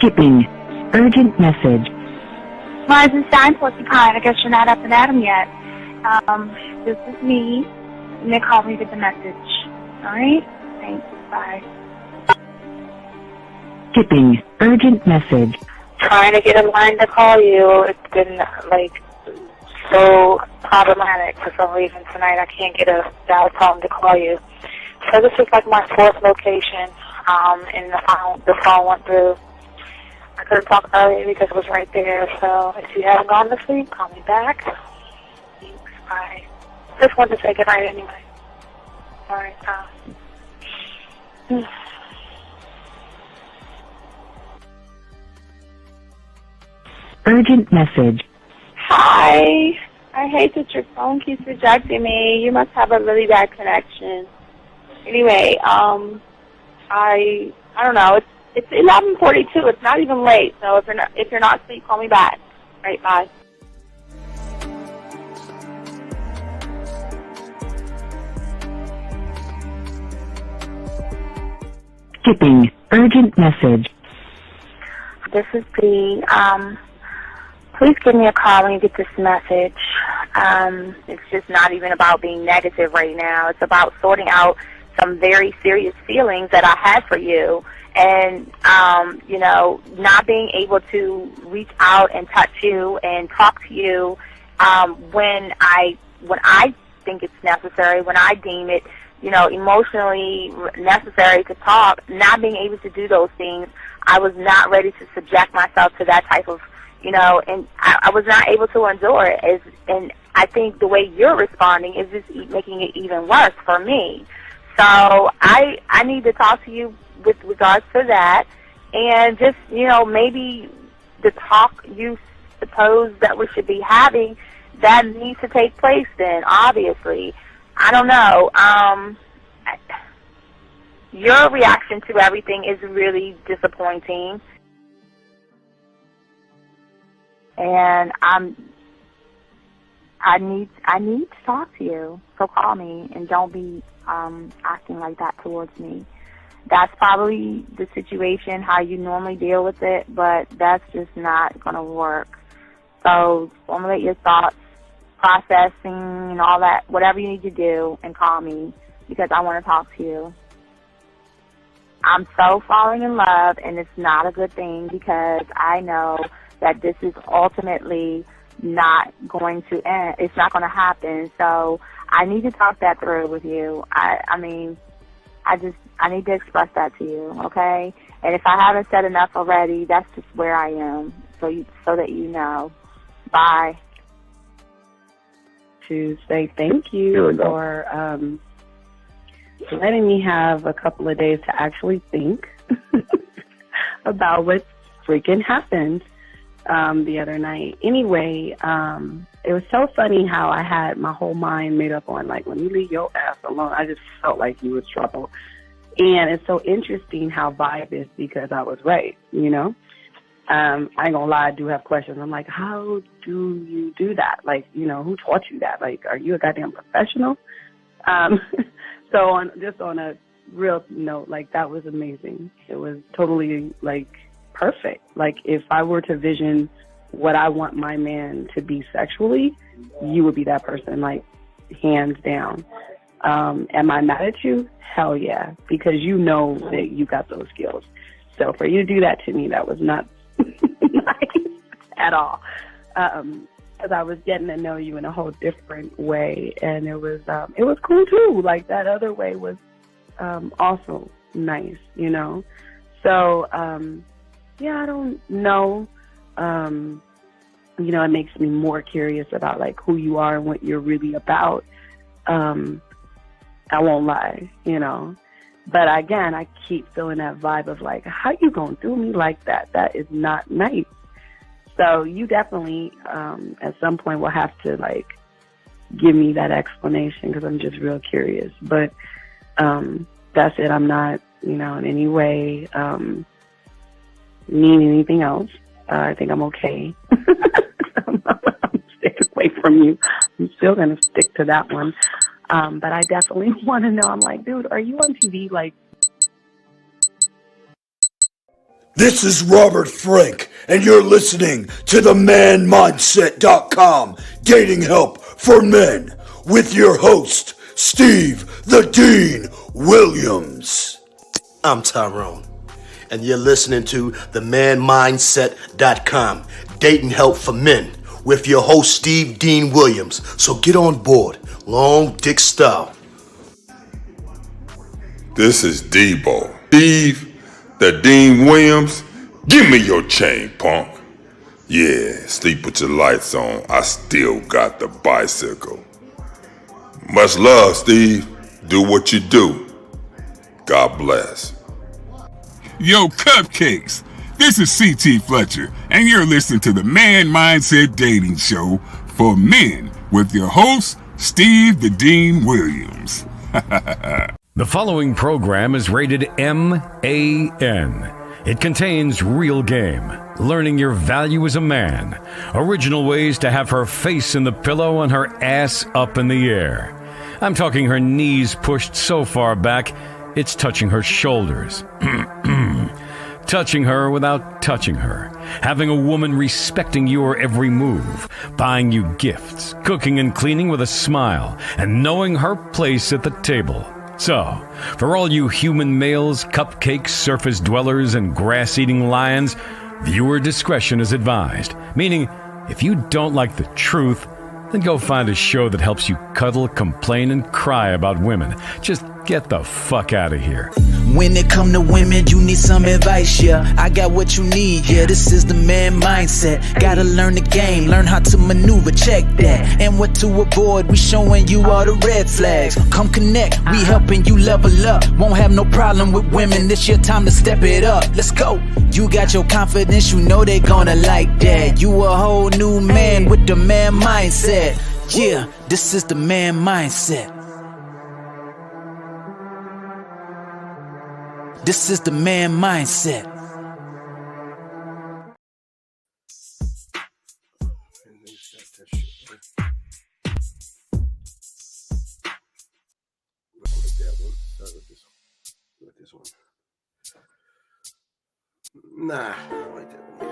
Skipping. Urgent message. Rising Stein, Porcupine. I guess you're not up and at 'em yet. This is me. And they call me with the message. Alright? Thanks. Bye. Skipping. Urgent message. Trying to get a line to call you. It's been, so problematic for some reason tonight. I can't get a dial tone to call you. So this is my fourth location, and the phone went through. I couldn't talk earlier because it was right there, so if you haven't gone to sleep, call me back. Thanks, bye. Just wanted to say goodnight anyway. Alright, Urgent message. Hi. I hate that your phone keeps rejecting me. You must have a really bad connection. Anyway, I don't know. It's 11:42. It's not even late. So if you're not asleep, call me back. Right, bye. Skipping. Urgent message. This is B. Please give me a call when you get this message. It's just not even about being negative right now. It's about sorting out some very serious feelings that I had for you. And, not being able to reach out and touch you and talk to you when I think it's necessary, when I deem it, emotionally necessary to talk, not being able to do those things. I was not ready to subject myself to that type of, and I was not able to endure it. And I think the way you're responding is just making it even worse for me. So I need to talk to you with regards to that, and just, maybe the talk you suppose that we should be having, that needs to take place then, obviously. I don't know. Your reaction to everything is really disappointing. And I need to talk to you. So call me and don't be acting like that towards me. That's probably the situation, how you normally deal with it, but that's just not going to work. So formulate your thoughts, processing and all that, whatever you need to do, and call me because I want to talk to you. I'm so falling in love, and it's not a good thing because I know that this is ultimately not going to end. It's not going to happen. So I need to talk that through with you. I need to express that to you, okay? And if I haven't said enough already, that's just where I am, so that you know. Bye. To say thank you for letting me have a couple of days to actually think about what freaking happened the other night. Anyway, it was so funny how I had my whole mind made up on, when you leave your ass alone, I just felt like you was trouble. And it's so interesting how vibe is because I was right, I ain't gonna lie, I do have questions. I'm like, how do you do that? Who taught you that? Are you a goddamn professional? So on a real note, that was amazing. It was totally, perfect. If I were to vision what I want my man to be sexually, you would be that person, hands down. Am I mad at you? Hell yeah, because you know that you got those skills. So for you to do that to me, that was not nice at all. Because I was getting to know you in a whole different way, and it was cool too. That other way was also nice, So I don't know. It makes me more curious about who you are and what you're really about. I won't lie, But again, I keep feeling that vibe of how you gonna do me like that? That is not nice. So you definitely, at some point, will have to give me that explanation because I'm just real curious. But that's it. I'm not, in any way mean anything else. I think I'm okay. I'm staying away from you. I'm still gonna stick to that one. But I definitely want to know. I'm dude, are you on TV? This is Robert Frank, and you're listening to the ManMindset.com Dating Help for Men with your host, Steve the Dean Williams. I'm Tyrone, and you're listening to the ManMindset.com Dating Help for Men with your host, Steve Dean Williams. So get on board, long dick style. This is Debo. Steve the Dean Williams, give me your chain, punk. Yeah, sleep with your lights on. I still got the bicycle. Much love, Steve. Do what you do. God bless. Yo, cupcakes. This is C.T. Fletcher, and you're listening to the Man Mindset Dating Show for Men with your host, Steve the Dean Williams. The following program is rated MAN. It contains real game, learning your value as a man, original ways to have her face in the pillow and her ass up in the air. I'm talking her knees pushed so far back, it's touching her shoulders. Touching her without touching her. Having a woman respecting your every move. Buying you gifts. Cooking and cleaning with a smile. And knowing her place at the table. So, for all you human males, cupcake surface dwellers, and grass-eating lions, viewer discretion is advised. Meaning, if you don't like the truth, then go find a show that helps you cuddle, complain, and cry about women. Just get the fuck out of here. When it come to women, you need some advice, yeah. I got what you need, yeah. This is the man mindset. Gotta learn the game, learn how to maneuver, check that. And what to avoid, we showing you all the red flags. Come connect, we helping you level up. Won't have no problem with women, this your time to step it up. Let's go. You got your confidence, you know they gonna like that. You a whole new man with the man mindset. Yeah, this is the man mindset. This is the man mindset. Nah, I don't like that one.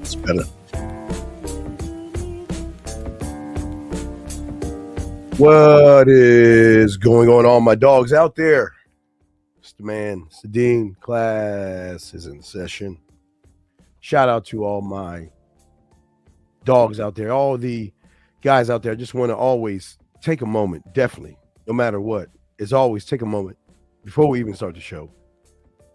It's better. What is going on, all my dogs out there? It's the man, it's the Dean. Class is in session. Shout out to all my dogs out there, all the guys out there. I just want to always take a moment, definitely, no matter what, is always take a moment before we even start the show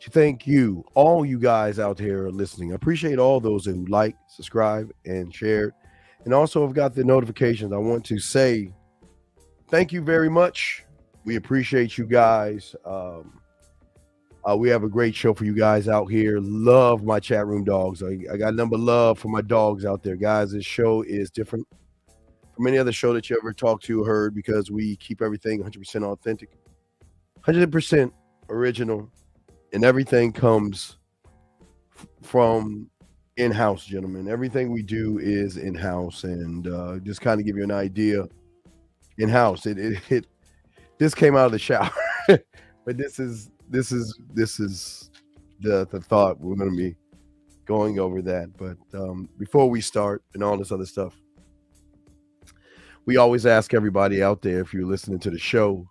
to thank you, all you guys out there listening. I appreciate all those who like, subscribe, and shared, and also have got the notifications. I want to say thank you very much. We appreciate you guys. We have a great show for you guys out here. Love my chat room dogs. I got number love for my dogs out there, guys. This show is different from any other show that you ever talked to or heard because we keep everything 100% authentic, 100% original, and everything comes from in-house, gentlemen. Everything we do is in-house, and just kind of give you an idea. In-house, this came out of the shower, but this is the thought. We're going to be going over that, but before we start and all this other stuff, we always ask everybody out there, if you're listening to the show,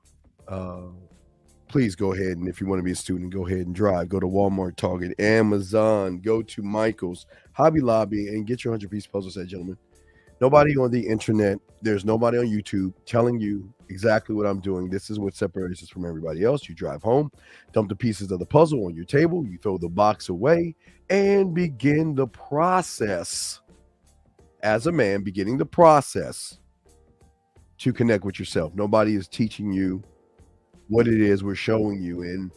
please go ahead, and if you want to be a student, go ahead and drive. Go to Walmart, Target, Amazon, go to Michael's, Hobby Lobby, and get your 100-piece puzzle set, gentlemen. Nobody on the internet, there's nobody on YouTube telling you exactly what I'm doing. This is what separates us from everybody else. You drive home, dump the pieces of the puzzle on your table, you throw the box away, and begin the process. As a man, beginning the process to connect with yourself. Nobody is teaching you what it is we're showing you. And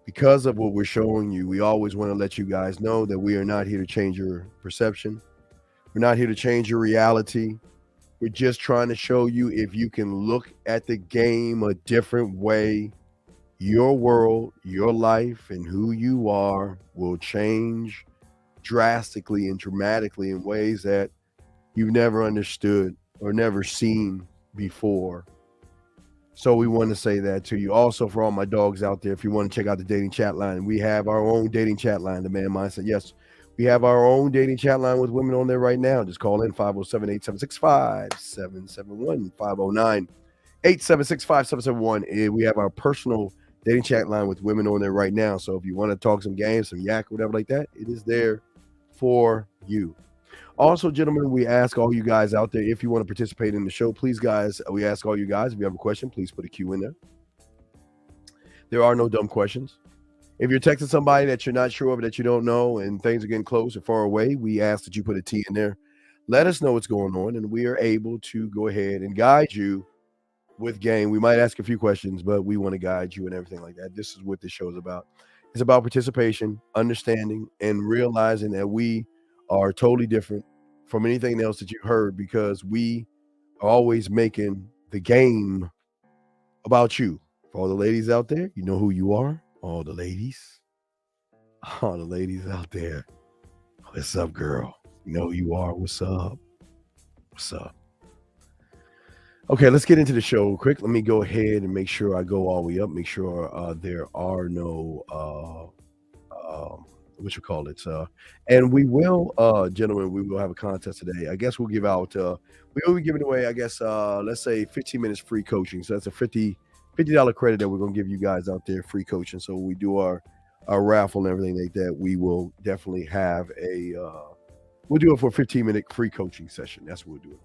because of what we're showing you, we always want to let you guys know that we are not here to change your perception. We're not here to change your reality. We're just trying to show you if you can look at the game a different way, your world, your life, and who you are will change drastically and dramatically in ways that you've never understood or never seen before. So we want to say that to you. Also, for all my dogs out there, if you want to check out the dating chat line, we have our own dating chat line, The Man Mindset. Yes, we have our own dating chat line with women on there right now. Just call in 507-876-5771, 509-876-5771. We have our personal dating chat line with women on there right now. So if you want to talk some games, some yak, whatever like that, it is there for you. Also, gentlemen, we ask all you guys out there, if you want to participate in the show, please, guys, we ask all you guys, if you have a question, please put a Q in there. There are no dumb questions. If you're texting somebody that you're not sure of, that you don't know, and things are getting close or far away, we ask that you put a T in there. Let us know what's going on, and we are able to go ahead and guide you with game. We might ask a few questions, but we want to guide you and everything like that. This is what this show is about. It's about participation, understanding, and realizing that we are totally different from anything else that you heard, because we are always making the game about you. For all the ladies out there, you know who you are. All the ladies out there, what's up, girl? You know who you are. What's up? Okay, let's get into the show real quick. Let me go ahead and make sure I go all the way up. Make sure there are no and we will, gentlemen, we will have a contest today. I guess we'll give out, we will be giving away, I guess, let's say 15 minutes free coaching. So that's a $50 credit that we're going to give you guys out there, free coaching. So when we do our raffle and everything like that, we will definitely have we'll do it for a 15-minute free coaching session. That's what we'll do.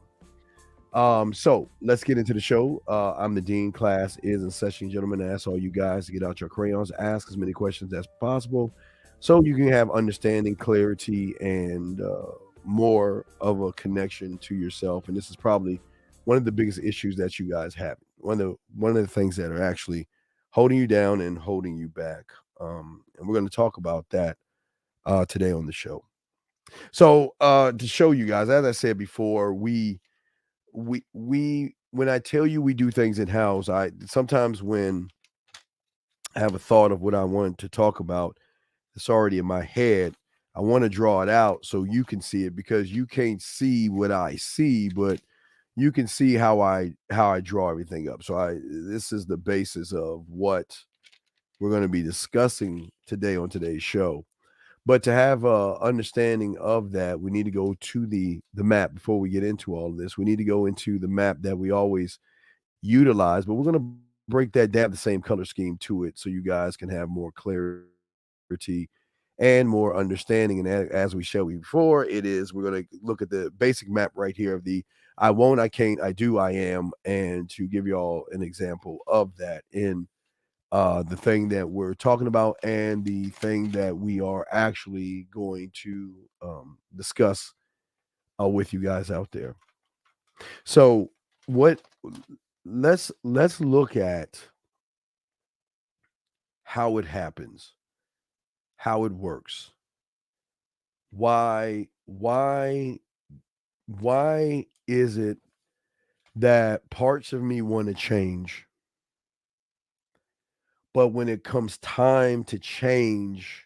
So let's get into the show. I'm the Dean. Class is in session, gentlemen. I ask all you guys to get out your crayons, ask as many questions as possible, so you can have understanding, clarity, and more of a connection to yourself. And this is probably one of the biggest issues that you guys have. One of the things that are actually holding you down and holding you back. And we're going to talk about that today on the show. So to show you guys, as I said before, we when I tell you we do things in house, sometimes when I have a thought of what I want to talk about, it's already in my head. I want to draw it out so you can see it, because you can't see what I see, but you can see how I draw everything up. So this is the basis of what we're going to be discussing today on today's show. But to have a understanding of that, we need to go to the map before we get into all of this. We need to go into the map that we always utilize, but we're going to break that down, the same color scheme to it, so you guys can have more clarity and more understanding. And as we showed you before, we're going to look at the basic map right here of the I won't, I can't, I do, I am, and to give you all an example of that in the thing that we're talking about and the thing that we are actually going to discuss with you guys out there. So let's look at how it happens, how it works. Why is it that parts of me want to change, but when it comes time to change,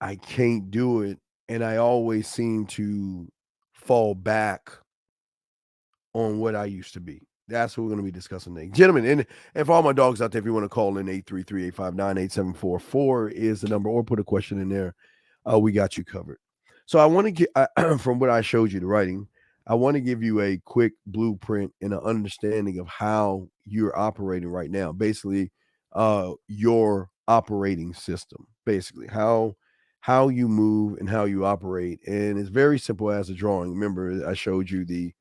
I can't do it, and I always seem to fall back on what I used to be? That's what we're going to be discussing today. Gentlemen, and for all my dogs out there, if you want to call in, 833-859-8744 is the number, or put a question in there. We got you covered. So I want to get, from what I showed you, the writing, I want to give you a quick blueprint and an understanding of how you're operating right now. Basically, your operating system, basically how you move and how you operate. And it's very simple as a drawing. Remember, I showed you the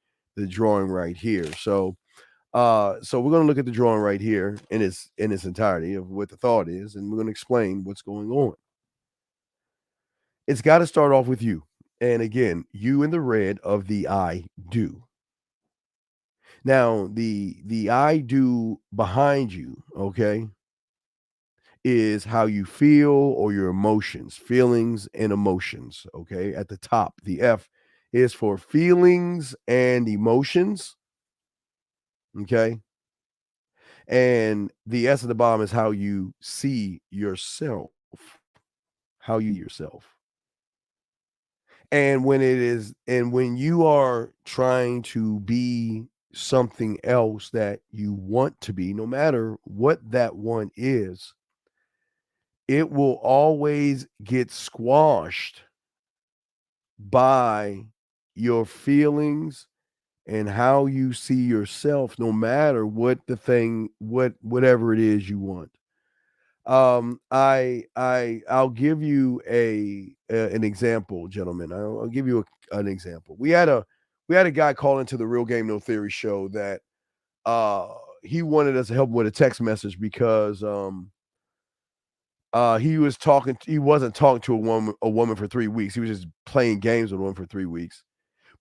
drawing right here. So we're going to look at the drawing right here in its entirety of what the thought is, and we're going to explain what's going on. It's got to start off with you. And again, you in the red of the I do. Now, the I do behind you, okay, is how you feel or your emotions, feelings and emotions. Okay. At the top, the F is for feelings and emotions. Okay. And the S at the bottom is how you see yourself, how you yourself. And when you are trying to be something else that you want to be, no matter what that one is, it will always get squashed by your feelings and how you see yourself, no matter whatever it is you want. I'll give you an example, gentlemen. I'll give you an example. We had a guy call into the Real Game No Theory show that he wanted us to help him with a text message because he wasn't talking to a woman for 3 weeks. He was just playing games with a woman for 3 weeks.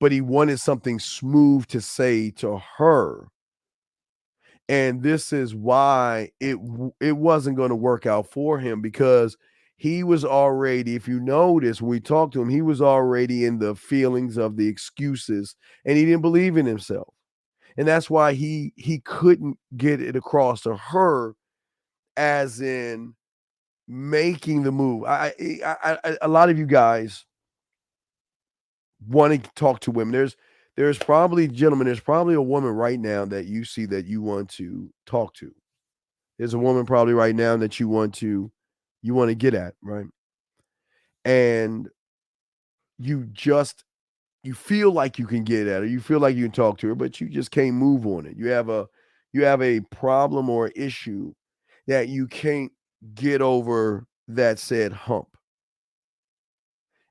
But he wanted something smooth to say to her. And this is why it wasn't going to work out for him, because he was already, if you notice, when we talked to him, he was already in the feelings of the excuses, and he didn't believe in himself. And that's why he couldn't get it across to her, as in making the move. A lot of you guys want to talk to women. There's probably, gentlemen, there's probably a woman right now that you see that you want to talk to. There's a woman probably right now that you want to get at, right? And you feel like you can get at her, you feel like you can talk to her, but you just can't move on it. You have a problem or issue that you can't get over that said hump.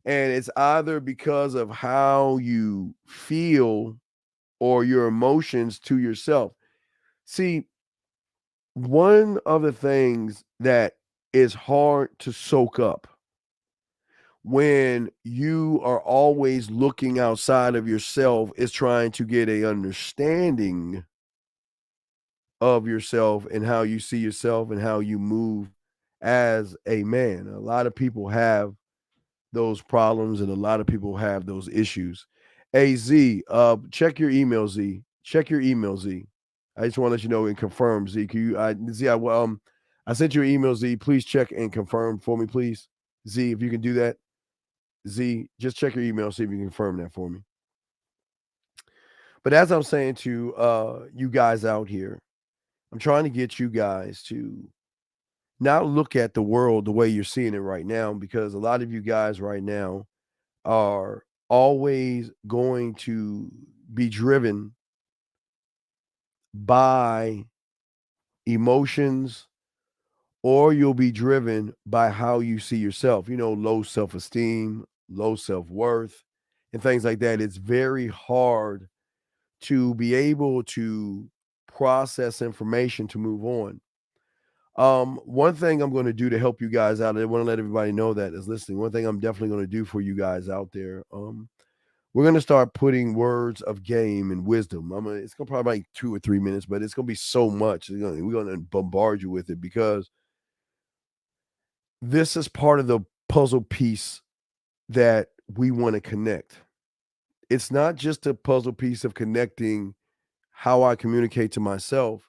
And it's either because of how you feel or your emotions to yourself. See, one of the things that is hard to soak up when you are always looking outside of yourself is trying to get a understanding of yourself and how you see yourself and how you move as a man. A lot of people have those problems and a lot of people have those issues. Hey, Z, check your email, Z. Check your email, Z. I just want to let you know and confirm, Z. I sent you an email, Z. Please check and confirm for me, please. Z, if you can do that. Z, just check your email, see if you can confirm that for me. But as I'm saying to you guys out here, I'm trying to get you guys to not look at the world the way you're seeing it right now, because a lot of you guys right now are always going to be driven by emotions, or you'll be driven by how you see yourself. Low self-esteem, low self-worth, and things like that. It's very hard to be able to process information to move on. One thing I'm going to do to help you guys out, and I want to let everybody know that is listening. One thing I'm definitely going to do for you guys out there, we're going to start putting words of game and wisdom. It's going to probably like 2 or 3 minutes, but it's going to be so much. We're going to bombard you with it, because this is part of the puzzle piece that we want to connect. It's not just a puzzle piece of connecting how I communicate to myself.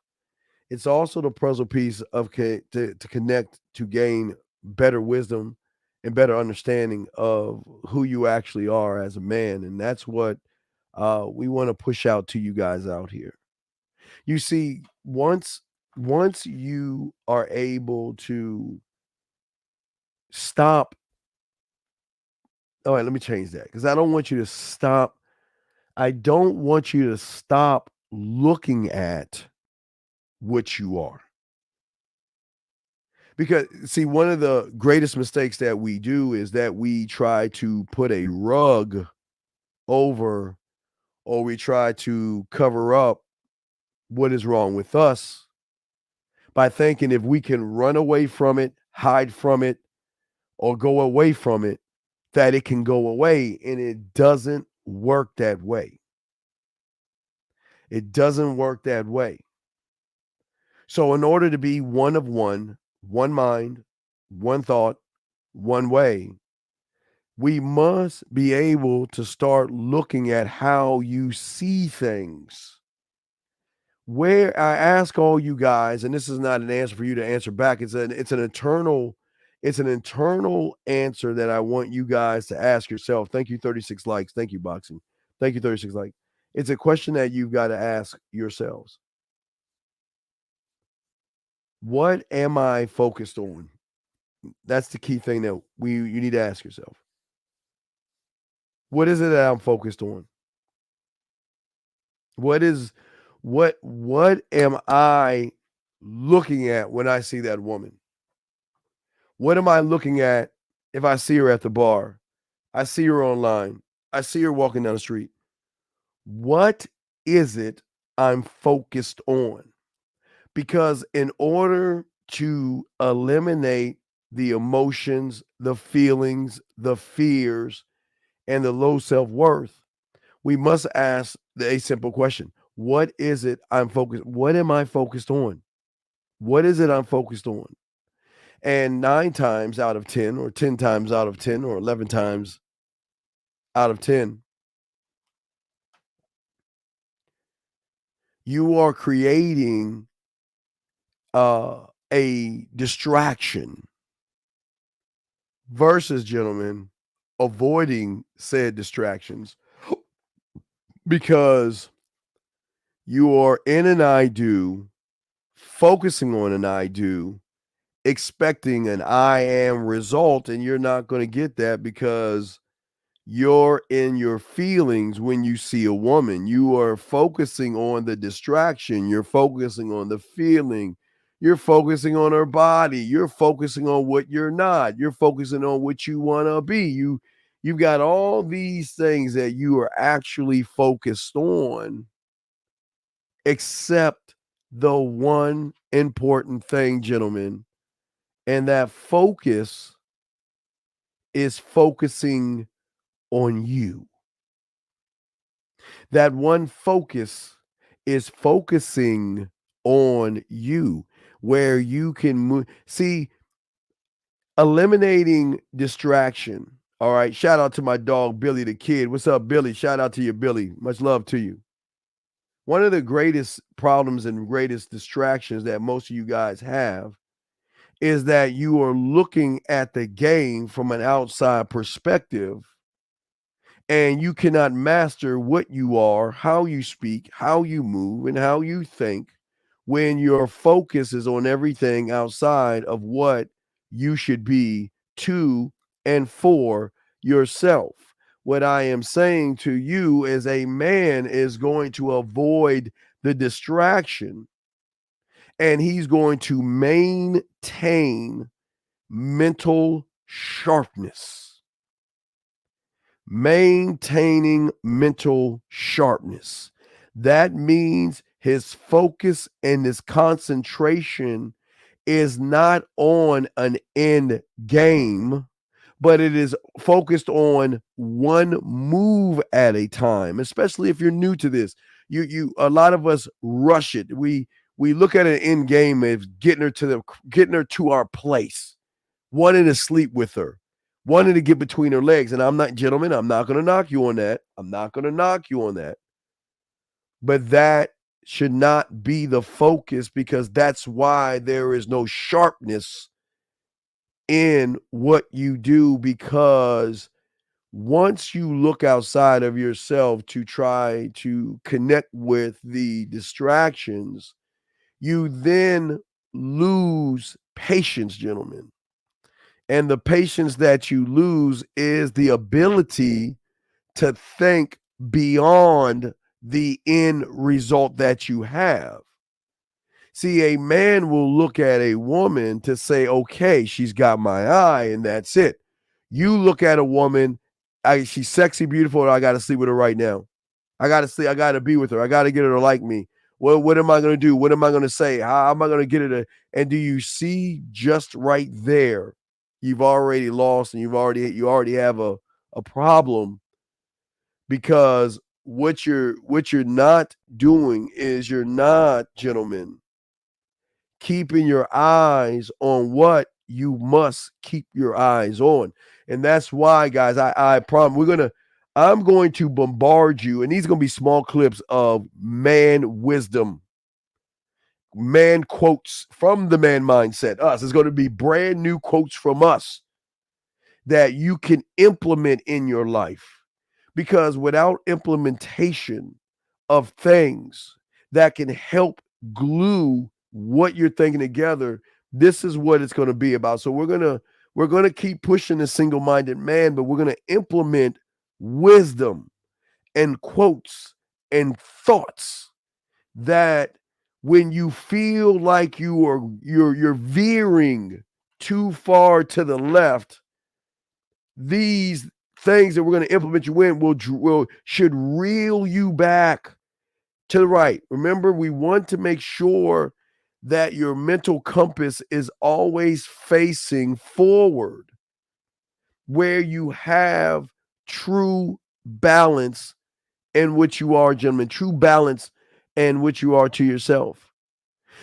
It's also the puzzle piece of to connect, to gain better wisdom and better understanding of who you actually are as a man. And that's what we want to push out to you guys out here. You see, once you are able to stop. All right, let me change that, because I don't want you to stop. I don't want you to stop looking at what you are. Because, see, one of the greatest mistakes that we do is that we try to put a rug over, or we try to cover up what is wrong with us by thinking if we can run away from it, hide from it, or go away from it, that it can go away. And it doesn't work that way. It doesn't work that way. So in order to be one of one, one mind, one thought, one way, we must be able to start looking at how you see things. Where I ask all you guys, and this is not an answer for you to answer back, it's an internal answer that I want you guys to ask yourself. Thank you, 36 likes. Thank you, Boxing. Thank you, 36 likes. It's a question that you've got to ask yourselves. What am I focused on? That's the key thing that you need to ask yourself. What is it that I'm focused on? What am I looking at when I see that woman? What am I looking at if I see her at the bar? I see her online. I see her walking down the street. What is it I'm focused on? Because in order to eliminate the emotions, the feelings, the fears, and the low self-worth, we must ask a simple question. What is it I'm focused? What am I focused on? What is it I'm focused on? And 9 times out of 10, or 10 times out of 10, or 11 times out of 10, you are creating a distraction versus, gentlemen, avoiding said distractions, because you are in an I do, focusing on an I do, expecting an I am result, and you're not going to get that because you're in your feelings when you see a woman. You are focusing on the distraction. You're focusing on the feeling. You're focusing on her body. You're focusing on what you're not. You're focusing on what you want to be. You've got all these things that you are actually focused on, except the one important thing, gentlemen, and that focus is focusing on you. That one focus is focusing on you, where you can move. See, eliminating distraction. All right. Shout out to my dog, Billy the Kid. What's up, Billy? Shout out to you, Billy. Much love to you. One of the greatest problems and greatest distractions that most of you guys have is that you are looking at the game from an outside perspective, and you cannot master what you are, how you speak, how you move, and how you think when your focus is on everything outside of what you should be to and for yourself. What I am saying to you is, a man is going to avoid the distraction, and he's going to maintain mental sharpness. Maintaining mental sharpness. That means his focus and his concentration is not on an end game, but it is focused on one move at a time. Especially if you're new to this, a lot of us rush it. We look at an end game as getting her to our place, wanting to sleep with her, wanting to get between her legs. And I'm not, gentlemen, I'm not going to knock you on that. I'm not going to knock you on that. But that should not be the focus, because that's why there is no sharpness in what you do. Because once you look outside of yourself to try to connect with the distractions, you then lose patience, gentlemen. And the patience that you lose is the ability to think beyond the end result that you have. See, a man will look at a woman to say, okay, she's got my eye, and that's it. You look at a woman, she's sexy, beautiful, and I got to sleep with her right now. I got to sleep. I got to be with her. I got to get her to like me. Well, what am I going to do? What am I going to say? How am I going to get her to? And do you see, just right there, you've already lost, and you already have a problem, because what you're not doing is, you're not, gentlemen, keeping your eyes on what you must keep your eyes on. And that's why, guys, I promise I'm going to bombard you, and these are going to be small clips of man wisdom, man quotes from the Man Mindset, us. It's going to be brand new quotes from us that you can implement in your life. Because without implementation of things that can help glue what you're thinking together, this is what it's going to be about. So we're going to keep pushing the single-minded man, but we're going to implement wisdom and quotes and thoughts that when you feel like you're veering too far to the left, these things that we're going to implement you in should reel you back to the right. Remember, we want to make sure that your mental compass is always facing forward, where you have true balance in which you are, gentlemen, true balance in which you are to yourself.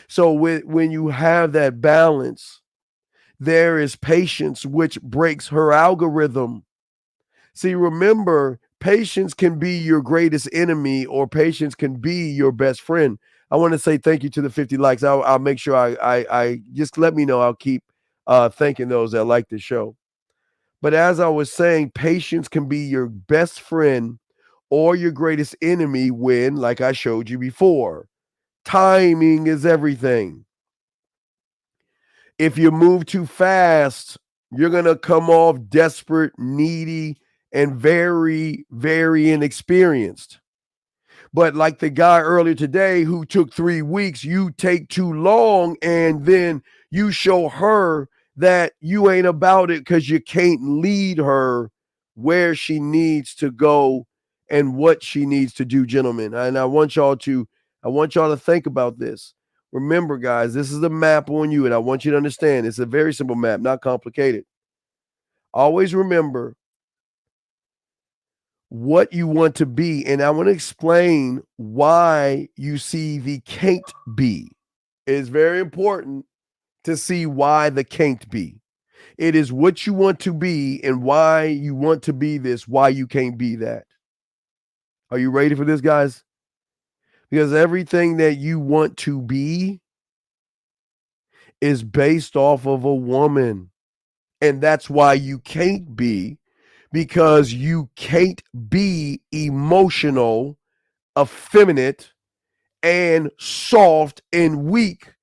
So when you have that balance, there is patience, which breaks her algorithm. See, remember, patience can be your greatest enemy, or patience can be your best friend. I want to say thank you to the 50 likes. I'll make sure I just let me know. I'll keep thanking those that like the show. But as I was saying, patience can be your best friend or your greatest enemy when, like I showed you before, timing is everything. If you move too fast, you're going to come off desperate, needy, and very, very inexperienced. But like the guy earlier today who took 3 weeks, you take too long, and then you show her that you ain't about it because you can't lead her where she needs to go and what she needs to do, gentlemen. And I want y'all to think about this. Remember, guys, this is a map on you, and I want you to understand it's a very simple map, not complicated. Always remember what you want to be, and I want to explain why you see the can't be. It is very important to see why the can't be. It is what you want to be and why you want to be this, why you can't be that. Are you ready for this, guys? Because everything that you want to be is based off of a woman. And that's why you can't be, because you can't be emotional, effeminate, and soft and weak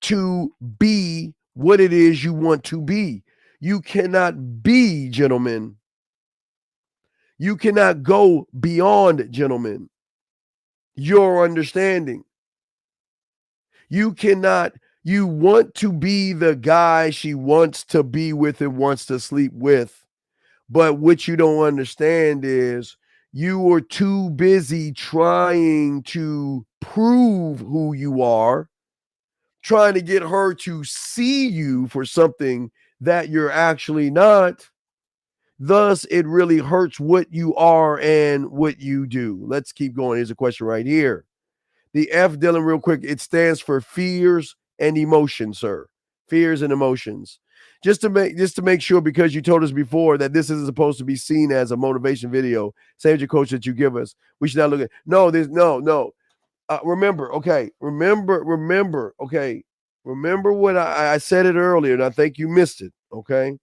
to be what it is you want to be. You cannot be, gentlemen. You cannot go beyond, gentlemen, your understanding. You want to be the guy she wants to be with and wants to sleep with. But what you don't understand is you are too busy trying to prove who you are, trying to get her to see you for something that you're actually not. Thus, it really hurts what you are and what you do. Let's keep going. Here's a question right here. The F, Dylan, real quick, it stands for fears and emotions, sir. Fears and emotions. Just to make sure, because you told us before that this isn't supposed to be seen as a motivation video, same as your coach that you give us. We should not look at no. Remember, okay. Remember, okay. Remember what I said it earlier, and I think you missed it. Okay.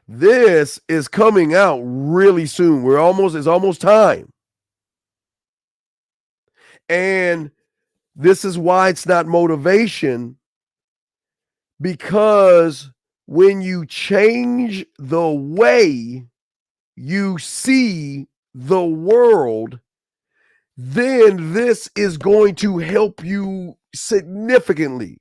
This is coming out really soon. It's almost time. And this is why it's not motivation, because when you change the way you see the world, then this is going to help you significantly.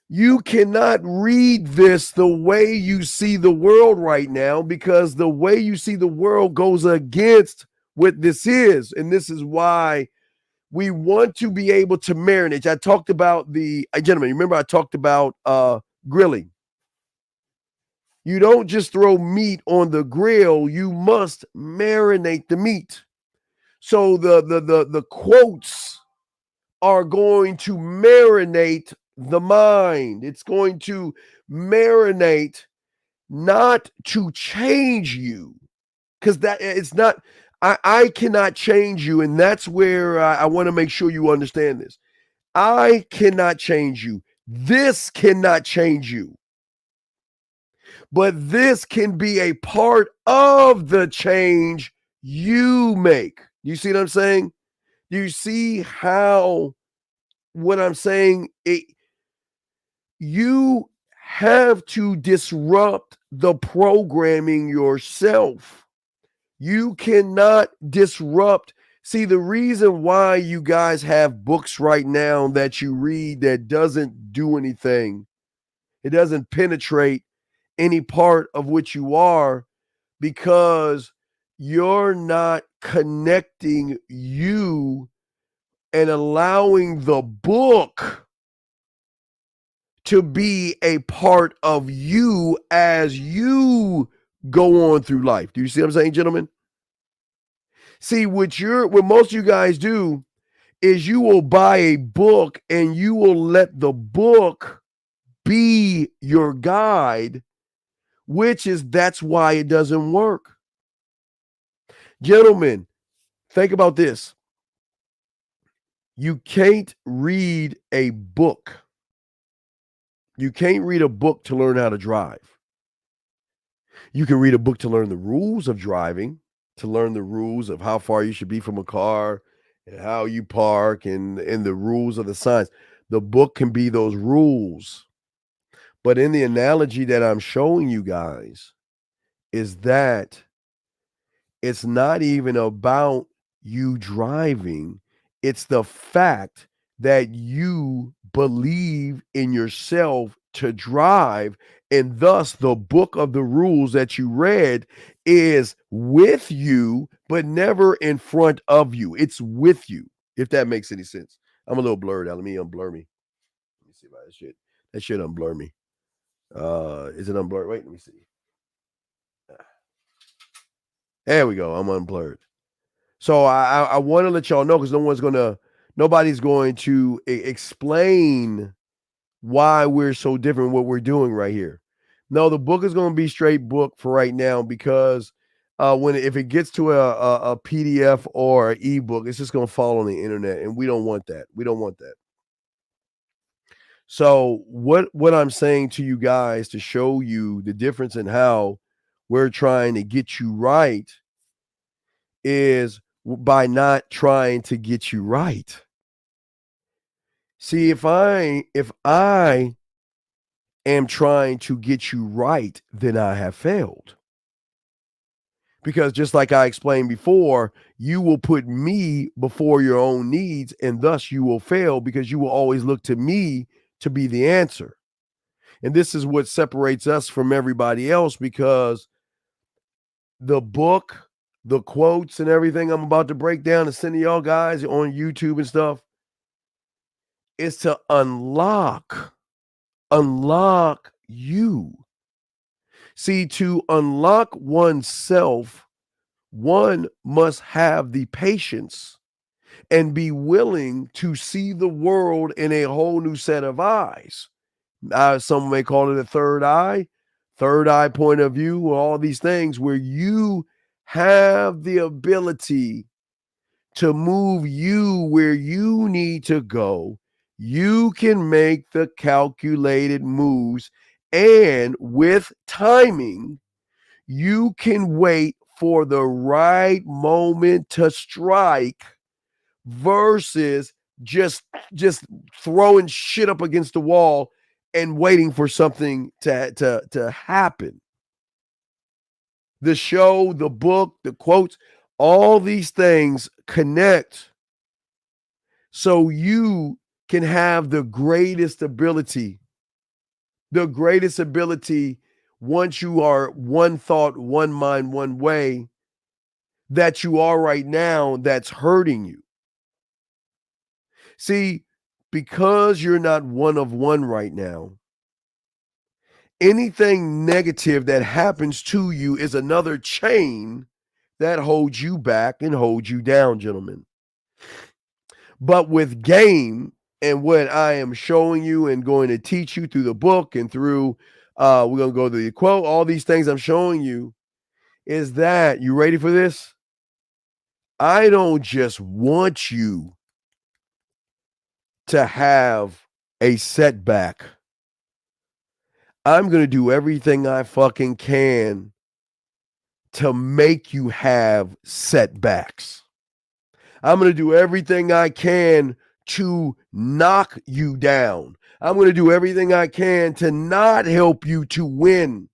You cannot read this the way you see the world right now, because the way you see the world goes against what this is. And this is why we want to be able to marinate. I talked about gentlemen, remember I talked about grilling. You don't just throw meat on the grill. You must marinate the meat. So the quotes are going to marinate the mind. It's going to marinate, not to change you, because that it's not. I cannot change you, and that's where I want to make sure you understand this. I cannot change you. This cannot change you. But this can be a part of the change you make. You see what I'm saying? You see how what I'm saying? You have to disrupt the programming yourself. You cannot disrupt. See, the reason why you guys have books right now that you read that doesn't do anything, it doesn't penetrate any part of what you are, because you're not connecting you and allowing the book to be a part of you as you go on through life. Do you see what I'm saying, gentlemen? See, what most of you guys do is you will buy a book and you will let the book be your guide, that's why it doesn't work. Gentlemen, think about this. You can't read a book. You can't read a book to learn how to drive. You can read a book to learn the rules of driving, to learn the rules of how far you should be from a car and how you park and the rules of the signs. The book can be those rules. But in the analogy that I'm showing you guys is that it's not even about you driving. It's the fact that you believe in yourself to drive, and thus the book of the rules that you read is with you, but never in front of you. It's with you, if that makes any sense. I'm a little blurred out. Let me unblur me. Let me see about that shit. That shit unblur me. Is it unblurred? Wait, let me see. There we go. I'm unblurred. So I want to let y'all know, because nobody's going to explain why we're so different, what we're doing right here. No, the book is going to be straight book for right now, because if it gets to a PDF or an ebook, it's just going to fall on the internet, and we don't want that. We don't want that. So what I'm saying to you guys to show you the difference in how we're trying to get you right is by not trying to get you right. See, if I am trying to get you right, then I have failed. Because just like I explained before, you will put me before your own needs, and thus you will fail, because you will always look to me to be the answer. And this is what separates us from everybody else, because the book, the quotes and everything I'm about to break down and send to y'all guys on YouTube and stuff, is to unlock you. See, to unlock oneself, one must have the patience and be willing to see the world in a whole new set of eyes. Some may call it a third eye point of view, or all these things where you have the ability to move you where you need to go. You can make the calculated moves, and with timing, you can wait for the right moment to strike, versus just throwing shit up against the wall and waiting for something to happen. The show, the book, the quotes, all these things connect so you can have the greatest ability once you are one thought, one mind, one way, that you are right now, that's hurting you. See, because you're not one of one right now, anything negative that happens to you is another chain that hold you back and hold you down, gentlemen. But with game and what I am showing you and going to teach you through the book and through, we're going to go to the quote, all these things I'm showing you is that, you ready for this? I don't just want you to have a setback. I'm going to do everything I fucking can to make you have setbacks. I'm going to do everything I can to knock you down. I'm going to do everything I can to not help you to win.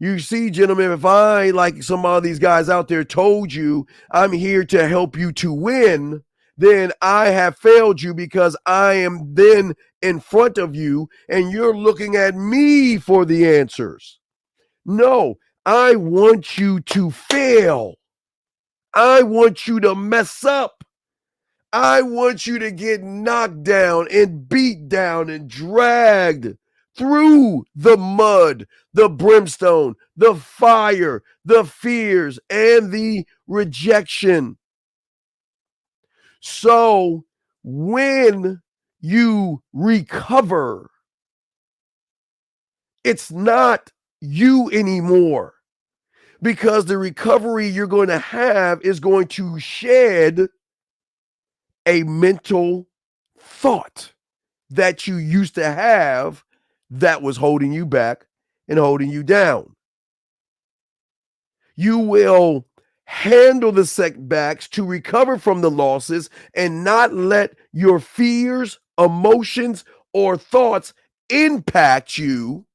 You see, gentlemen, if I, like some of these guys out there, told you I'm here to help you to win, then I have failed you because I am then in front of you and you're looking at me for the answers. No, I want you to fail. I want you to mess up. I want you to get knocked down and beat down and dragged through the mud, the brimstone, the fire, the fears, and the rejection. So when you recover, it's not you anymore, because the recovery you're going to have is going to shed a mental thought that you used to have that was holding you back and holding you down. You will handle the setbacks to recover from the losses and not let your fears, emotions, or thoughts impact you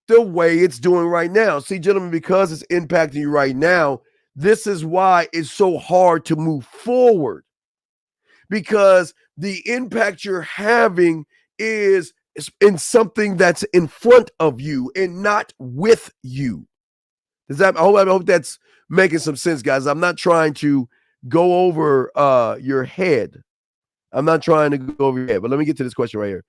the way it's doing right now. See, gentlemen, because it's impacting you right now, this is why it's so hard to move forward, because the impact you're having is in something that's in front of you and not with you. I hope that's making some sense, guys. I'm not trying to go over your head. I'm not trying to go over your head, but let me get to this question right here.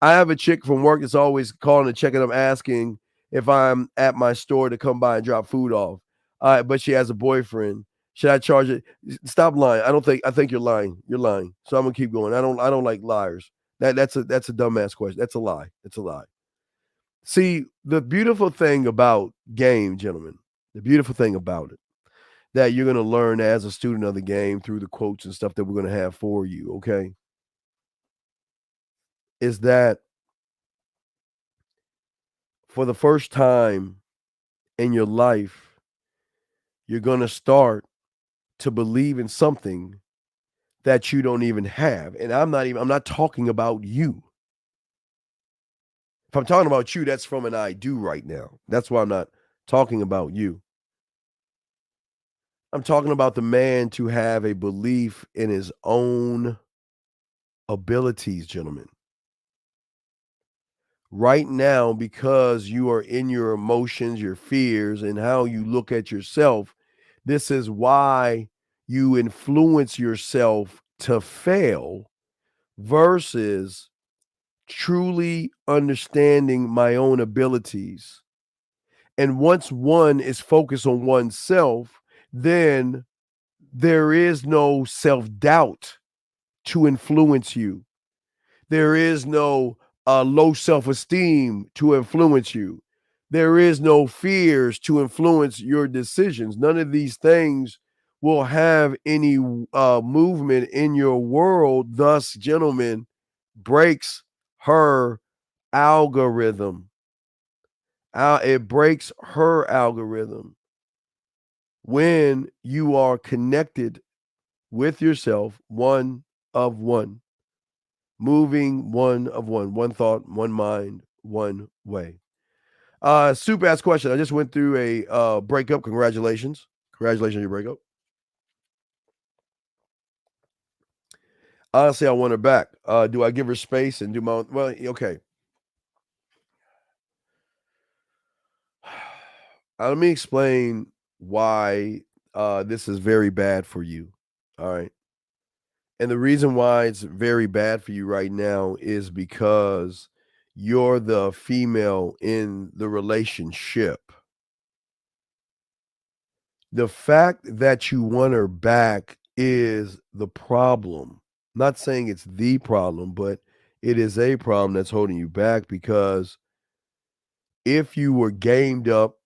I have a chick from work that's always calling and checking up, asking if I'm at my store to come by and drop food off. But she has a boyfriend. Should I charge it? Stop lying. I think you're lying. You're lying. So I'm gonna keep going. I don't like liars. That's a dumbass question. That's a lie. It's a lie. See, the beautiful thing about game, gentlemen, the beautiful thing about it, that you're going to learn as a student of the game through the quotes and stuff that we're going to have for you, okay, is that for the first time in your life, you're going to start to believe in something that you don't even have. And I'm not talking about you. If I'm talking about you, that's from an I do right now. That's why I'm not talking about you. I'm talking about the man to have a belief in his own abilities, gentlemen. Right now, because you are in your emotions, your fears, and how you look at yourself, this is why you influence yourself to fail versus truly understanding my own abilities. And once one is focused on oneself, then there is no self-doubt to influence you. There is no low self-esteem to influence you. There is no fears to influence your decisions. None of these things will have any movement in your world. Thus, gentlemen, breaks her algorithm. It breaks her algorithm when you are connected with yourself, one of one, moving one of one thought, one mind, one way. Super ass question. I just went through a breakup. Congratulations on your breakup. Honestly, I want her back. Do I give her space and do my own? Well, okay. Let me explain why this is very bad for you. All right. And the reason why it's very bad for you right now is because you're the female in the relationship. The fact that you want her back is the problem. Not saying it's the problem, but it is a problem that's holding you back, because if you were gamed up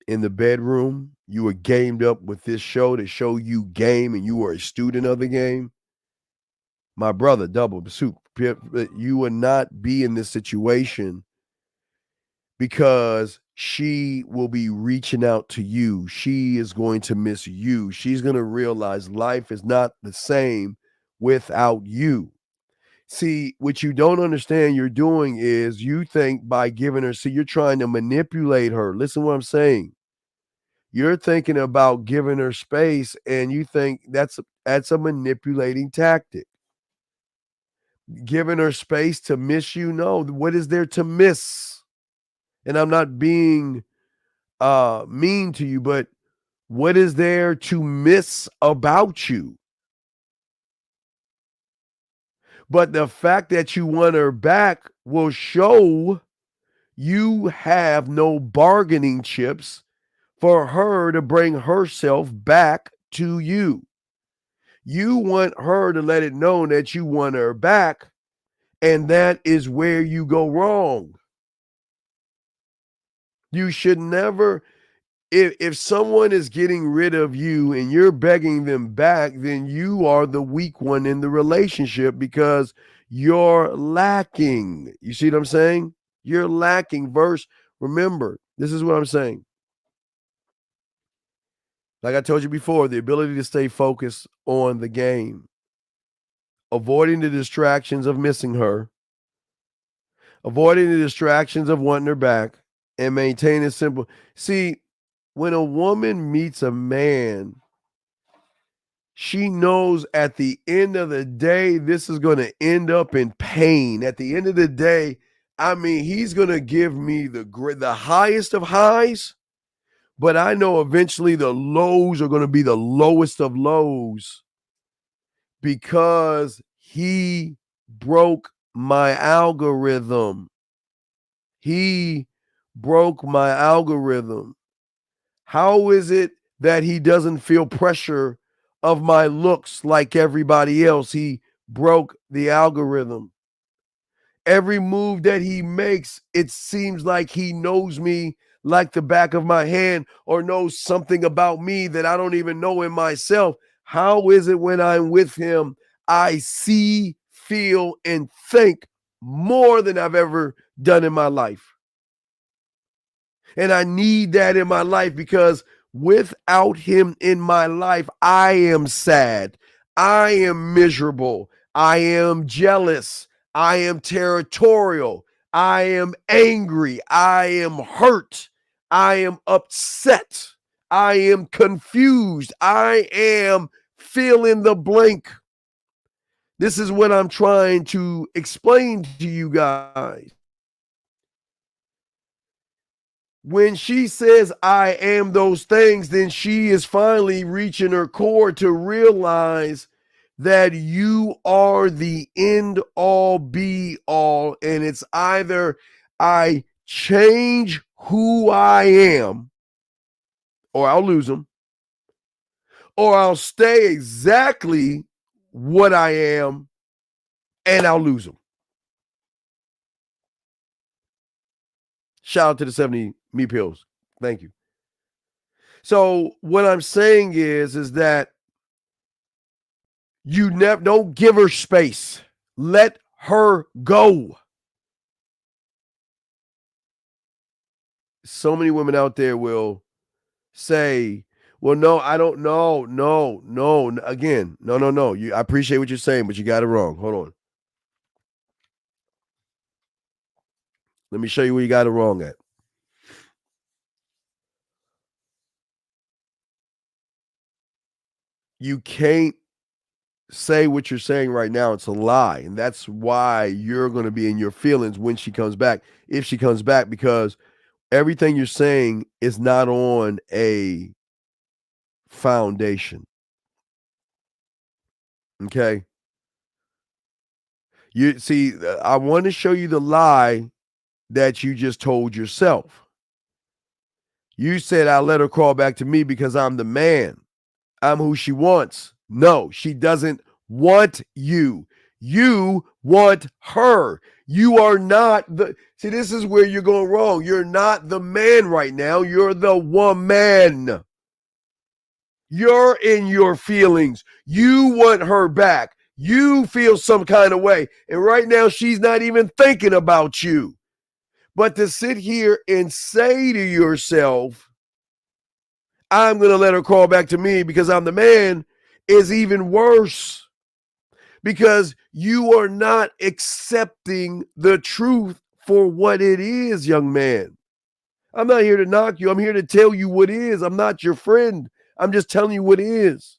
in the bedroom, you were gamed up with this show to show you game, and you were a student of the game, my brother, double soup, you would not be in this situation, because she will be reaching out to you. She is going to miss you. She's going to realize life is not the same without you. See, what you don't understand you're doing is you think by giving her, you're trying to manipulate her. Listen to what I'm saying. You're thinking about giving her space, and you think that's a manipulating tactic. Giving her space to miss you? No, what is there to miss? And I'm not being mean to you, but what is there to miss about you? But the fact that you want her back will show you have no bargaining chips for her to bring herself back to you. You want her to let it know that you want her back, and that is where you go wrong. You should never, if someone is getting rid of you and you're begging them back, then you are the weak one in the relationship, because you're lacking. You see what I'm saying? You're lacking. Remember, this is what I'm saying. Like I told you before, the ability to stay focused on the game, avoiding the distractions of missing her, avoiding the distractions of wanting her back, and maintain a simple. See, when a woman meets a man, she knows at the end of the day, this is going to end up in pain. At the end of the day, I mean, he's going to give me the highest of highs, but I know eventually the lows are going to be the lowest of lows, because he broke my algorithm. He broke my algorithm. How is it that he doesn't feel pressure of my looks like everybody else? He broke the algorithm. Every move that he makes, it seems like he knows me like the back of my hand, or knows something about me that I don't even know in myself. How is it when I'm with him, I see, feel, and think more than I've ever done in my life? And I need that in my life, because without him in my life, I am sad. I am miserable. I am jealous. I am territorial. I am angry. I am hurt. I am upset. I am confused. I am fill in the blank. This is what I'm trying to explain to you guys. When she says, I am those things, then she is finally reaching her core to realize that you are the end all be all. And it's either I change who I am, or I'll lose them, or I'll stay exactly what I am and I'll lose them. Shout out to the 70 Me Pills. Thank you. So what I'm saying is that you don't give her space. Let her go. So many women out there will say, well, no, I don't know. No. Again, no. I appreciate what you're saying, but you got it wrong. Hold on. Let me show you where you got it wrong at. You can't say what you're saying right now. It's a lie. And that's why you're going to be in your feelings when she comes back, if she comes back, because everything you're saying is not on a foundation. Okay? You see, I want to show you the lie that you just told yourself. You said I'll let her crawl back to me because I'm the man. I'm who she wants. No, she doesn't want you. You want her. You are not the. See, this is where you're going wrong. You're not the man right now. You're the woman. You're in your feelings. You want her back. You feel some kind of way. And right now, she's not even thinking about you. But to sit here and say to yourself, I'm going to let her crawl back to me because I'm the man, is even worse. Because you are not accepting the truth for what it is, young man. I'm not here to knock you. I'm here to tell you what is. I'm not your friend. I'm just telling you what is.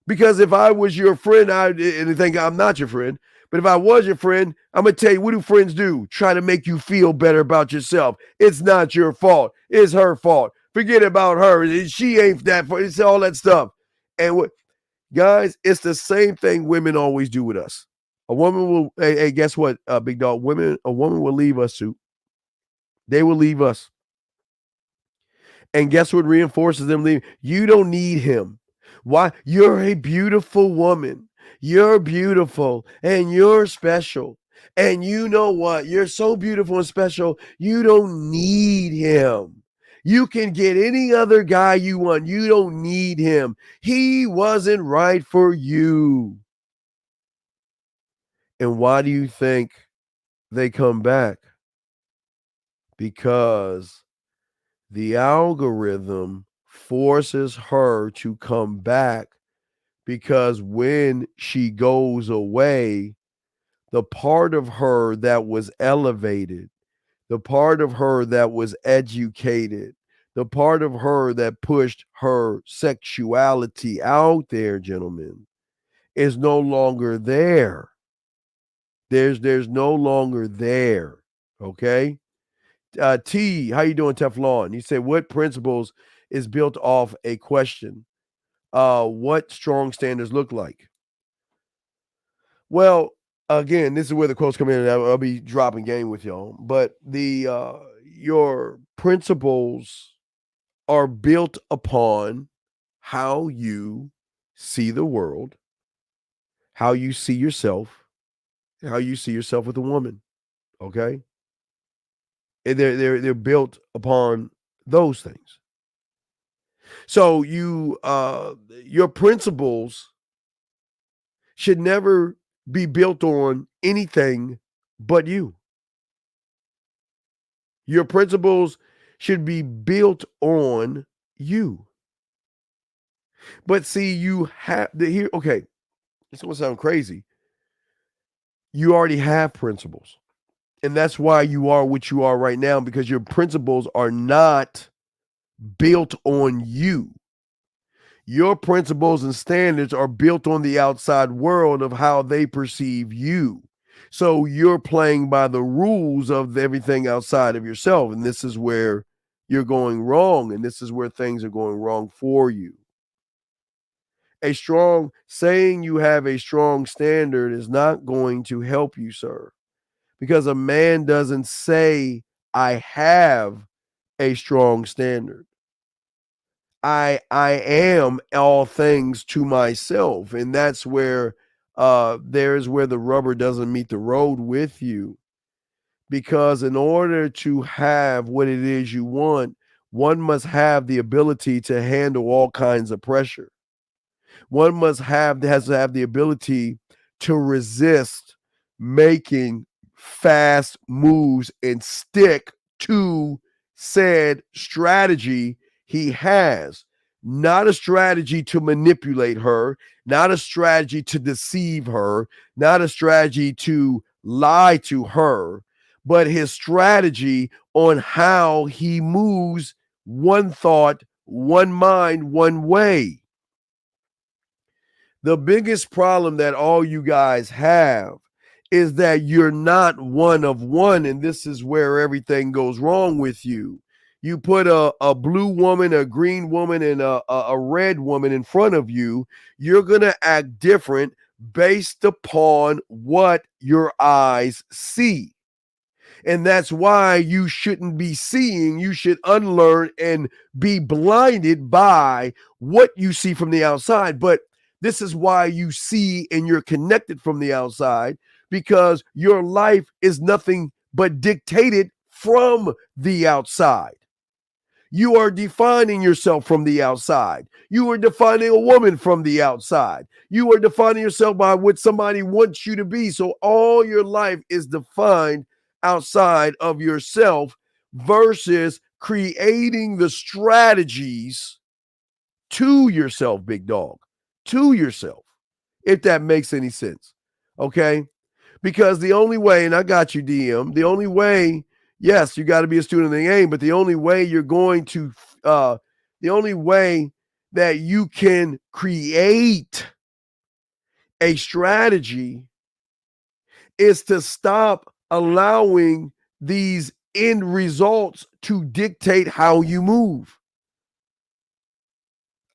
Because if I was your friend, I'd think I'm not your friend. But if I was your friend, I'm going to tell you, what do friends do? Try to make you feel better about yourself. It's not your fault. It's her fault. Forget about her. She ain't that. It's all that stuff. And what, guys, it's the same thing women always do with us. A woman will, hey, guess what, big dog? A woman will leave us too. They will leave us. And guess what reinforces them leaving? You don't need him. Why? You're a beautiful woman. You're beautiful and you're special. And you know what? You're so beautiful and special. You don't need him. You can get any other guy you want. You don't need him. He wasn't right for you. And why do you think they come back? Because the algorithm forces her to come back, because when she goes away, the part of her that was elevated, the part of her that was educated, the part of her that pushed her sexuality out there, gentlemen, is no longer there. There's no longer there. Okay. T, how you doing, Teflon? You say, what principles is built off a question? What strong standards look like? Well, again, this is where the quotes come in, and I'll be dropping game with y'all. But your principles are built upon how you see the world, how you see yourself, how you see yourself with a woman. Okay, and they're built upon those things. So your principles should never be built on anything but you. Your principles should be built on you. But see, you have here. Okay, it's gonna sound crazy. You already have principles, and that's why you are what you are right now, because your principles are not built on you. Your principles and standards are built on the outside world of how they perceive you. So you're playing by the rules of everything outside of yourself. And this is where you're going wrong. And this is where things are going wrong for you. Saying you have a strong standard is not going to help you, sir. Because a man doesn't say, I have a strong standard. I am all things to myself. And that's where there's where the rubber doesn't meet the road with you. Because in order to have what it is you want, one must have the ability to handle all kinds of pressure. One has to have the ability to resist making fast moves and stick to said strategy he has. Not a strategy to manipulate her, not a strategy to deceive her, not a strategy to lie to her, but his strategy on how he moves one thought, one mind, one way. The biggest problem that all you guys have is that you're not one of one, and this is where everything goes wrong with you. You put a blue woman, a green woman, and a red woman in front of you, you're going to act different based upon what your eyes see. And that's why you shouldn't be seeing. You should unlearn and be blinded by what you see from the outside. But this is why you see and you're connected from the outside, because your life is nothing but dictated from the outside. You are defining yourself from the outside. You are defining a woman from the outside. You are defining yourself by what somebody wants you to be. So all your life is defined outside of yourself versus creating the strategies to yourself, big dog, to yourself, if that makes any sense. Okay? Because the only way, and I got you, DM, the only way, yes, you got to be a student of the game, but the only way you're going to, the only way that you can create a strategy is to stop allowing these end results to dictate how you move.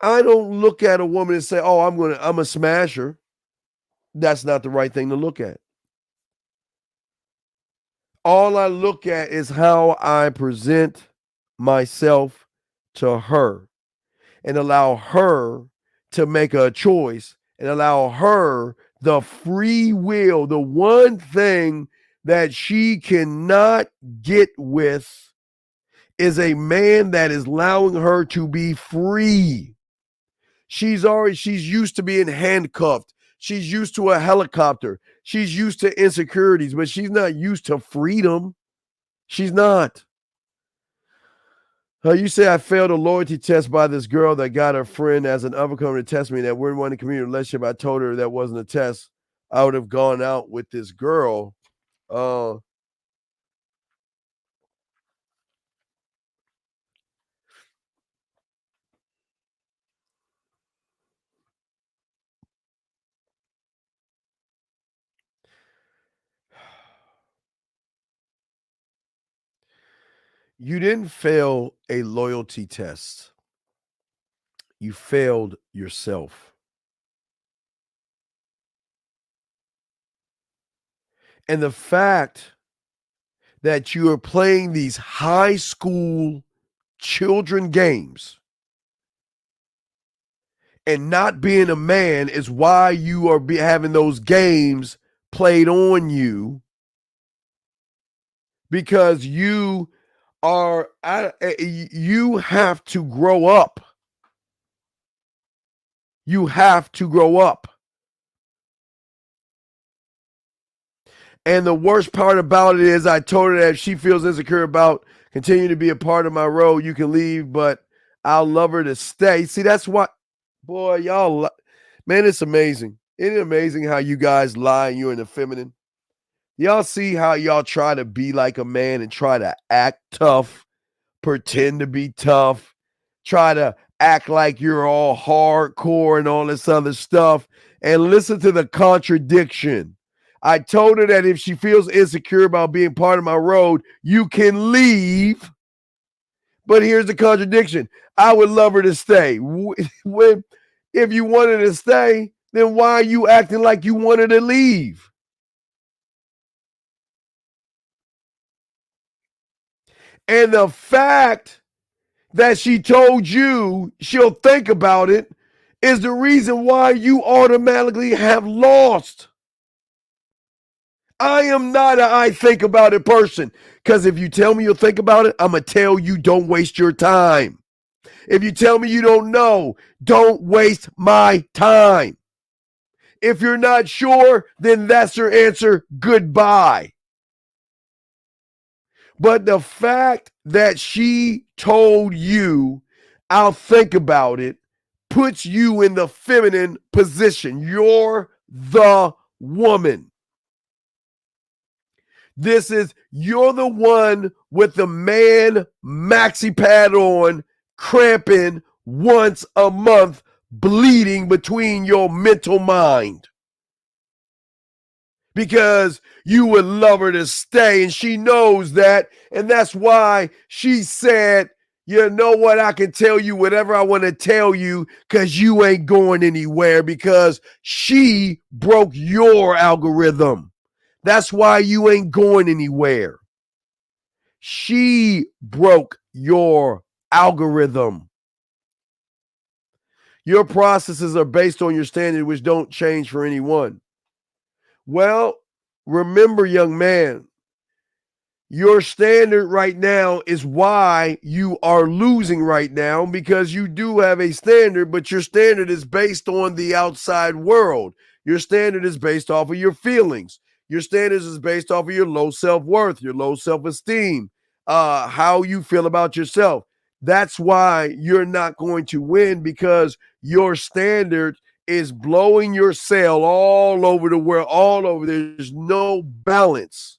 I don't look at a woman and say, oh, I'm a smasher. That's not the right thing to look at. All I look at is how I present myself to her and allow her to make a choice and allow her the free will, the one thing that she cannot get with is a man that is allowing her to be free. She's used to being handcuffed. She's used to a helicopter. She's used to insecurities, but she's not used to freedom. She's not. You say I failed a loyalty test by this girl that got her friend as an overcomer to test me that we're in one community relationship. I told her that wasn't a test. I would have gone out with this girl. You didn't fail a loyalty test. You failed yourself. And the fact that you are playing these high school children games and not being a man is why you are having those games played on you, because you have to grow up. You have to grow up. And the worst part about it is I told her that if she feels insecure about continuing to be a part of my role, you can leave, but I'll love her to stay. See, that's what, boy, y'all, man, it's amazing. Isn't it amazing how you guys lie and you're in the feminine? Y'all see how y'all try to be like a man and try to act tough, pretend to be tough, try to act like you're all hardcore and all this other stuff, and listen to the contradiction. I told her that if she feels insecure about being part of my road, you can leave. But here's the contradiction. I would love her to stay. If you wanted to stay, then why are you acting like you wanted to leave? And the fact that she told you she'll think about it is the reason why you automatically have lost. I am not an I think about it person, because if you tell me you'll think about it, I'm going to tell you don't waste your time. If you tell me you don't know, don't waste my time. If you're not sure, then that's your answer. Goodbye. But the fact that she told you, I'll think about it, puts you in the feminine position. You're the woman. You're the one with the man maxi pad on, cramping once a month, bleeding between your mental mind. Because you would love her to stay, and she knows that, and that's why she said, you know what, I can tell you whatever I want to tell you because you ain't going anywhere, because she broke your algorithm. That's why you ain't going anywhere. She broke your algorithm. Your processes are based on your standard, which don't change for anyone. Well, remember, young man, your standard right now is why you are losing right now, because you do have a standard, but your standard is based on the outside world. Your standard is based off of your feelings. Your standards is based off of your low self-worth, your low self-esteem, how you feel about yourself. That's why you're not going to win, because your standard is blowing your sail all over the world, all over. There's no balance,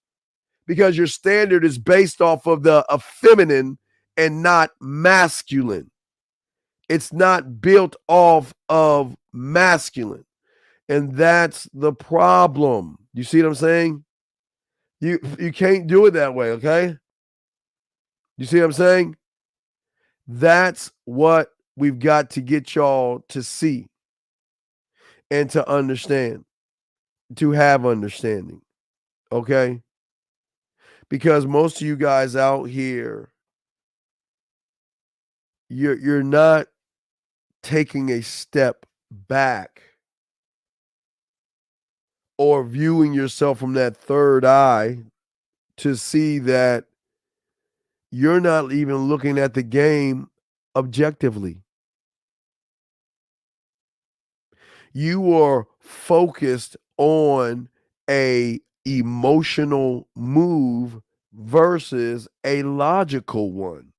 because your standard is based off of the feminine and not masculine. It's not built off of masculine. And that's the problem. You see what I'm saying? You can't do it that way, okay? You see what I'm saying? That's what we've got to get y'all to see and to understand, to have understanding, okay? Because most of you guys out here, you're not taking a step back or viewing yourself from that third eye to see that you're not even looking at the game objectively. You are focused on a emotional move versus a logical one.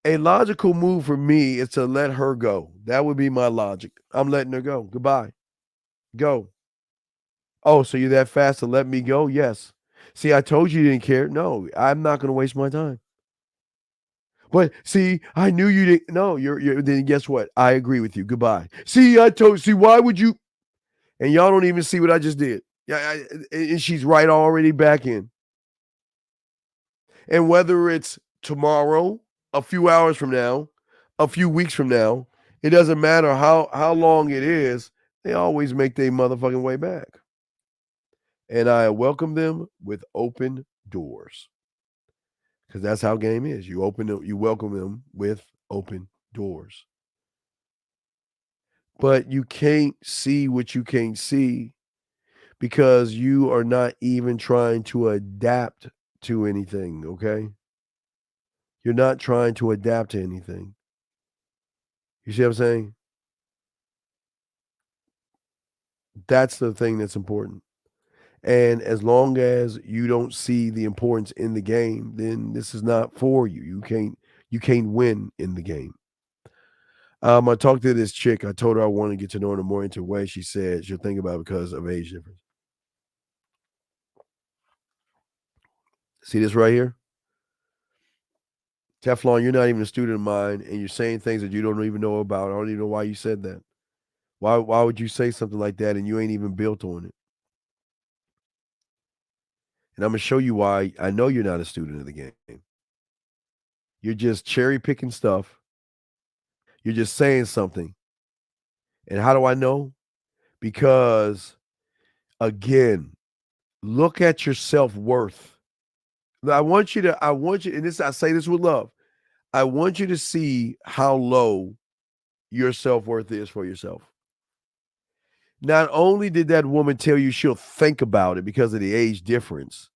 A logical move for me is to let her go. That would be my logic. I'm letting her go. Goodbye. Go. Oh, so you're that fast to let me go? Yes. See, I told you didn't care. No, I'm not going to waste my time. But see, I knew you didn't. No, you're then guess what? I agree with you. Goodbye. See, why would you? And y'all don't even see what I just did. Yeah, and she's right already back in. And whether it's tomorrow, a few hours from now, a few weeks from now, it doesn't matter how long it is, they always make their motherfucking way back. And I welcome them with open doors. Because that's how game is. You welcome them with open doors. But you can't see what you can't see because you are not even trying to adapt to anything, okay? You're not trying to adapt to anything. You see what I'm saying? That's the thing that's important. And as long as you don't see the importance in the game, then this is not for you. You can't win in the game. I talked to this chick. I told her I want to get to know her in a more intimate way. She said she'll think about it because of age difference. See this right here? Teflon, you're not even a student of mine, and you're saying things that you don't even know about. I don't even know why you said that. Why would you say something like that and you ain't even built on it? And I'm going to show you why I know you're not a student of the game. You're just cherry picking stuff. You're just saying something. And how do I know? Because, again, look at your self-worth. I want you, and I say this with love. I want you to see how low your self-worth is for yourself. Not only did that woman tell you she'll think about it because of the age difference,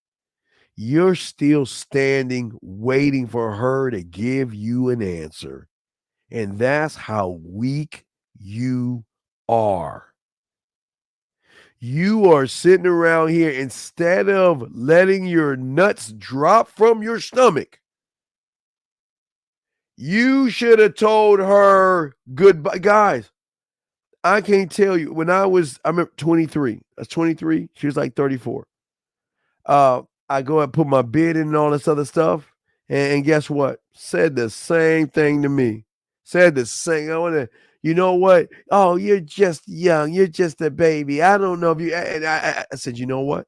you're still standing waiting for her to give you an answer. And that's how weak you are. You are sitting around here instead of letting your nuts drop from your stomach. You should have told her goodbye. Guys, I can't tell you. When I remember 23. I was 23. She was like 34. I go and put my bid in and all this other stuff. And guess what? Said the same thing to me. Said the same. I want to, you know what? Oh, you're just young. You're just a baby. I don't know if you. And I said, you know what?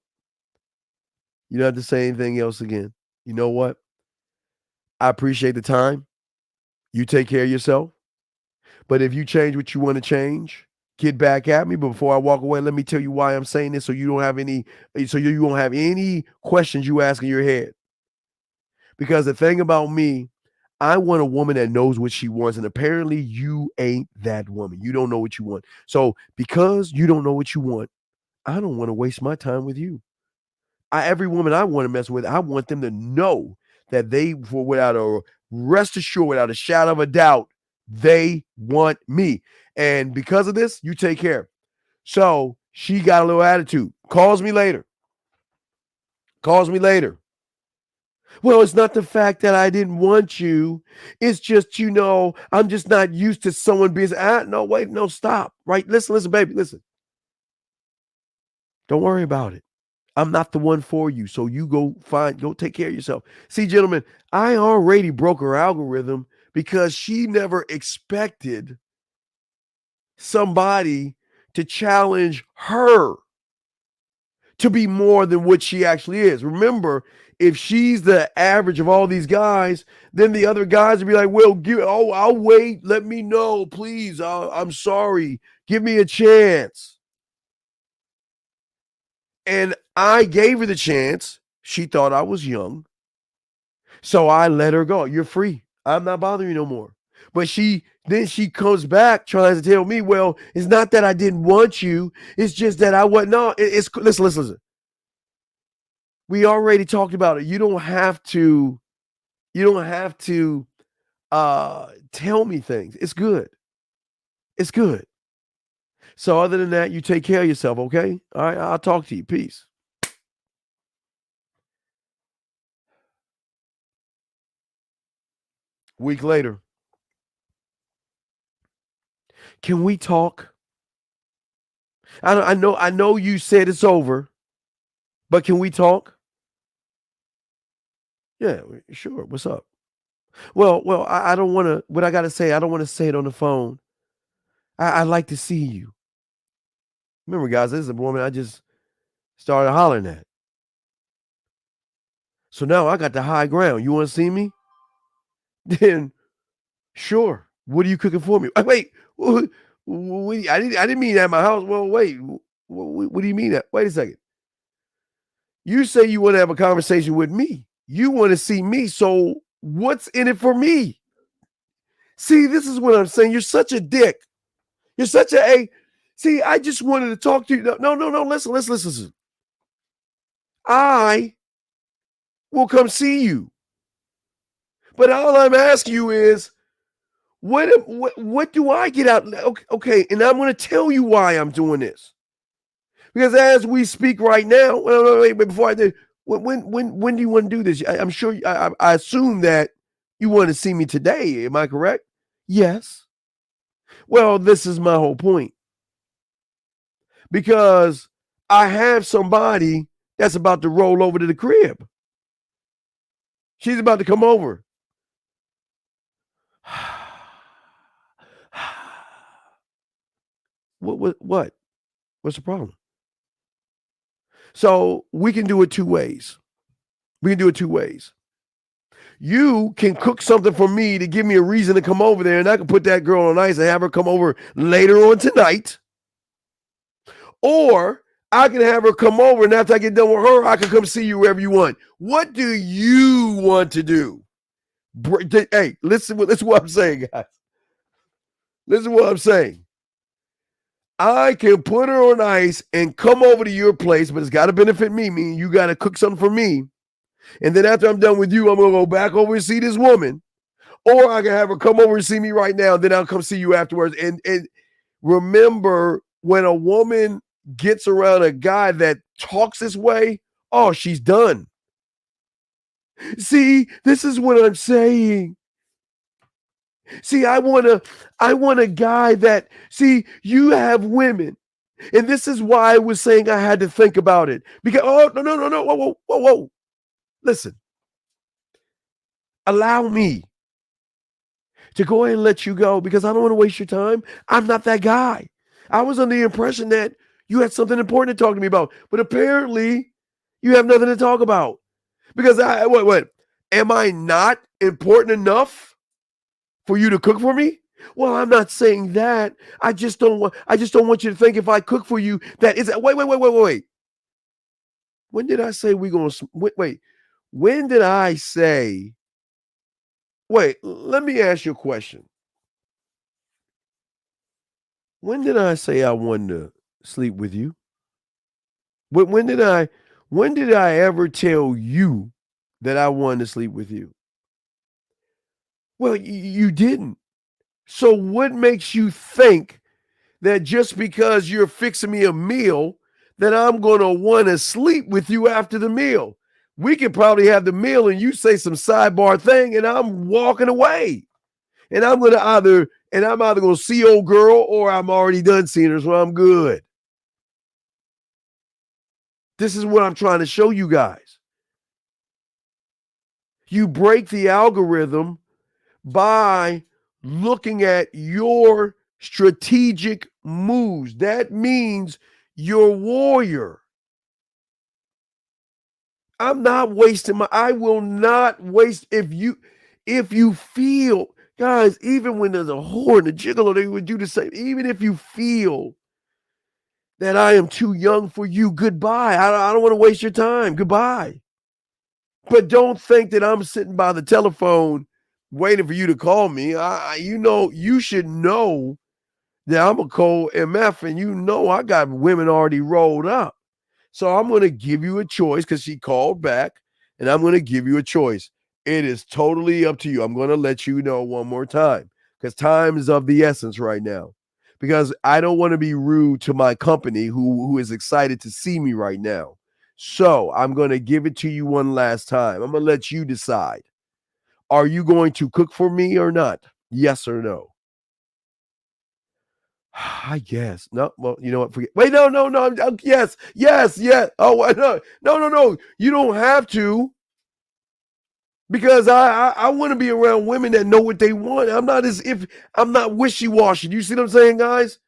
You don't have to say anything else again. You know what? I appreciate the time. You take care of yourself. But if you change what you want to change, get back at me. But before I walk away, let me tell you why I'm saying this, so you won't have any questions you ask in your head. Because the thing about me, I want a woman that knows what she wants. And apparently you ain't that woman. You don't know what you want. So because you don't know what you want, I don't want to waste my time with you. Every woman I want to mess with, I want them to know that they, without a rest assured, without a shadow of a doubt, they want me. And because of this, you take care. So she got a little attitude. Calls me later. Well, it's not the fact that I didn't want you. It's just, I'm just not used to someone being, no, wait, no, stop. Right? Listen, baby, listen. Don't worry about it. I'm not the one for you. So you go take care of yourself. See, gentlemen, I already broke her algorithm because she never expected somebody to challenge her to be more than what she actually is. Remember, if she's the average of all these guys, then the other guys would be like, well, I'll wait. Let me know, please. I'm sorry. Give me a chance. And I gave her the chance. She thought I was young. So I let her go. You're free. I'm not bothering you no more. But she comes back trying to tell me, well, it's not that I didn't want you. It's just that I wasn't. No, listen. We already talked about it. You don't have to tell me things. It's good. So other than that, you take care of yourself, okay? All right, I'll talk to you. Peace. Week later. Can we talk? I know you said it's over, but can we talk? Yeah, sure. What's up? Well, I don't want to, what I got to say, I don't want to say it on the phone. I'd like to see you. Remember, guys, this is a woman I just started hollering at. So now I got the high ground. You want to see me? Then, sure. What are you cooking for me? Wait, I didn't mean that at my house. Well, wait, what do you mean that? Wait a second. You say you want to have a conversation with me. You want to see me. So what's in it for me? See, this is what I'm saying. You're such a dick. You're such see, I just wanted to talk to you. No. Listen. I will come see you. But all I'm asking you is, what do I get out? Okay, and I'm going to tell you why I'm doing this. Because as we speak right now, wait, before I do, when do you want to do this? I'm sure, I assume that you want to see me today. Am I correct? Yes. Well, this is my whole point. Because I have somebody that's about to roll over to the crib. She's about to come over. What? What's the problem? So we can do it two ways. You can cook something for me to give me a reason to come over there, and I can put that girl on ice and have her come over later on tonight. Or I can have her come over, and after I get done with her, I can come see you wherever you want. What do you want to do? Hey, listen what I'm saying, guys. Listen what I'm saying. I can put her on ice and come over to your place, but it's got to benefit me. Meaning you got to cook something for me. And then after I'm done with you, I'm going to go back over and see this woman. Or I can have her come over and see me right now. Then I'll come see you afterwards. And remember, when a woman gets around a guy that talks this way, oh, she's done. See, this is what I'm saying. See, I want a guy that, see, you have women. And this is why I was saying I had to think about it. Because, no. Whoa. Listen. Allow me to go ahead and let you go because I don't want to waste your time. I'm not that guy. I was under the impression that you had something important to talk to me about. But apparently, you have nothing to talk about. Because what? Am I not important enough for you to cook for me? Well, I'm not saying that. I just don't want you to think if I cook for you that it's wait. When did I say we gonna wait? When did I say, wait, let me ask you a question. When did I say I wanted to sleep with you? When did I ever tell you that I wanted to sleep with you? Well, you didn't. So what makes you think that just because you're fixing me a meal that I'm going to want to sleep with you after the meal? We could probably have the meal and you say some sidebar thing and I'm walking away. And I'm either going to see old girl or I'm already done seeing her, so I'm good. This is what I'm trying to show you guys. You break the algorithm by looking at your strategic moves. That means you're a warrior. I will not waste if you feel, guys, even when there's a whore and a gigolo, they would do the same. Even if you feel that I am too young for you, goodbye. I don't want to waste your time. Goodbye. But don't think that I'm sitting by the telephone waiting for you to call me. You should know that I'm a cold MF, and I got women already rolled up. So I'm going to give you a choice because she called back, and I'm going to give you a choice. It is totally up to you. I'm going to let you know one more time because time is of the essence right now. Because I don't want to be rude to my company who is excited to see me right now. So I'm going to give it to you one last time. I'm going to let you decide. Are you going to cook for me or not? Yes or no? I guess. No, well, you know what? Forget. Wait, no. Yes. Oh, no. You don't have to. Because I want to be around women that know what they want. I'm not wishy-washy. You see what I'm saying, guys?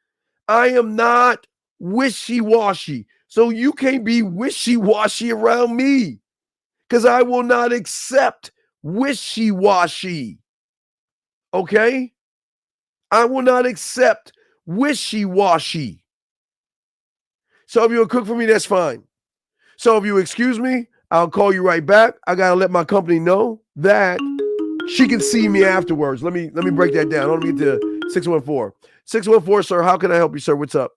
I am not wishy-washy. So you can't be wishy-washy around me. Because I will not accept wishy-washy. Okay? I will not accept wishy-washy. So if you'll cook for me, that's fine. So if you excuse me, I'll call you right back. I gotta let my company know that she can see me afterwards. Let me break that down. Let me get to 614. 614, sir. How can I help you, sir? What's up?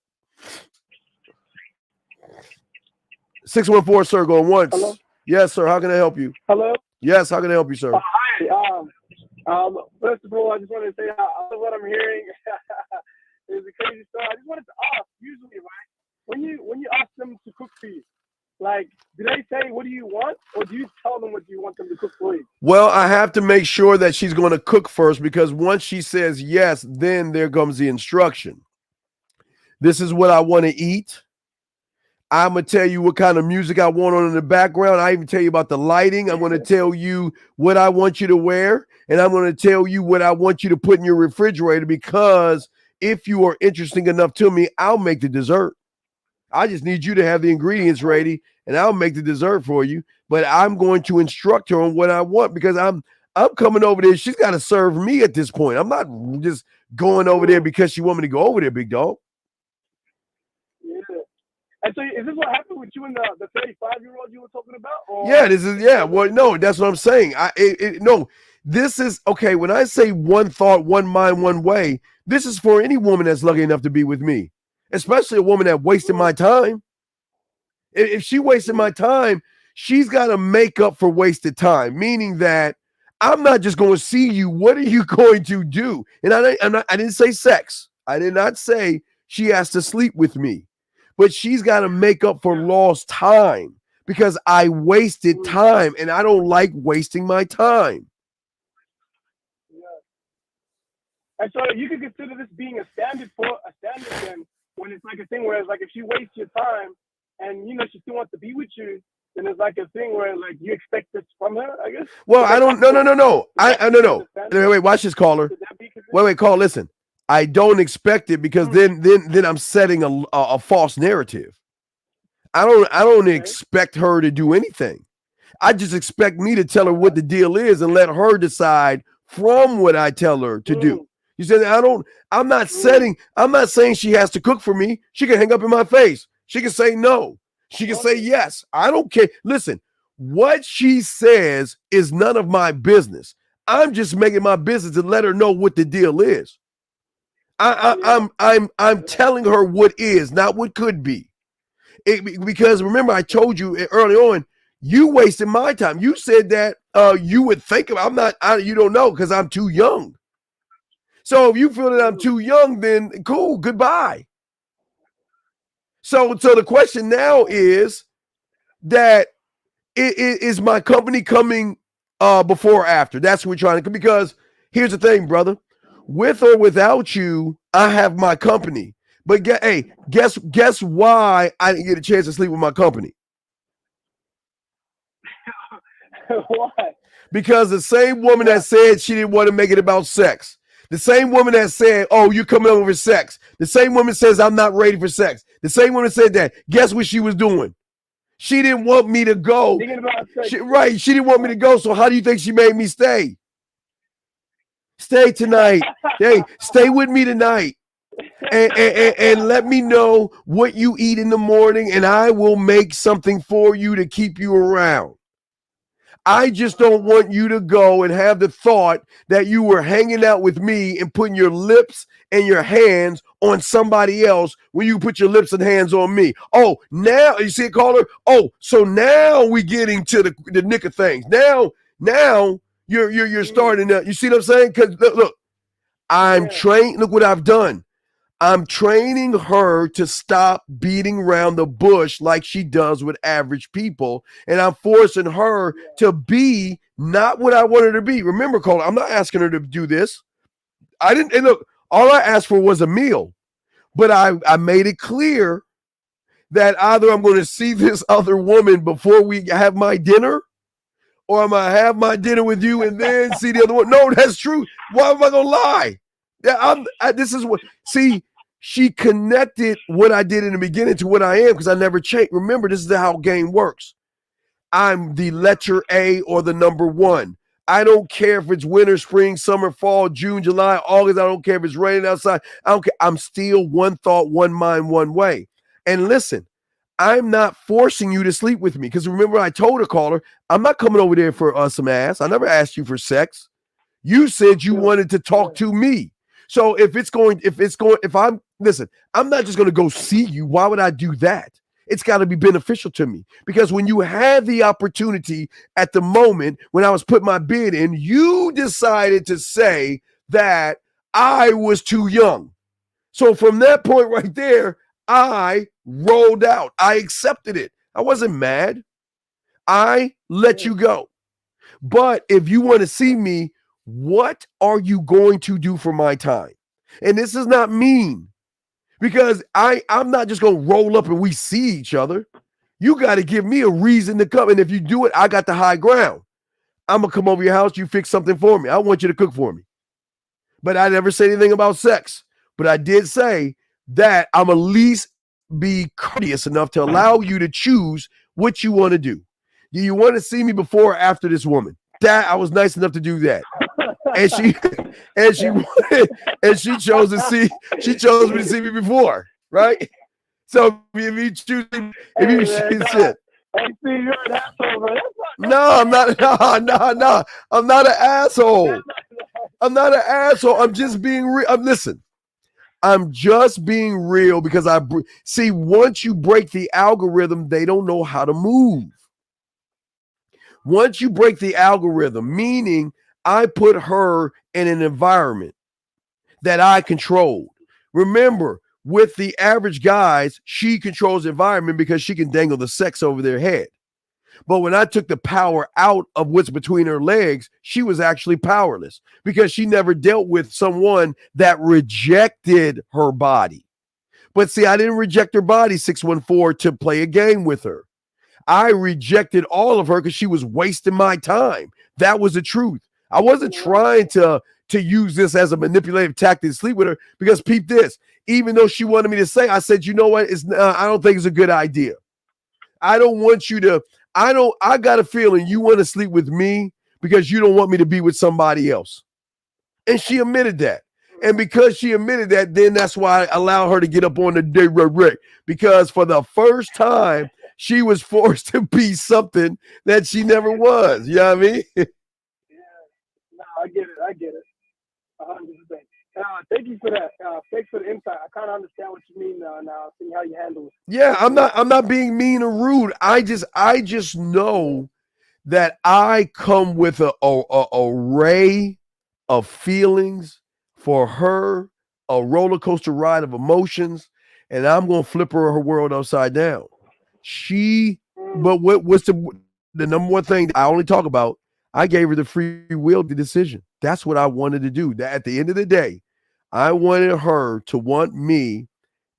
614, sir. Going once. Hello? Yes, sir. How can I help you? Hello? Yes, how can I help you, sir? Hi. First of all, I just want to say what I'm hearing is a crazy story. I just wanted to ask, usually, right, when you ask them to cook for you, like, do they say, what do you want? Or do you tell them what you want them to cook for you? Well, I have to make sure that she's going to cook first because once she says yes, then there comes the instruction. This is what I want to eat. I'm going to tell you what kind of music I want on in the background. I even tell you about the lighting. I'm going to tell you what I want you to wear. And I'm going to tell you what I want you to put in your refrigerator because if you are interesting enough to me, I'll make the dessert. I just need you to have the ingredients ready and I'll make the dessert for you. But I'm going to instruct her on what I want because I'm coming over there. She's got to serve me at this point. I'm not just going over there because she want me to go over there, big dog. Yeah. And so is this what happened with you and the 35-year-old you were talking about? Or? Yeah, this is, yeah. Well, no, that's what I'm saying. No, this is, okay, when I say one thought, one mind, one way, this is for any woman that's lucky enough to be with me. Especially a woman that wasted my time. If she wasted my time, she's got to make up for wasted time, meaning that I'm not just going to see you. What are you going to do? And I didn't say sex. I did not say she has to sleep with me. But she's got to make up for lost time because I wasted time and I don't like wasting my time. Yeah. And so you could consider this being a standard then. When it's like a thing where it's like if she wastes your time and she still wants to be with you, then it's like a thing where like you expect this from her, I guess. Well, I don't. No. No. Wait. Watch this, caller. Wait. Call. Listen. I don't expect it because then I'm setting a false narrative. I don't expect her to do anything. I just expect me to tell her what the deal is and let her decide from what I tell her to do. You said I'm not saying she has to cook for me. She can hang up in my face. She can say no. She can say yes. I don't care. Listen, What she says is none of my business. I'm just making my business to let her know what the deal is. I'm telling her what is, not what could be. Because remember, I told you early on, you wasted my time. You said that you would think of. You don't know because I'm too young. So if you feel that I'm too young, then cool, goodbye. So the question now is that is my company coming before or after? That's what we're trying to, because here's the thing, brother. With or without you, I have my company. But guess why I didn't get a chance to sleep with my company? Why? Because the same woman that said she didn't want to make it about sex, the same woman that said, oh, you're coming over for sex, the same woman says I'm not ready for sex, the same woman said that, guess what she was doing? She didn't want me to go. She didn't want me to go, so how do you think she made me stay? Stay tonight. Hey, stay with me tonight. And let me know what you eat in the morning, and I will make something for you to keep you around. I just don't want you to go and have the thought that you were hanging out with me and putting your lips and your hands on somebody else when you put your lips and hands on me. Oh, now you see it, caller? Oh, so now we're getting to the nick of things. Now you're starting to, you see what I'm saying? Because look, I'm trained. Look what I've done. I'm training her to stop beating around the bush like she does with average people. And I'm forcing her to be not what I want her to be. Remember, Cole, I'm not asking her to do this. And look, all I asked for was a meal. But I made it clear that either I'm going to see this other woman before we have my dinner, or I'm going to have my dinner with you and then see the other one. No, that's true. Why am I going to lie? Yeah, this is what, see, she connected what I did in the beginning to what I am because I never changed. Remember, this is how game works. I'm the letter A or the number one. I don't care if it's winter, spring, summer, fall, June, July, August. I don't care if it's raining outside. I don't care. I'm still one thought, one mind, one way. And listen, I'm not forcing you to sleep with me because remember, I told a caller, I'm not coming over there for some ass. I never asked you for sex. You said you wanted to talk to me. So I'm not just going to go see you. Why would I do that? It's got to be beneficial to me because when you had the opportunity at the moment when I was putting my bid in, you decided to say that I was too young. So from that point right there, I rolled out. I accepted it. I wasn't mad. I let you go. But if you want to see me, what are you going to do for my time? And this is not mean because I'm not just going to roll up and we see each other. You got to give me a reason to come. And if you do it, I got the high ground. I'm going to come over your house. You fix something for me. I want you to cook for me. But I never said anything about sex. But I did say that I'm at least be courteous enough to allow you to choose what you want to do. Do you want to see me before or after this woman? That I was nice enough to do that. And she chose me to see me before, right? So if you choose, shit. No, I'm not. No. I'm not an asshole. I'm not an asshole. I'm just being real. Listen, I'm just being real because see, once you break the algorithm, they don't know how to move. Once you break the algorithm, meaning I put her in an environment that I controlled. Remember, with the average guys, she controls the environment because she can dangle the sex over their head. But when I took the power out of what's between her legs, she was actually powerless because she never dealt with someone that rejected her body. But see, I didn't reject her body, 614, to play a game with her. I rejected all of her because she was wasting my time. That was the truth. I wasn't trying to use this as a manipulative tactic to sleep with her because peep this. Even though she wanted me to say, I said, you know what? I don't think it's a good idea. I don't want you to. I got a feeling you want to sleep with me because you don't want me to be with somebody else. And she admitted that. And because she admitted that, then that's why I allowed her to get up on the day because for the first time, she was forced to be something that she never was. You know what I mean? No, I get it. 100%. Thank you for that. Thanks for the insight. I kind of understand what you mean now, seeing how you handle it. Yeah, I'm not being mean or rude. I just know that I come with a array of feelings for her, a roller coaster ride of emotions, and I'm gonna flip her world upside down. But what's the number one thing I only talk about? I gave her the free will, the decision. That's what I wanted to do. That at the end of the day, I wanted her to want me,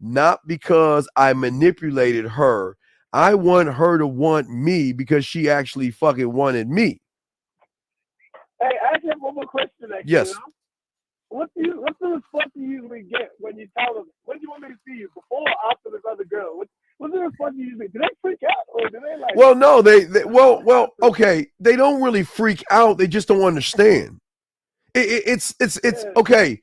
not because I manipulated her. I want her to want me because she actually fucking wanted me. Hey, I actually have one more question. Actually, Yes. What's the response you usually get when you tell them, when do you want me to see you, before or after this other girl? What's the response you usually? Do they freak out or do they like? Well, no, okay. They don't really freak out. They just don't understand. It's okay.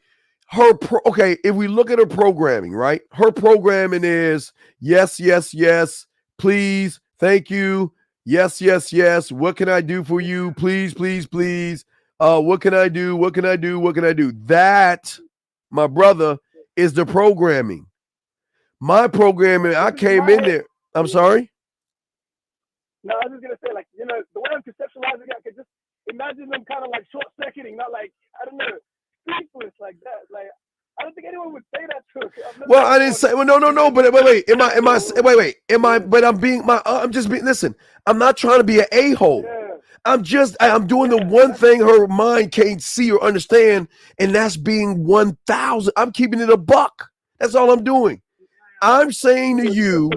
Okay. If we look at her programming, right? Her programming is yes, yes, yes. Please, thank you. Yes, yes, yes. What can I do for you? Please, please, please. What can I do? What can I do? What can I do? That, my brother, is the programming. My programming, I came in there. I'm sorry? No, I was just gonna say, like, you know, the way I'm conceptualizing it, I could just imagine them kind of like short-circuiting, not like, I don't know, sleepless like that. Like, I don't think anyone would say that to her. Well, I didn't say. Well, no. But wait. I'm just being. Listen, I'm not trying to be an a-hole. Yeah. I'm doing the one thing her mind can't see or understand, and that's being 1,000. I'm keeping it a buck. That's all I'm doing. I'm saying to you,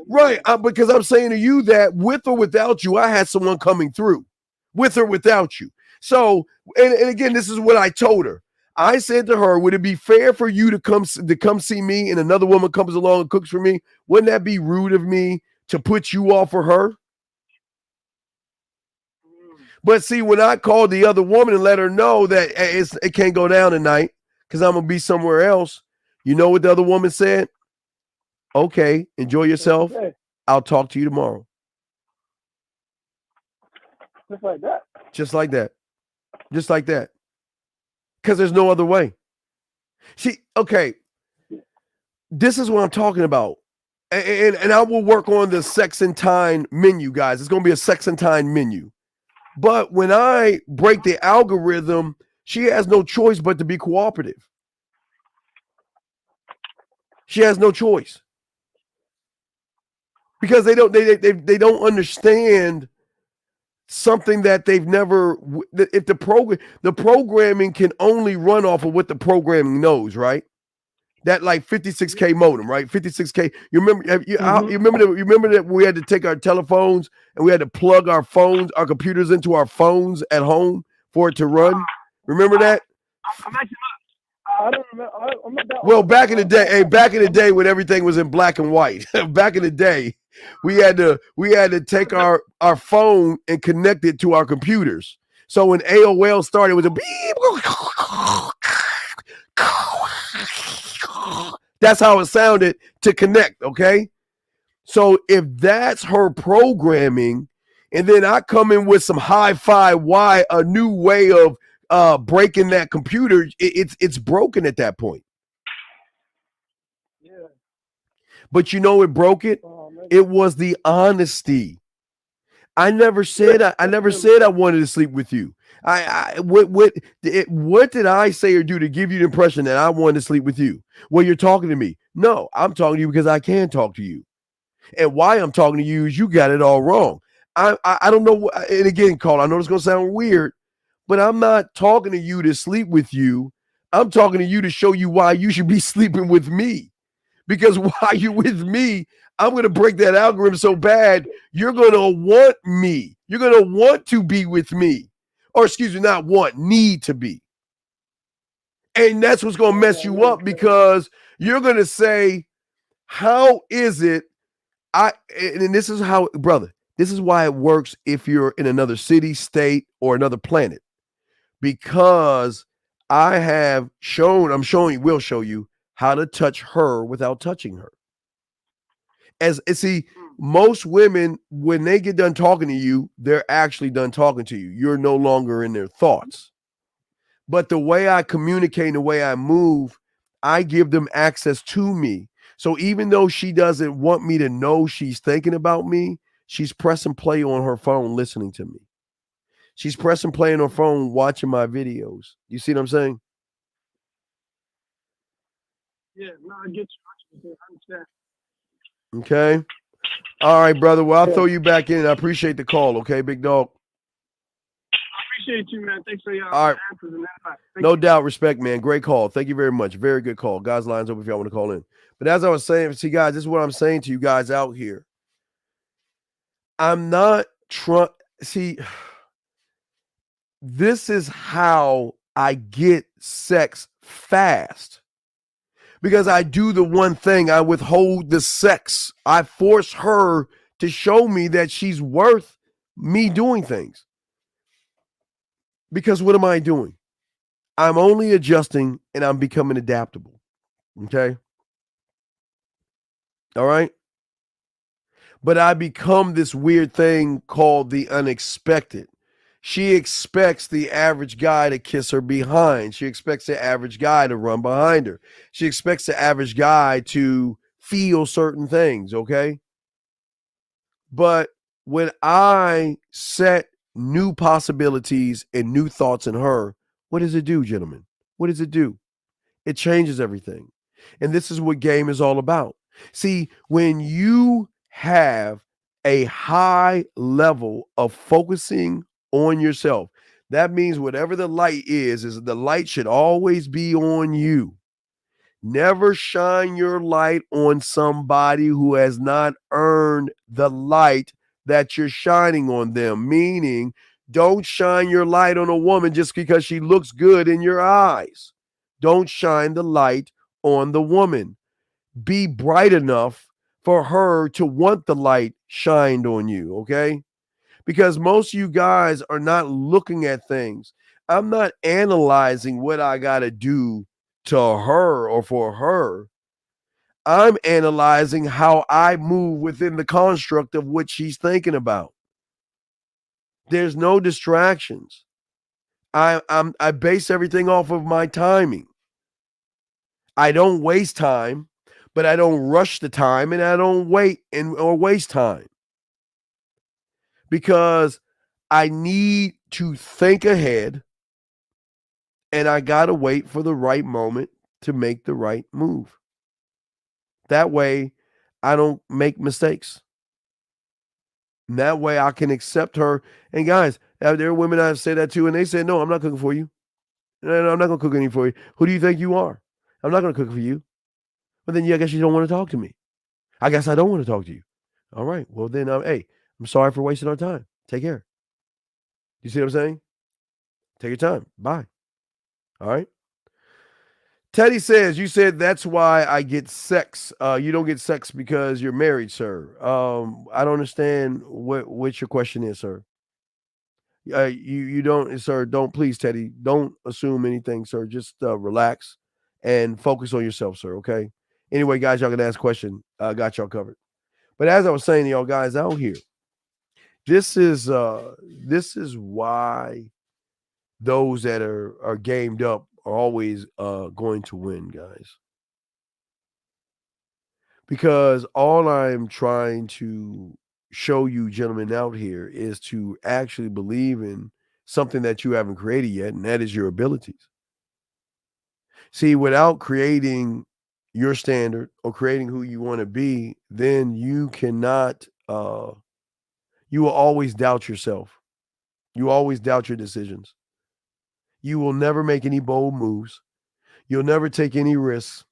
right? Because I'm saying to you that with or without you, I had someone coming through, with or without you. So, and again, this is what I told her. I said to her, would it be fair for you to come see me and another woman comes along and cooks for me? Wouldn't that be rude of me to put you off for her? But see, when I called the other woman and let her know that it can't go down tonight because I'm going to be somewhere else, you know what the other woman said? Okay, enjoy yourself. I'll talk to you tomorrow. Just like that. Just like that. Just like that. Because there's no other way. See, okay, this is what I'm talking about. And I will work on the sex and time menu, guys. It's going to be a sex and time menu. But when I break the algorithm, she has no choice but to be cooperative. She has no choice. Because they don't understand something that they've never. If the programming can only run off of what the programming knows, right? That like 56K modem, right? 56K. You remember? You remember that we had to take our telephones and we had to plug our computers into our phones at home for it to run. Remember that? I don't remember. I'm not that well, back in the day, when everything was in black and white, back in the day, we had to take our phone and connect it to our computers. So when AOL started, it was a beep. That's how it sounded to connect. Okay, so if that's her programming, and then I come in with some hi-fi a new way of breaking that computer, it's broken at that point. Yeah. But you know what broke it? It was the honesty. I never said I wanted to sleep with you. What did I say or do to give you the impression that I wanted to sleep with you? Well, you're talking to me. No, I'm talking to you because I can talk to you. And why I'm talking to you is you got it all wrong. I don't know. And again, Carl, I know it's going to sound weird, but I'm not talking to you to sleep with you. I'm talking to you to show you why you should be sleeping with me. Because while you're with me, I'm going to break that algorithm so bad, you're going to want me. You're going to want to be with me. Or excuse me, not want, need to be. And that's what's going to mess you up because you're going to say, how is it? And this is how, brother, this is why it works if you're in another city, state, or another planet. Because will show you how to touch her without touching her. See, most women, when they get done talking to you, they're actually done talking to you. You're no longer in their thoughts. But the way I communicate and the way I move, I give them access to me. So even though she doesn't want me to know she's thinking about me, she's pressing play on her phone listening to me. She's pressing play on her phone watching my videos. You see what I'm saying? Yeah, no, I get you. I understand. Okay. All right, brother. Well, I'll throw you back in. I appreciate the call. Okay, big dog. I appreciate you, man. Thanks for your All right. answers and advice. No doubt, respect, man. Great call. Thank you very much. Very good call. Guys, lines open if y'all want to call in. But as I was saying, see, guys, this is what I'm saying to you guys out here. I'm not trying. See, this is how I get sex fast. Because I do the one thing, I withhold the sex. I force her to show me that she's worth me doing things. Because what am I doing? I'm only adjusting and I'm becoming adaptable. Okay? All right? But I become this weird thing called the unexpected. She expects the average guy to kiss her behind. She expects the average guy to run behind her. She expects the average guy to feel certain things, okay? But when I set new possibilities and new thoughts in her, what does it do, gentlemen? What does it do? It changes everything. And this is what game is all about. See, when you have a high level of focusing on yourself, that means whatever the light is the light should always be on you. Never shine your light on somebody who has not earned the light that you're shining on them. Meaning, don't shine your light on a woman just because she looks good in your eyes. Don't shine the light on the woman. Be bright enough for her to want the light shined on you, okay? Because most of you guys are not looking at things. I'm not analyzing what I got to do to her or for her. I'm analyzing how I move within the construct of what she's thinking about. There's no distractions. I base everything off of my timing. I don't waste time, but I don't rush the time, and I don't wait or waste time. Because I need to think ahead, and I got to wait for the right moment to make the right move. That way, I don't make mistakes. And that way, I can accept her. And guys, there are women I've said that to, and they said, no, I'm not cooking for you. No, I'm not going to cook any for you. Who do you think you are? I'm not going to cook for you. But then, I guess you don't want to talk to me. I guess I don't want to talk to you. All right. Well, then, hey, I'm sorry for wasting our time. Take care. You see what I'm saying? Take your time. Bye. All right. Teddy says, you said that's why I get sex. You don't get sex because you're married, sir. I don't understand what your question is, sir. You don't, sir. Don't, please, Teddy. Don't assume anything, sir. Just relax and focus on yourself, sir. Okay. Anyway, guys, y'all can ask a question. Got y'all covered. But as I was saying to y'all guys out here, this is why those that are gamed up are always going to win, guys. Because all I'm trying to show you gentlemen out here is to actually believe in something that you haven't created yet, and that is your abilities. See, without creating your standard or creating who you want to be, then you cannot, you will always doubt yourself. You always doubt your decisions. You will never make any bold moves. You'll never take any risks.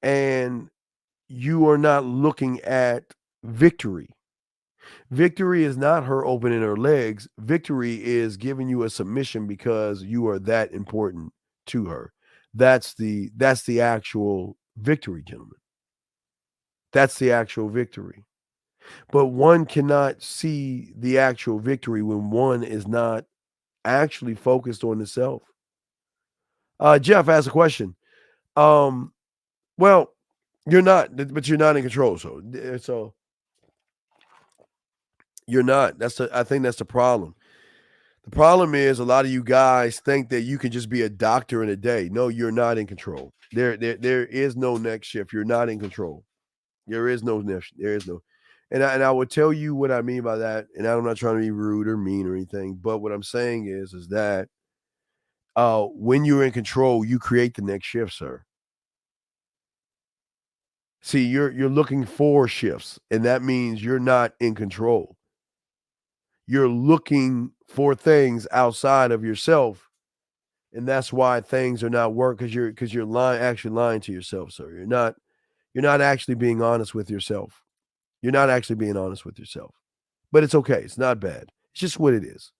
And you are not looking at victory. Victory is not her opening her legs. Victory is giving you a submission because you are that important to her. That's the actual victory, gentlemen. That's the actual victory. But one cannot see the actual victory when one is not actually focused on the self. Jeff asked a question. Well, you're not, but you're not in control. So You're not. I think that's the problem. The problem is a lot of you guys think that you can just be a doctor in a day. No, you're not in control. There is no next shift. You're not in control. There is no next. There is no. And I will tell you what I mean by that. And I'm not trying to be rude or mean or anything. But what I'm saying is that when you're in control, you create the next shift, sir. See, you're looking for shifts, and that means you're not in control. You're looking for things outside of yourself, and that's why things are not working because you're actually lying to yourself, sir. You're not actually being honest with yourself. You're not actually being honest with yourself. But it's okay. It's not bad. It's just what it is.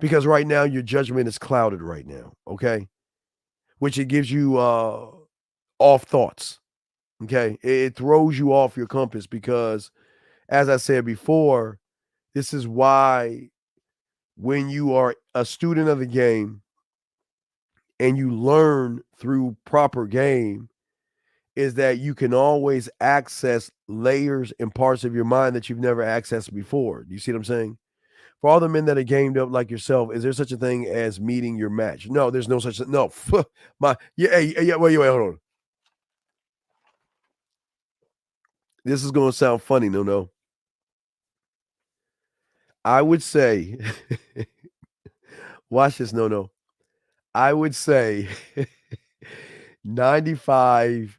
Because right now your judgment is clouded right now, okay? Which it gives you off thoughts. Okay, it throws you off your compass because, as I said before, this is why when you are a student of the game and you learn through proper game, is that you can always access layers and parts of your mind that you've never accessed before. Do you see what I'm saying? For all the men that are gamed up like yourself, is there such a thing as meeting your match? No, there's no such thing. No, wait, hold on. This is going to sound funny, no. I would say, watch this, no. I would say 95%.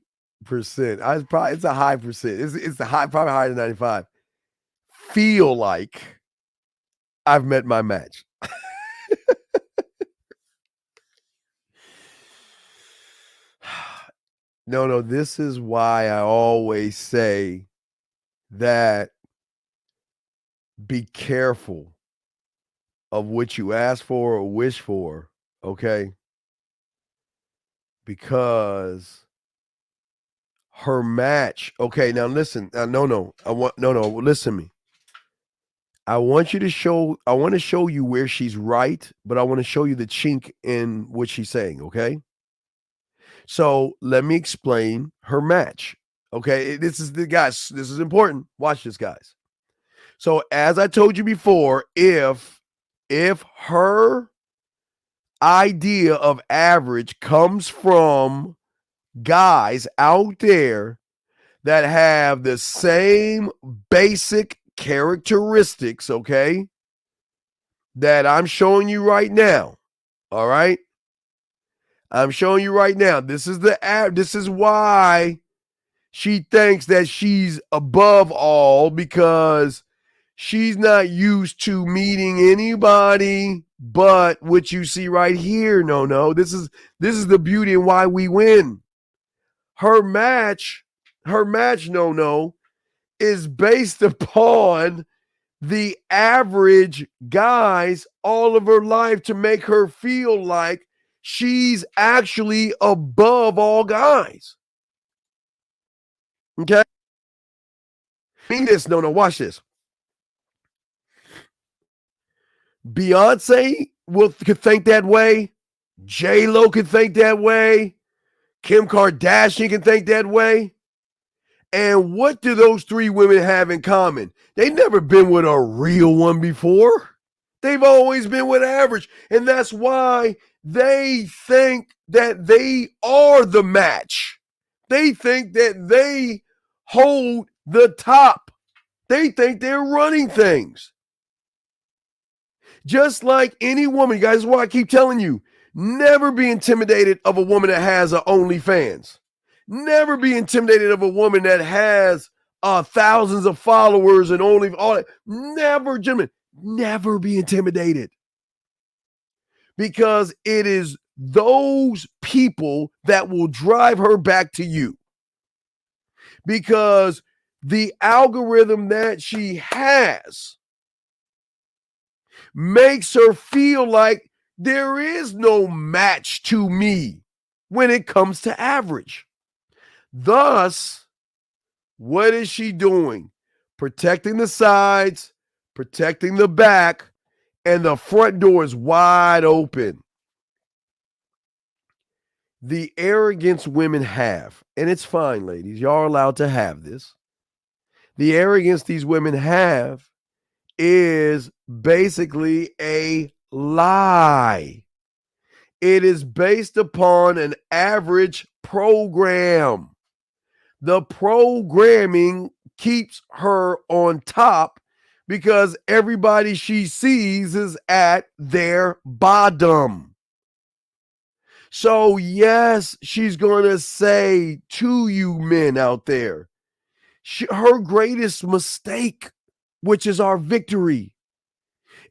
It's a high percent. It's the high, probably higher than 95. Feel like I've met my match. No, this is why I always say that be careful of what you ask for or wish for, okay? Because her match, okay, now listen, listen to me. I want to show you where she's right, but I want to show you the chink in what she's saying, okay? So let me explain her match. Okay, this is important. Watch this, guys. So as I told you before, if her idea of average comes from guys out there that have the same basic characteristics, okay, that I'm showing you right now, all right? I'm showing you right now. This is why she thinks that she's above all, because she's not used to meeting anybody but what you see right here. No. This is the beauty and why we win. Her match, no, is based upon the average guys all of her life to make her feel like she's actually above all guys. Okay? Mean this. No, watch this. Beyonce could think that way. J-Lo could think that way. Kim Kardashian can think that way. And what do those three women have in common? They've never been with a real one before. They've always been with average. And that's why they think that they are the match. They think that they hold the top. They think they're running things. Just like any woman, you guys, this is why I keep telling you, never be intimidated of a woman that has an OnlyFans. Never be intimidated of a woman that has thousands of followers and all that. Never, gentlemen, never be intimidated. Because it is those people that will drive her back to you. Because the algorithm that she has makes her feel like there is no match to me when it comes to average. Thus, what is she doing? Protecting the sides, protecting the back, and the front door is wide open. The arrogance women have, and it's fine, ladies, y'all are allowed to have this. The arrogance these women have is basically a lie. It is based upon an average program. The programming keeps her on top because everybody she sees is at their bottom. So, yes, she's going to say to you men out there, her greatest mistake, which is our victory,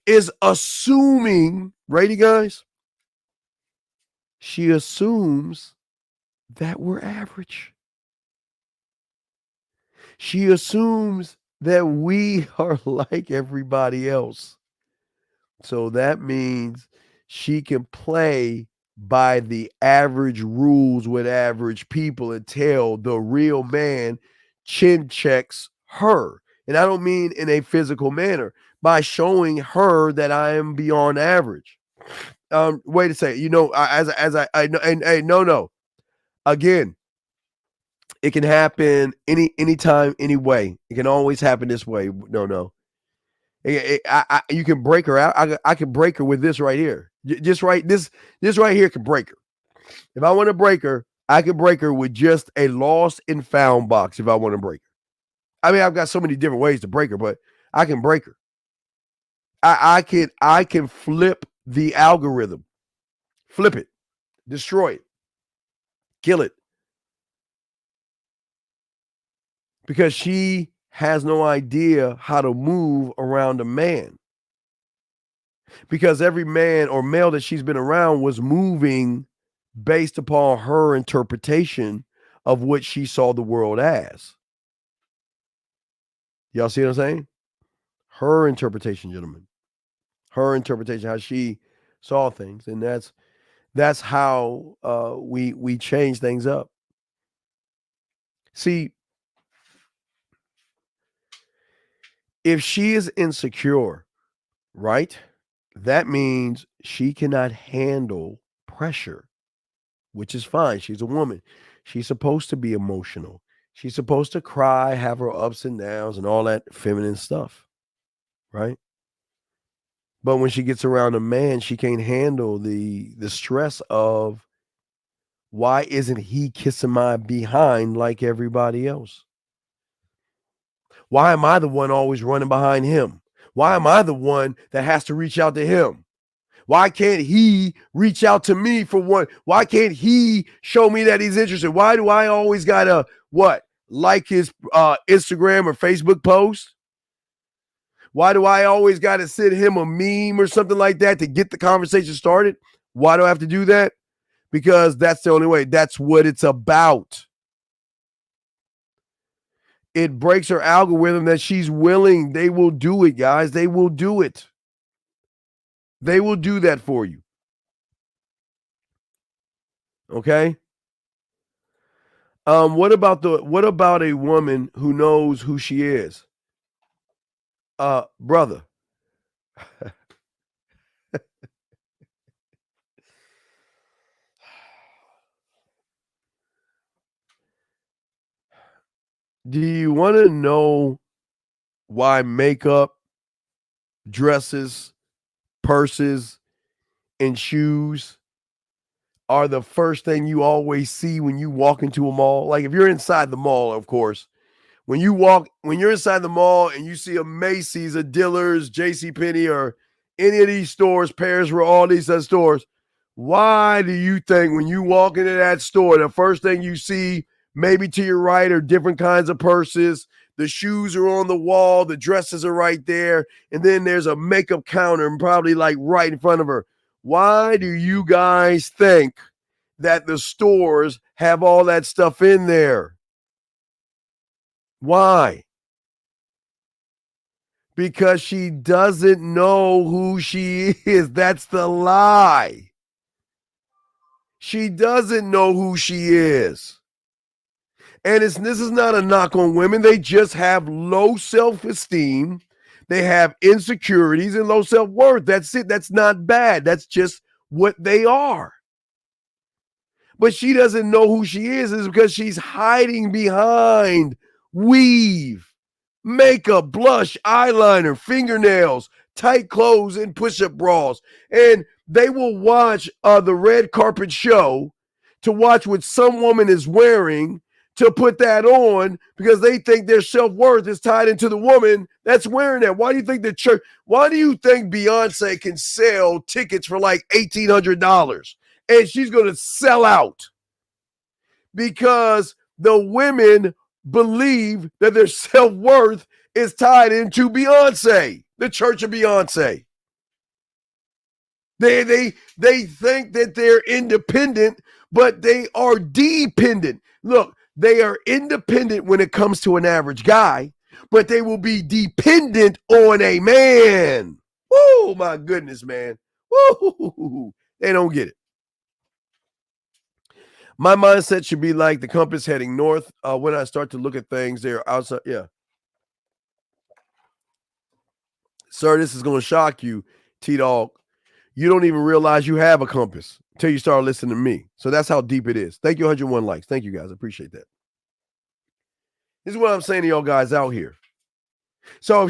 is assuming, ready, guys? She assumes that we're average. She assumes that we are like everybody else. So that means she can play by the average rules with average people until the real man chin checks her. And I don't mean in a physical manner, by showing her that I am beyond average. Wait a second. You know, I know, and no. Again, it can happen anytime, any way. It can always happen this way. No. You can break her out. I can break her with this right here. This right here can break her. If I want to break her, I can break her with just a lost and found box. If I want to break her, I mean, I've got so many different ways to break her, but I can break her. I can flip the algorithm, flip it, destroy it, kill it, because she has no idea how to move around a man. Because every man or male that she's been around was moving based upon her interpretation of what she saw the world as. Y'all see what I'm saying? Her interpretation, gentlemen. Her interpretation, how she saw things. And that's how we change things up. See, if she is insecure, right? That means she cannot handle pressure, which is fine. She's a woman. She's supposed to be emotional. She's supposed to cry, have her ups and downs and all that feminine stuff, right? But when she gets around a man, she can't handle the stress of, why isn't he kissing my behind like everybody else? Why am I the one always running behind him? Why am I the one that has to reach out to him? Why can't he reach out to me for one? Why can't he show me that he's interested? Why do I always gotta like his Instagram or Facebook post? Why do I always gotta send him a meme or something like that to get the conversation started? Why do I have to do that? Because that's the only way. That's what it's about. It breaks her algorithm that she's willing. They will do it, guys. They will do it. They will do that for you. Okay? What about a woman who knows who she is? Brother. Do you want to know why makeup, dresses, purses, and shoes are the first thing you always see when you walk into a mall? Like if you're inside the mall, of course, when you're inside the mall and you see a Macy's, a Dillard's, JCPenney, or any of these stores, Paris, or all these other stores, why do you think when you walk into that store, the first thing you see, maybe to your right, are different kinds of purses, the shoes are on the wall, the dresses are right there, and then there's a makeup counter probably like right in front of her? Why do you guys think that the stores have all that stuff in there? Why? Because she doesn't know who she is. That's the lie. She doesn't know who she is. And this is not a knock on women. They just have low self-esteem. They have insecurities and low self-worth. That's it. That's not bad. That's just what they are. But she doesn't know who she is because she's hiding behind weave, makeup, blush, eyeliner, fingernails, tight clothes, and push-up bras. And they will watch the red carpet show to watch what some woman is wearing to put that on because they think their self-worth is tied into the woman that's wearing that. Why do you think why do you think Beyonce can sell tickets for like $1,800 and she's going to sell out? Because the women believe that their self-worth is tied into Beyonce, the church of Beyonce. They think that they're independent, but they are dependent. Look, they are independent when it comes to an average guy, but they will be dependent on a man. Woo, my goodness, man. Woo, they don't get it. My mindset should be like the compass heading north. When I start to look at things, they're outside. Yeah. Sir, this is going to shock you, T-Dog. You don't even realize you have a compass until you start listening to me. So that's how deep it is. Thank you, 101 likes. Thank you, guys. I appreciate that. This is what I'm saying to y'all guys out here. So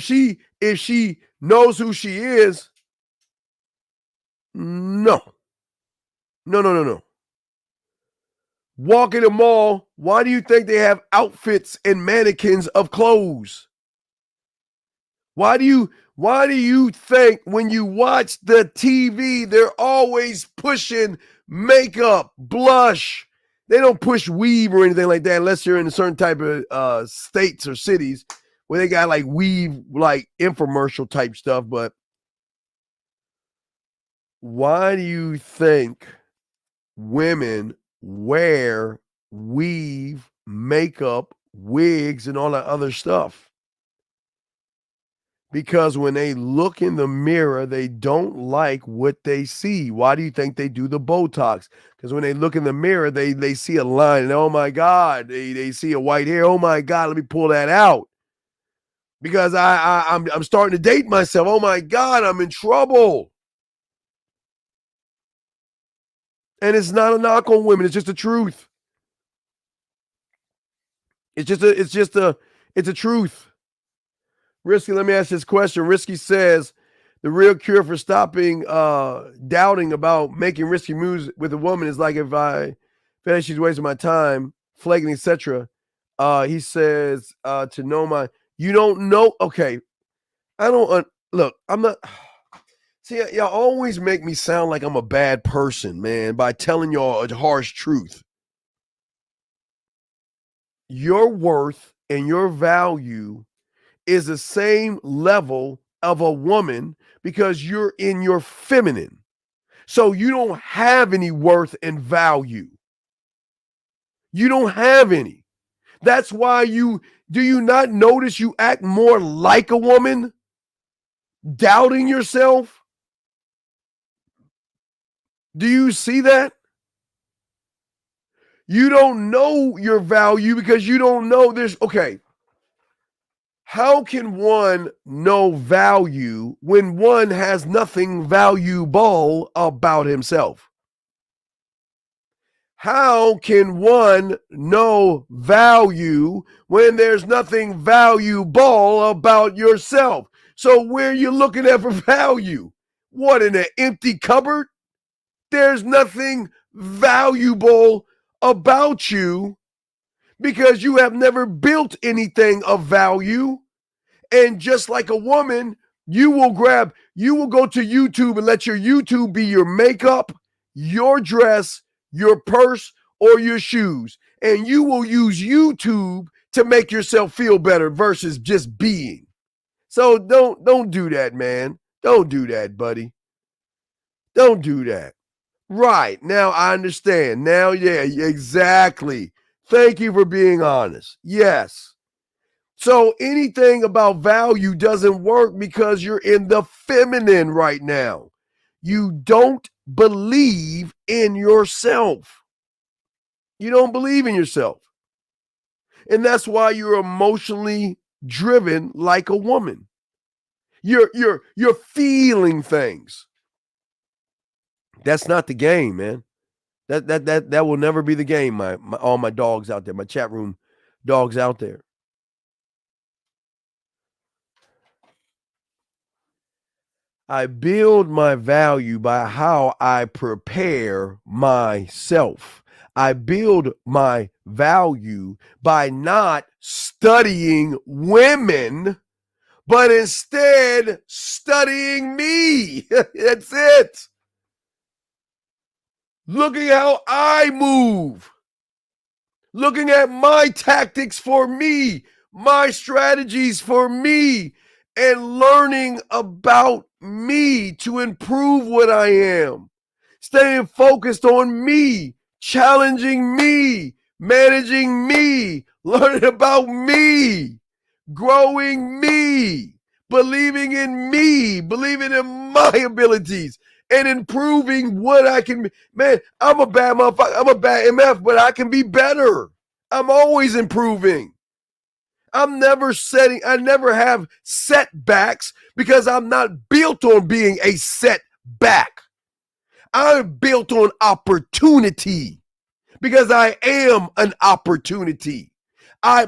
if she knows who she is, no. Walk in the mall, why do you think they have outfits and mannequins of clothes? Why do you think when you watch the TV, they're always pushing makeup, blush? They don't push weave or anything like that unless you're in a certain type of states or cities where they got like weave, like infomercial type stuff. But why do you think women wear weave, makeup, wigs, and all that other stuff? Because when they look in the mirror, they don't like what they see. Why do you think they do the Botox? Because when they look in the mirror, they see a line, and oh my God, they see a white hair. Oh my God, let me pull that out. Because I'm starting to date myself. Oh my God, I'm in trouble. And it's not a knock on women. It's just the truth. It's a truth. Risky, let me ask this question. Risky says the real cure for stopping doubting about making risky moves with a woman is like if I feel like she's wasting my time, flaking, etc. He says to know you don't know. Okay, I don't look. I'm not. See, y'all always make me sound like I'm a bad person, man, by telling y'all a harsh truth. Your worth and your value is the same level of a woman because you're in your feminine. So you don't have any worth and value. You don't have any. That's why do you not notice you act more like a woman? Doubting yourself? Do you see that? You don't know your value because you don't know okay. How can one know value when one has nothing valuable about himself? How can one know value when there's nothing valuable about yourself? So where are you looking at for value? What, in an empty cupboard? There's nothing valuable about you because you have never built anything of value. And just like a woman, you will go to YouTube and let your YouTube be your makeup, your dress, your purse, or your shoes. And you will use YouTube to make yourself feel better versus just being. So don't do that, man. Don't do that, buddy. Don't do that. Right. Now I understand. Now, yeah, exactly. Thank you for being honest. Yes. So anything about value doesn't work because you're in the feminine right now. You don't believe in yourself. You don't believe in yourself. And that's why you're emotionally driven like a woman. You're feeling things. That's not the game, man. That will never be the game. All my dogs out there, my chat room dogs out there. I build my value by how I prepare myself. I build my value by not studying women, but instead studying me. That's it. Looking how I move. Looking at my tactics for me, my strategies for me, and learning about me to improve what I am. Staying focused on me, challenging me, managing me, learning about me, growing me, believing in me, believing in my abilities, and improving what I can be. Man, I'm a bad motherfucker. I'm a bad MF, but I can be better. I'm always improving. I never have setbacks because I'm not built on being a setback. I'm built on opportunity because I am an opportunity. I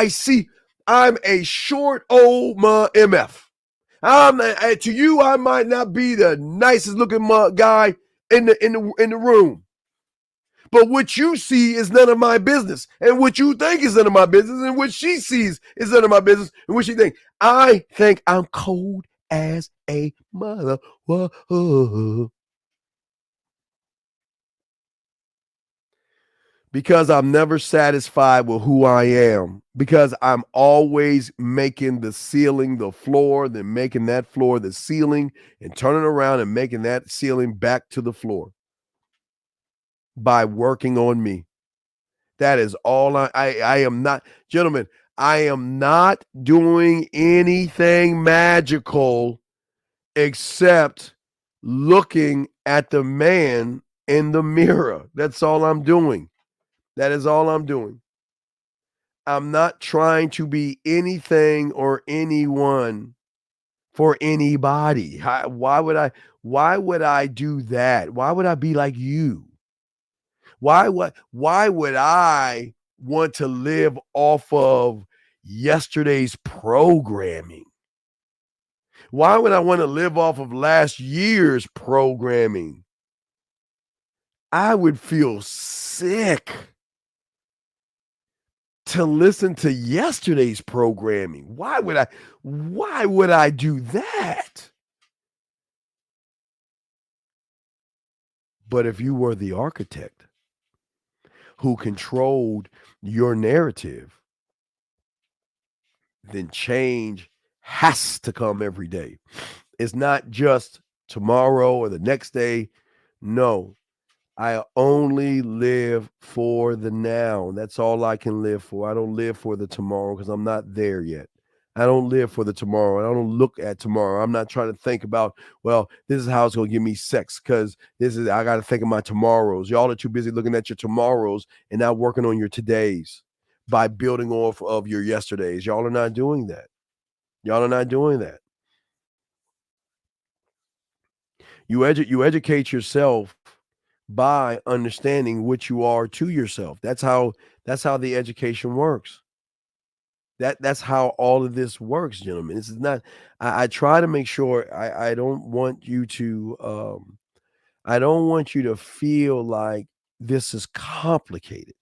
see. I'm a short old MF. To you, I might not be the nicest looking guy in the room. But what you see is none of my business. And what you think is none of my business. And what she sees is none of my business. And what she thinks. I think I'm cold as a mother. Whoa. Because I'm never satisfied with who I am. Because I'm always making the ceiling the floor, then making that floor the ceiling, and turning around and making that ceiling back to the floor. By working on me. That is all I am not, gentlemen, I am not doing anything magical except looking at the man in the mirror. That's all I'm doing. That is all I'm doing. I'm not trying to be anything or anyone for anybody. Why would I do that? Why would I be like you? Why would I want to live off of yesterday's programming? Why would I want to live off of last year's programming? I would feel sick to listen to yesterday's programming. Why would I do that? But if you were the architect who controlled your narrative, then change has to come every day. It's not just tomorrow or the next day. No, I only live for the now. That's all I can live for. I don't live for the tomorrow because I'm not there yet. I don't live for the tomorrow. I don't look at tomorrow. I'm not trying to think about, well, this is how it's going to give me sex because I got to think of my tomorrows. Y'all are too busy looking at your tomorrows and not working on your todays by building off of your yesterdays. Y'all are not doing that. Y'all are not doing that. You educate yourself by understanding what you are to yourself. That's how the education works. That's how all of this works, gentlemen. This is not. I try to make sure I don't want you to feel like this is complicated.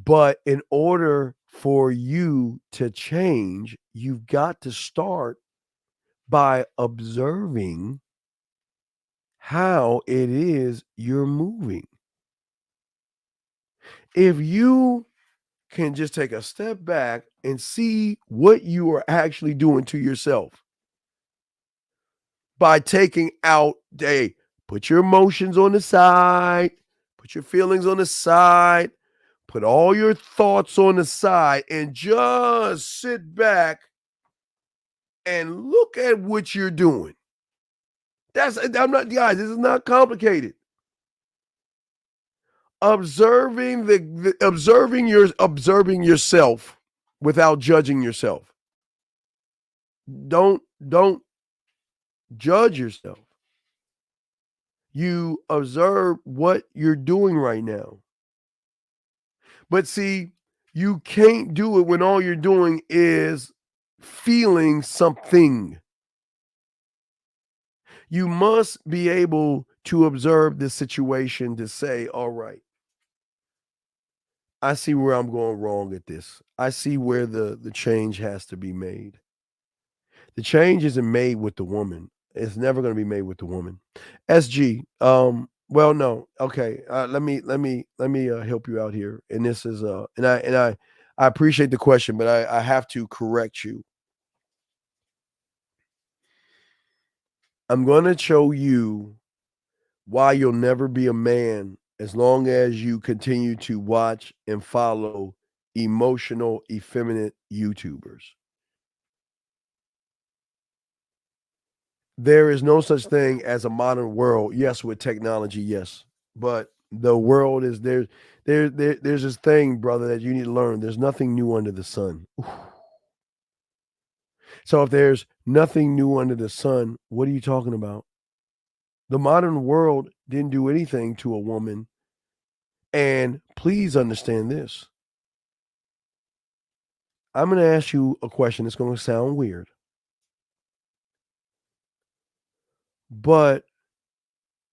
But in order for you to change, you've got to start by observing how it is you're moving. If you can just take a step back and see what you are actually doing to yourself by taking out, put your emotions on the side, put your feelings on the side, put all your thoughts on the side, and just sit back and look at what you're doing. I'm not, guys, this is not complicated. Observing yourself without judging yourself. Don't judge yourself. You observe what you're doing right now. But see, you can't do it when all you're doing is feeling something. You must be able to observe this situation to say, all right, I see where I'm going wrong at this. I see where the change has to be made. The change isn't made with the woman. It's never going to be made with the woman. SG, well, no. Okay. Let me help you out here. And this is and I appreciate the question, but I have to correct you. I'm going to show you why you'll never be a man as long as you continue to watch and follow emotional, effeminate YouTubers. There is no such thing as a modern world. Yes, with technology, yes. But the world is there's this thing, brother, that you need to learn. There's nothing new under the sun. Oof. So if there's nothing new under the sun, what are you talking about? The modern world didn't do anything to a woman. And please understand this. I'm going to ask you a question that's going to sound weird. But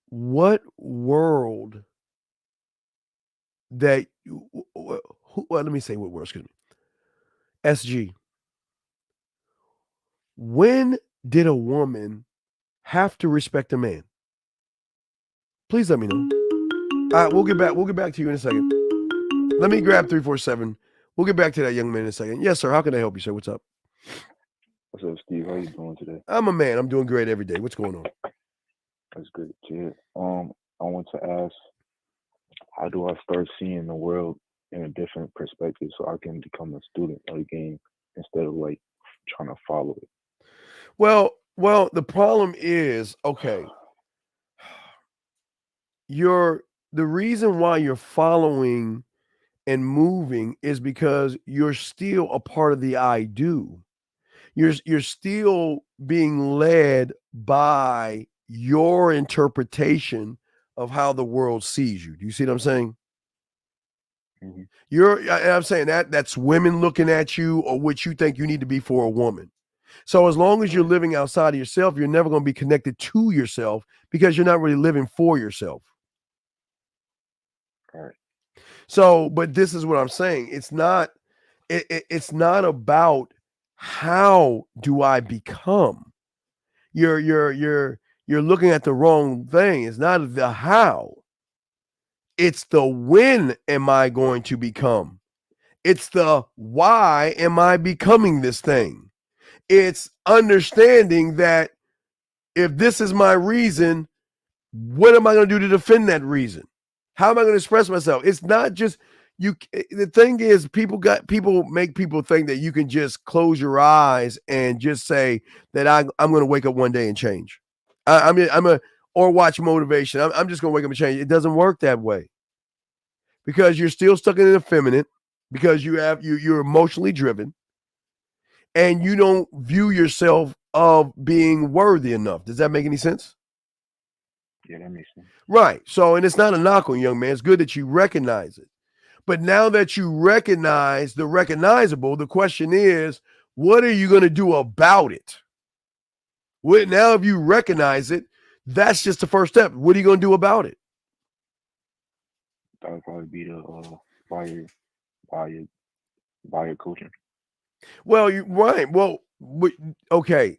what world that let me say what world, excuse me. SG. When did a woman have to respect a man? Please let me know. All right, we'll get back to you in a second. Let me grab 347. We'll get back to that young man in a second. Yes, sir. How can I help you, sir? What's up? What's up, Steve? How you doing today? I'm a man. I'm doing great every day. What's going on? That's good, kid. I want to ask, how do I start seeing the world in a different perspective so I can become a student of the game instead of like trying to follow it? Well, the problem is, okay, the reason why you're following and moving is because you're still a part of the I do. You're still being led by your interpretation of how the world sees you. Do you see what I'm saying? Mm-hmm. I'm saying that's women looking at you or what you think you need to be for a woman. So as long as you're living outside of yourself, you're never going to be connected to yourself because you're not really living for yourself. All right. So, but this is what I'm saying. It's not about how do I become. You're looking at the wrong thing. It's not the how. It's the when am I going to become. It's the why am I becoming this thing. It's understanding that if this is my reason, what am I going to do to defend that reason? How am I going to express myself? It's not just you. The thing is, people make people think that you can just close your eyes and just say that I'm going to wake up one day and change. Or watch motivation. I'm just going to wake up and change. It doesn't work that way because you're still stuck in the feminine because you're emotionally driven and you don't view yourself of being worthy enough. Does that make any sense? Yeah, that makes sense. Right. So, and it's not a knock on young man. It's good that you recognize it. But now that you recognize the recognizable, the question is, what are you going to do about it? Now, if you recognize it, that's just the first step. What are you going to do about it? That would probably be the buyer coaching. Well, right. Well, okay.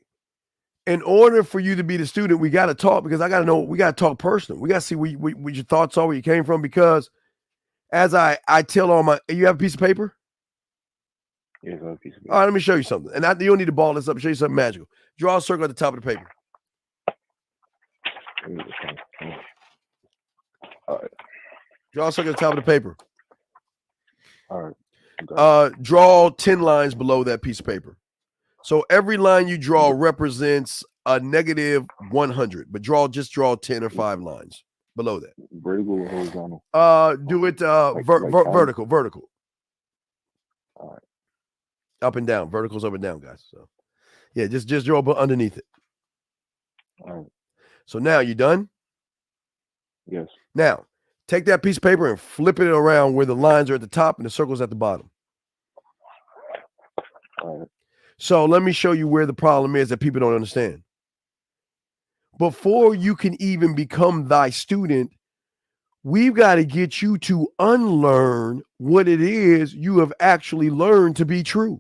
In order for you to be the student, we got to talk because I got to know. We got to talk personal. We got to see what your thoughts are, where you came from. Because as I tell all my, you have a piece of paper? Yes, I have a piece of paper. All right, let me show you something. And you don't need to ball this up. I'll show you something magical. Draw a circle at the top of the paper. All right. Draw a circle at the top of the paper. All right. Draw 10 lines below that piece of paper. So every line you draw represents a negative 100, but just draw 10 or 5 lines below that. Vertical or horizontal? Do it vertical. All right. Up and down. Vertical's up and down, guys. So yeah, just draw underneath it. All right. So now you done? Yes. Now take that piece of paper and flip it around where the lines are at the top and the circle's at the bottom. All right. So let me show you where the problem is that people don't understand. before you can even become thy student, we've got to get you to unlearn what it is you have actually learned to be true.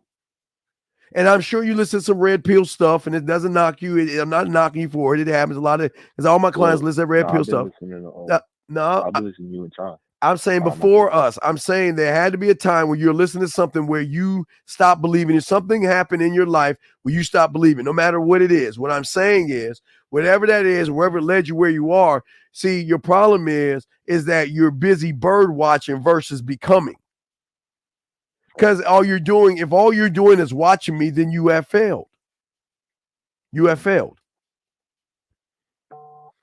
And I'm sure you listen to some red pill stuff, and it doesn't knock you. I'm not knocking you for it. It happens a lot of, because all my clients listen to red pill stuff. I've been listening to you and John. I'm saying before us, I'm saying there had to be a time where you're listening to something where you stop believing. If something happened in your life where you stop believing, no matter what it is. What I'm saying is, whatever that is, wherever it led you where you are, see, your problem is that you're busy bird watching versus becoming. Because if all you're doing is watching me, then you have failed. You have failed.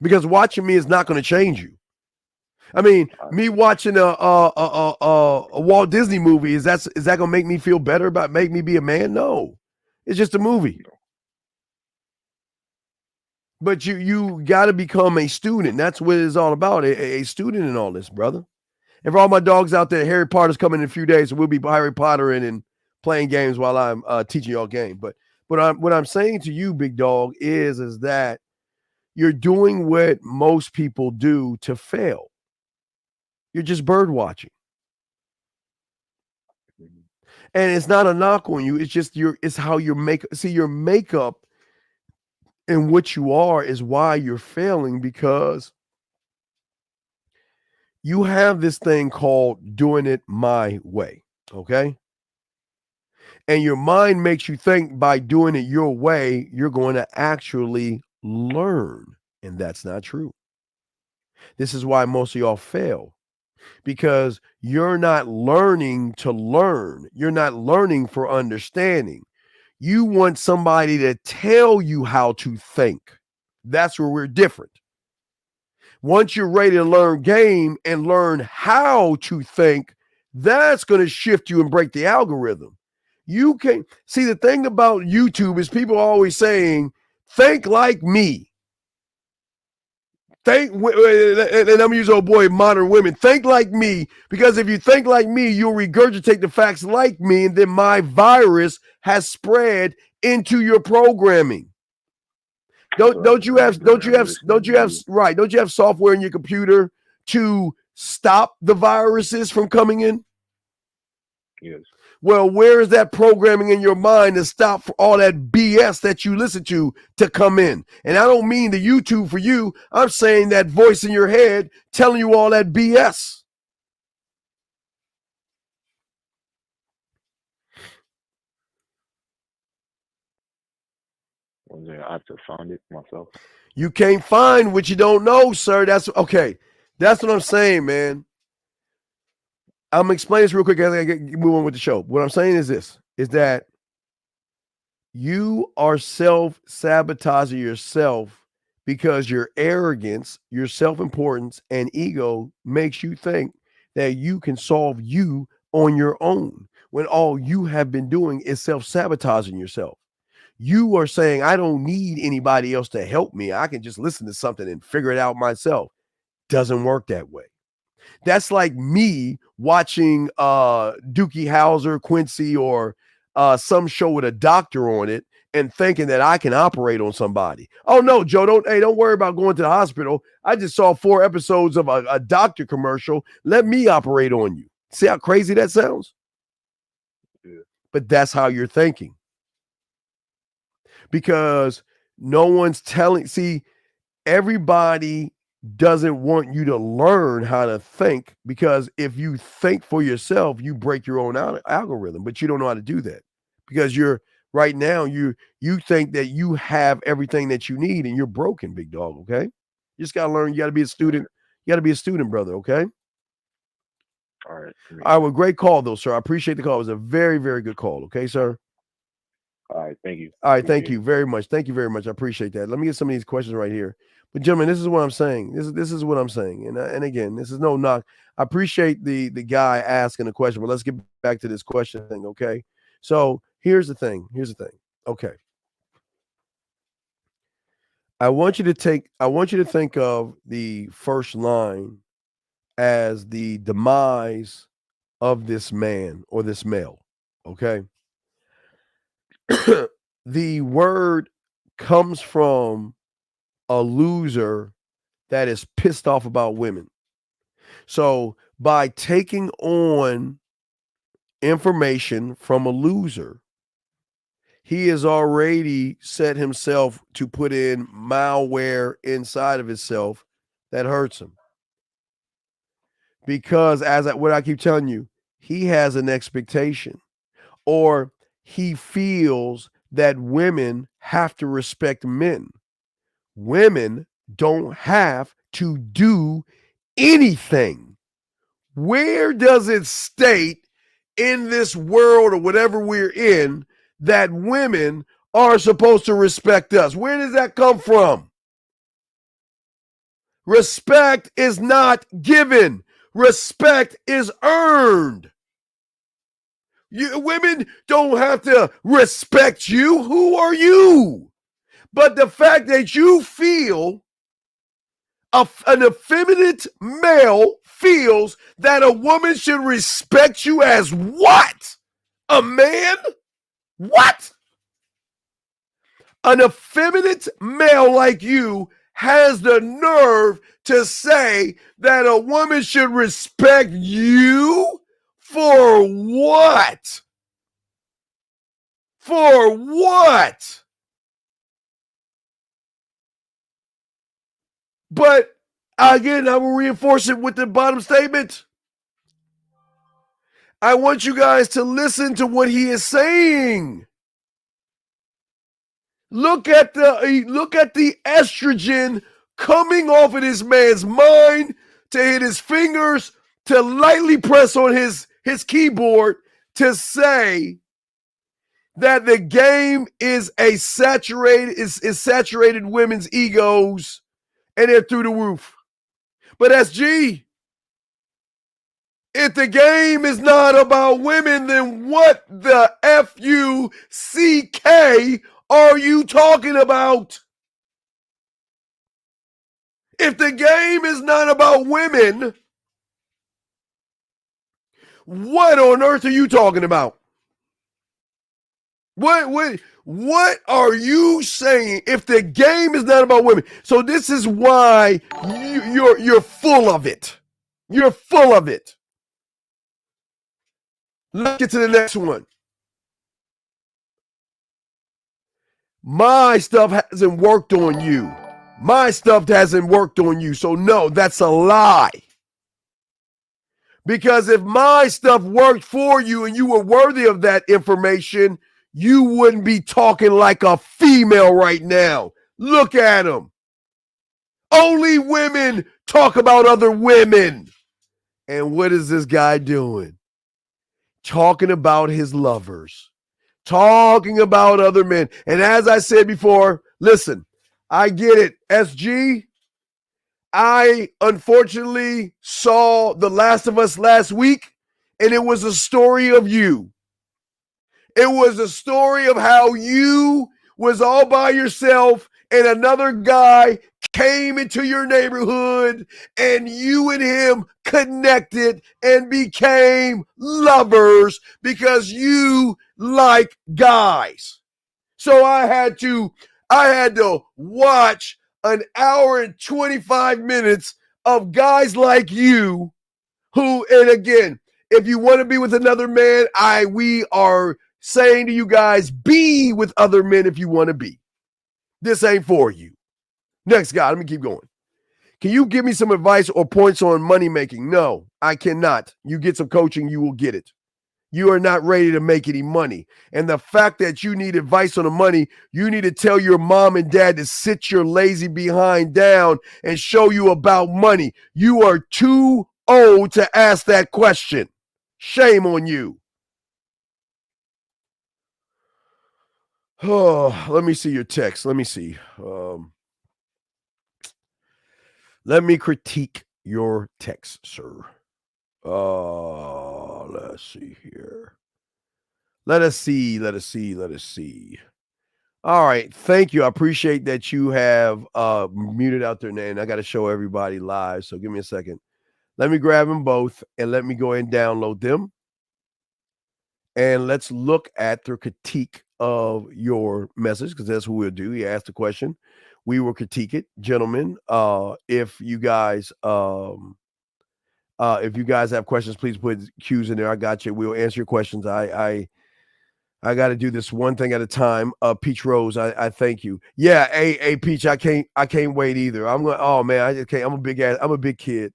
Because watching me is not going to change you. I mean, me watching a Walt Disney movie, is that gonna make me feel better make me be a man? No, it's just a movie. But you got to become a student. That's what it's all about. A student in all this, brother. And for all my dogs out there, Harry Potter's coming in a few days, so we'll be Harry Potter and playing games while I'm teaching y'all game. But what I'm saying to you, big dog, is that you're doing what most people do to fail. You're just bird watching. And it's not a knock on you. It's just it's how your makeup. See, your makeup and what you are is why you're failing, because you have this thing called doing it my way. Okay. And your mind makes you think by doing it your way, you're going to actually learn. And that's not true. This is why most of y'all fail. Because you're not learning to learn. You're not learning for understanding. You want somebody to tell you how to think. That's where we're different. Once you're ready to learn game and learn how to think, that's going to shift you and break the algorithm. You can see, the thing about YouTube is people are always saying, think like me. Think, and I'm gonna use old boy modern women, think like me, because if you think like me, you'll regurgitate the facts like me, and then my virus has spread into your programming. Don't you have software in your computer to stop the viruses from coming in? Yes. Well, where is that programming in your mind to stop for all that BS that you listen to come in? And I don't mean the YouTube for you. I'm saying that voice in your head telling you all that BS. I have to find it myself. You can't find what you don't know, sir. That's okay. That's what I'm saying, man. I'm explaining this real quick as I move on with the show. What I'm saying is this, is that you are self-sabotaging yourself because your arrogance, your self-importance, and ego makes you think that you can solve you on your own, when all you have been doing is self-sabotaging yourself. You are saying, I don't need anybody else to help me. I can just listen to something and figure it out myself. Doesn't work that way. That's like me watching Dookie Howser, Quincy, or some show with a doctor on it and thinking that I can operate on somebody. Oh no, Joe, don't worry about going to the hospital. I just saw 4 episodes of a doctor commercial. Let me operate on you. See how crazy that sounds? Yeah. But that's how you're thinking. Because no one's see, everybody doesn't want you to learn how to think, because if you think for yourself, you break your own algorithm, but you don't know how to do that, because you're right now, you think that you have everything that you need, and you're broken, big dog. Okay. You just got to learn. You got to be a student. You got to be a student, brother. Okay. All right. Well, great call though, sir. I appreciate the call. It was a very, very good call. Okay, sir. All right. Thank you. All right. Thank you very much. Thank you very much. I appreciate that. Let me get some of these questions right here. But gentlemen, this is what I'm saying. This is what I'm saying. And again, this is no knock. I appreciate the guy asking the question, but let's get back to this question thing. Okay. So here's the thing. Okay. I want you to think of the first line as the demise of this man or this male. Okay. The word comes from a loser that is pissed off about women. So by taking on information from a loser, he has already set himself to put in malware inside of himself that hurts him. Because what I keep telling you, he has an expectation, or he feels that women have to respect men. Women don't have to do anything. Where does it state in this world or whatever we're in that women are supposed to respect us? Where does that come from? Respect is not given. Respect is earned. Women don't have to respect you. Who are you? But the fact that you feel an effeminate male feels that a woman should respect you as what? A man? What? An effeminate male like you has the nerve to say that a woman should respect you? For what? For what? But again, I will reinforce it with the bottom statement. I want you guys to listen to what he is saying. Look at the estrogen coming off of this man's mind to hit his fingers, to lightly press on his keyboard to say that the game is saturated women's egos and they're through the roof. But SG, if the game is not about women, then what the F-U-C-K are you talking about? If the game is not about women, what on earth are you talking about? What are you saying if the game is not about women? So this is why you're full of it. You're full of it. Let's get to the next one. My stuff hasn't worked on you. My stuff hasn't worked on you. So no, that's a lie. Because if my stuff worked for you and you were worthy of that information, you wouldn't be talking like a female right now. Look at him. Only women talk about other women. And what is this guy doing? Talking about his lovers. Talking about other men. And as I said before, listen, I get it. SG, I unfortunately saw The Last of Us last week, and it was a story of you. It was a story of how you was all by yourself and another guy came into your neighborhood and you and him connected and became lovers because you like guys. So I had to watch an hour and 25 minutes of guys like you who, and again, if you want to be with another man, we are saying to you guys, be with other men if you want to be. This ain't for you. Next guy, let me keep going. Can you give me some advice or points on money making? No, I cannot. You get some coaching, you will get it. You are not ready to make any money. And the fact that you need advice on the money, you need to tell your mom and dad to sit your lazy behind down and show you about money. You are too old to ask that question. Shame on you. Oh, let me see your text. Let me see. Let me critique your text, sir. Let's see here. Let us see. All right. Thank you. I appreciate that you have muted out their name. I got to show everybody live. So give me a second. Let me grab them both and let me go ahead and download them. And let's look at their critique of your message, because that's what we'll do. He asked the question. we will critique it, gentlemen. If you guys have questions, please put Q's in there. I got you. We'll answer your questions. I got to do this one thing at a time. Peach Rose, I thank you. Yeah, hey Peach, I can't wait either. I'm going. Oh man, I just can't. I'm a big kid.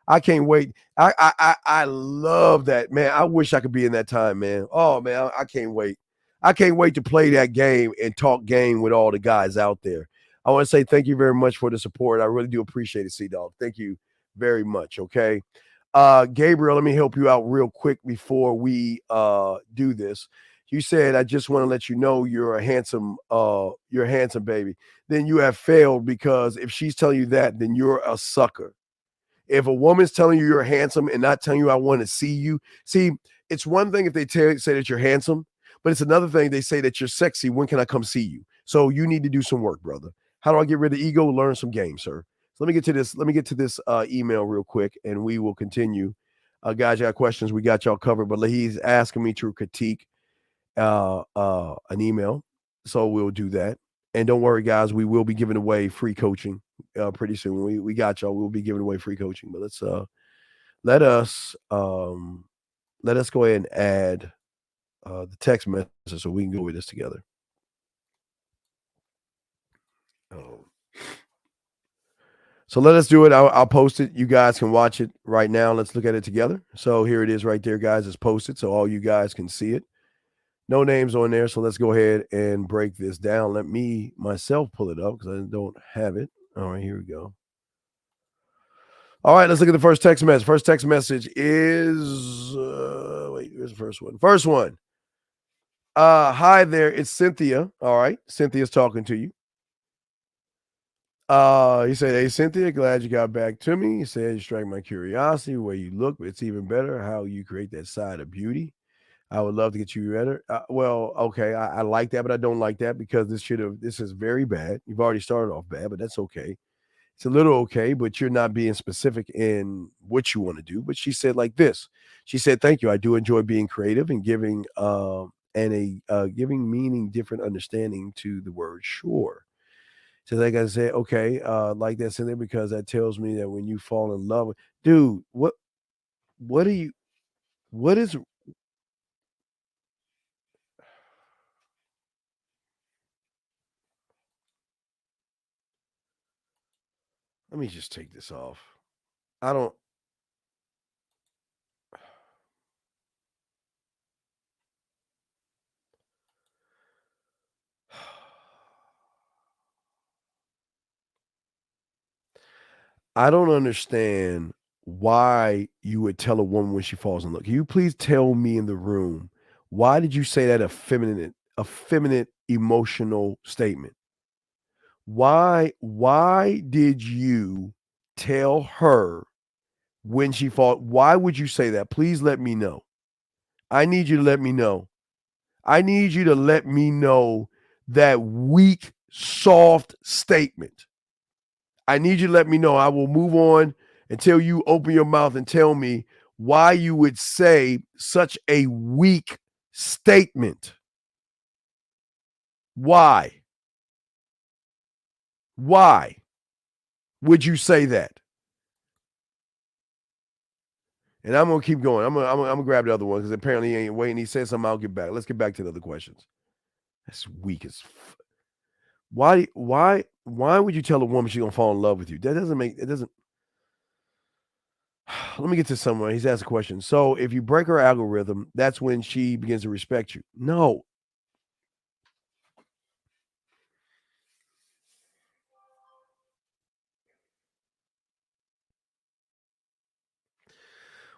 I can't wait. I love that, man. I wish I could be in that time, man. Oh man, I can't wait. I can't wait to play that game and talk game with all the guys out there. I want to say thank you very much for the support. I really do appreciate it, C-Dog. Thank you very much. Okay. Gabriel, let me help you out real quick before we do this. You said, I just want to let you know you're a handsome baby. Then you have failed, because if she's telling you that, then you're a sucker. If a woman's telling you you're handsome and not telling you I want to see you, see, it's one thing if they say that you're handsome, but it's another thing they say that you're sexy. When can I come see you? So you need to do some work, brother. How do I get rid of ego? Learn some game, sir. So let me get to this email real quick, and we will continue. Guys, you got questions? We got y'all covered, but he's asking me to critique an email, so we'll do that. And don't worry, guys, we will be giving away free coaching pretty soon. We got y'all. We'll be giving away free coaching, but let us go ahead and add the text message so we can go with this together. So let us do it. I'll post it. You guys can watch it right now. Let's look at it together. So here it is right there, guys. It's posted so all you guys can see it. No names on there. So let's go ahead and break this down. Let me myself pull it up because I don't have it. All right, here we go. All right, let's look at the first text message. First text message is, here's the first one. First one. Hi there. It's Cynthia. All right. Cynthia's talking to you. He said, hey, Cynthia, glad you got back to me. He said, you strike my curiosity, the way you look, but it's even better how you create that side of beauty. I would love to get you better. Well, okay, I like that, but I don't like that because this is very bad. You've already started off bad, but that's okay. It's a little okay, but you're not being specific in what you want to do. But she said like this. She said, thank you. I do enjoy being creative and giving giving meaning, different understanding to the word sure. So like I said, okay, like that's in there because that tells me that when you fall in love with, dude, what is, let me just take this off. I don't understand why you would tell a woman when she falls in love. Can you please tell me in the room, why did you say that effeminate emotional statement? Why did you tell her when she fall? Why would you say that? Please let me know. I need you to let me know. I need you to let me know that weak, soft statement. I need you to let me know. I will move on until you open your mouth and tell me why you would say such a weak statement. Why? Why would you say that? And I'm gonna keep going. I'm gonna grab the other one because apparently he ain't waiting. He said something. I'll get back. Let's get back to the other questions. That's weak as. Why would you tell a woman she's gonna fall in love with you? That doesn't make it doesn't. Let me get to someone. He's asked a question. So if you break her algorithm, that's when she begins to respect you. No.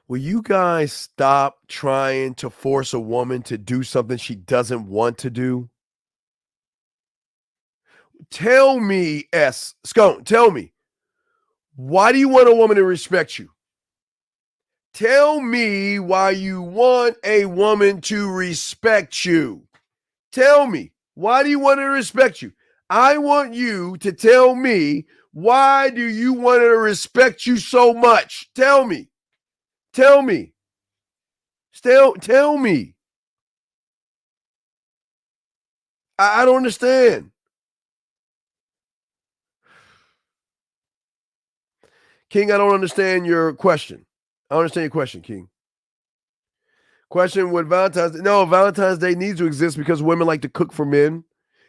Will you guys stop trying to force a woman to do something she doesn't want to do? Tell me, Scone, tell me, why do you want a woman to respect you? Tell me why you want a woman to respect you. Tell me, why do you want her to respect you? I want you to tell me, why do you want her to respect you so much? Tell me. Tell me. Tell me. I don't understand. King, I don't understand your question. I don't understand your question, King. Question, would Valentine's Day needs to exist because women like to cook for men.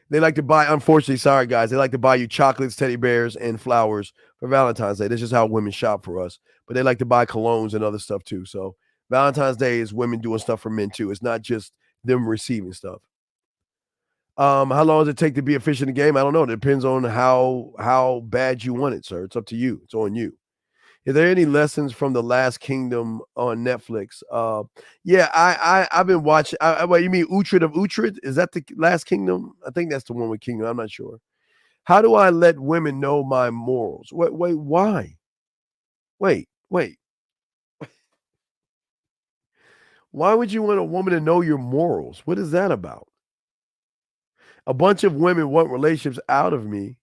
They like to buy, unfortunately, sorry guys, they like to buy you chocolates, teddy bears, and flowers for Valentine's Day. This is how women shop for us. But they like to buy colognes and other stuff too. So Valentine's Day is women doing stuff for men too. It's not just them receiving stuff. How long does it take to be a fish in the game? I don't know. It depends on how bad you want it, sir. It's up to you. It's on you. Are there any lessons from The Last Kingdom on Netflix? Yeah, I've been watching. What you mean, Uhtred of Uhtred? Is that the Last Kingdom? I think that's the one with Kingdom. I'm not sure. How do I let women know my morals? Wait, why? Wait. Why would you want a woman to know your morals? What is that about? A bunch of women want relationships out of me,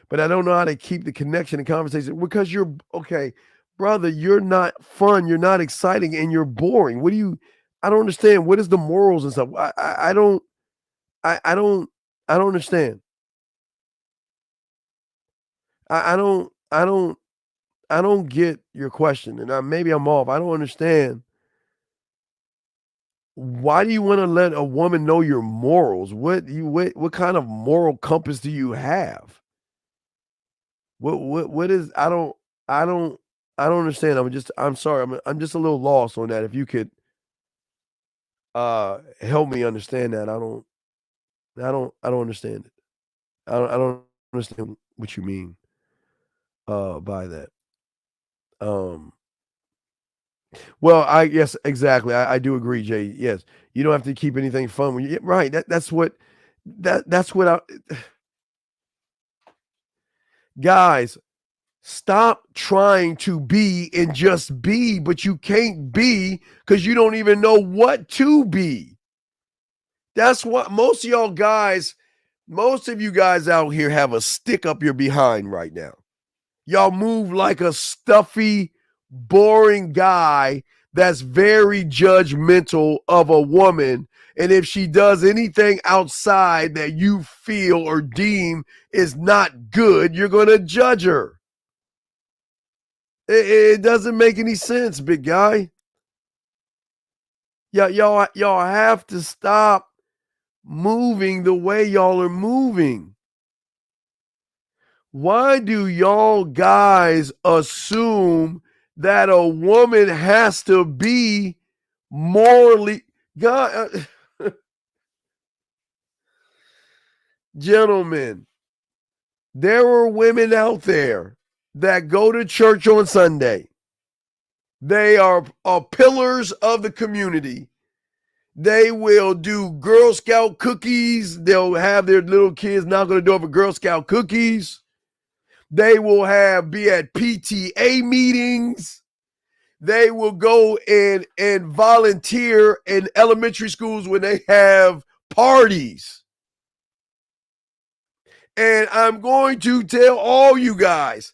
but I don't know how to keep the connection and conversation because you're okay, brother. You're not fun. You're not exciting, and you're boring. I don't understand. What is the morals and stuff? I don't understand. I don't get your question, and maybe I'm off. I don't understand. Why do you want to let a woman know your morals? What kind of moral compass do you have? What is I don't understand. I'm sorry. I'm just a little lost on that. If you could help me understand that. I don't understand it. I don't understand what you mean by that. Well, yes, exactly. I do agree, Jay. Yes, you don't have to keep anything fun when you right. That's what I guys, stop trying to be and just be, but you can't be because you don't even know what to be. That's what most of you guys out here have a stick up your behind right now. Y'all move like a stuffy, boring guy that's very judgmental of a woman. And if she does anything outside that you feel or deem is not good, you're going to judge her. It doesn't make any sense, big guy. Y'all have to stop moving the way y'all are moving. Why do y'all guys assume that a woman has to be morally God? Gentlemen, there are women out there that go to church on Sunday. They are pillars of the community. They will do Girl Scout cookies. They'll have their little kids knock on the door for Girl Scout cookies. They will be at PTA meetings. They will go and volunteer in elementary schools when they have parties. And I'm going to tell all you guys,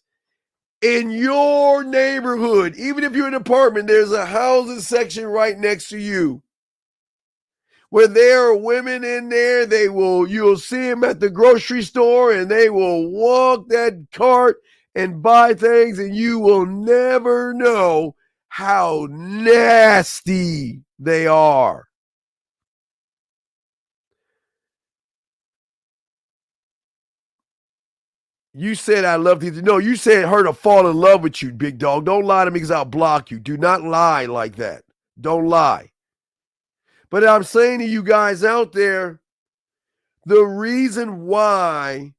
in your neighborhood, even if you're in an apartment, there's a housing section right next to you where there are women in there. You'll see them at the grocery store and they will walk that cart and buy things, and you will never know how nasty they are. You said I love you. No, you said her to fall in love with you, big dog. Don't lie to me because I'll block you. Do not lie like that. Don't lie. But I'm saying to you guys out there, the reason why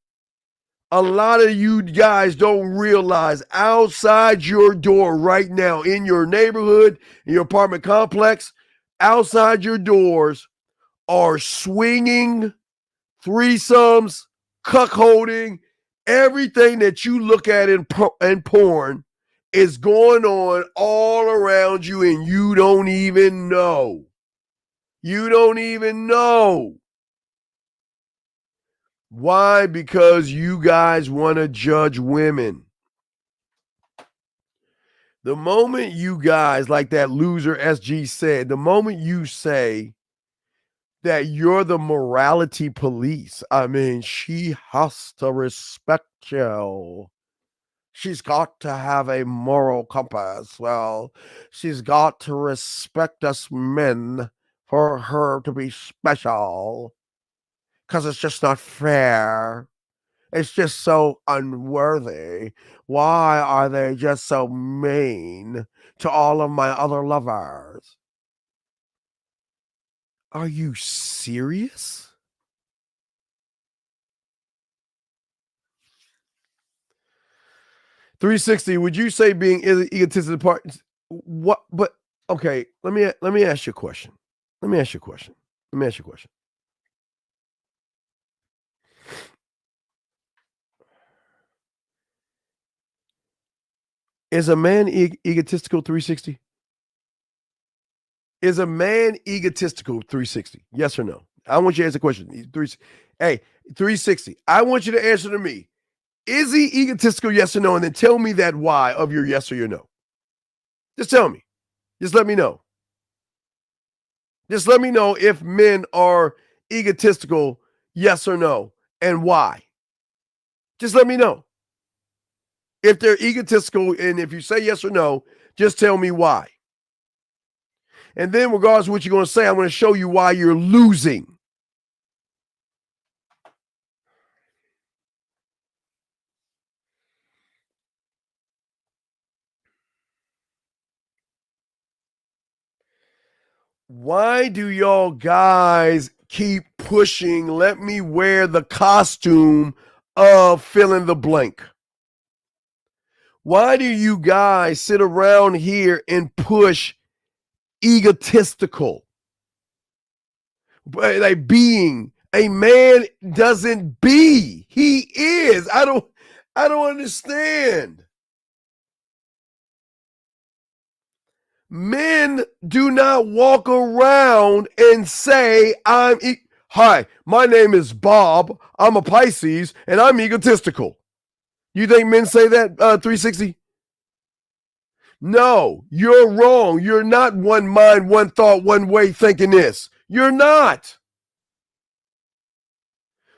a lot of you guys don't realize outside your door right now, in your neighborhood, in your apartment complex, outside your doors are swinging, threesomes, cuckolding, everything that you look at in porn is going on all around you and you don't even know. You don't even know. Why? Because you guys want to judge women. The moment you guys, like that loser SG said, the moment you say that you're the morality police, I mean, she has to respect you. She's got to have a moral compass. Well, she's got to respect us men for her to be special. Because it's just not fair. It's just so unworthy. Why are they just so mean to all of my other lovers? Are you serious? $360, would you say being egotistic part? What? But okay, let me ask you a question. Is a man egotistical? 360. Is a man egotistical? 360. Yes or no? I want you to answer the question. 360. I want you to answer to me. Is he egotistical, yes or no? And then tell me that why of your yes or your no. Just tell me. Just let me know. Just let me know if men are egotistical, yes or no, and why. Just let me know. If they're egotistical, and if you say yes or no, just tell me why. And then regardless of what you're going to say, I'm going to show you why you're losing. Why do y'all guys keep pushing? Let me wear the costume of fill in the blank. Why do you guys sit around here and push egotistical? Like being a man doesn't be. He is. I don't understand. Men do not walk around and say, hi, my name is Bob. I'm a Pisces and I'm egotistical. You think men say that, 360? No, you're wrong. You're not one mind, one thought, one way thinking this. You're not.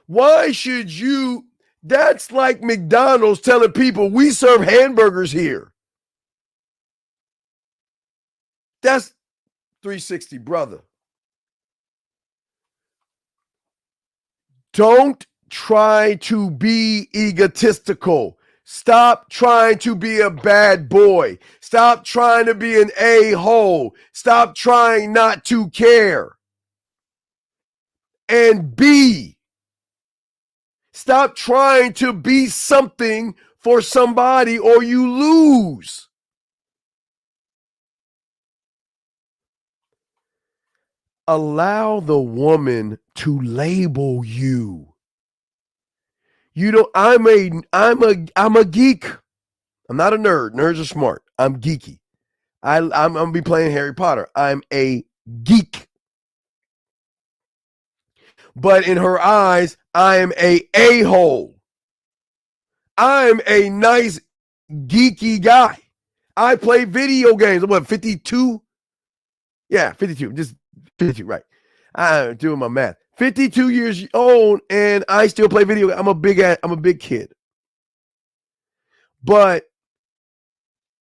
Why should you? That's like McDonald's telling people we serve hamburgers here. That's 360, brother. Don't try to be egotistical. Stop trying to be a bad boy. Stop trying to be an a-hole. Stop trying not to care. And be. Stop trying to be something for somebody or you lose. Allow the woman to label you. You know, I'm a geek. I'm not a nerd. Nerds are smart. I'm geeky. I'm gonna be playing Harry Potter. I'm a geek. But in her eyes, I am a-hole. I'm a nice geeky guy. I play video games. I'm what, 52? Yeah, 52. Just 52, right. I'm doing my math. 52 years old, and I still play video games. I'm a big kid. But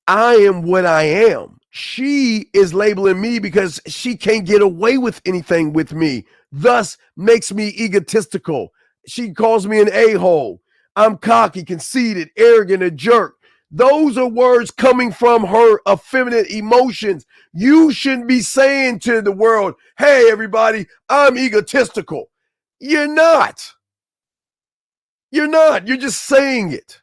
I am what I am. She is labeling me because she can't get away with anything with me, thus makes me egotistical. She calls me an a-hole. I'm cocky, conceited, arrogant, a jerk. Those are words coming from her effeminate emotions. You shouldn't be saying to the world, hey, everybody, I'm egotistical. You're not. You're not. You're just saying it.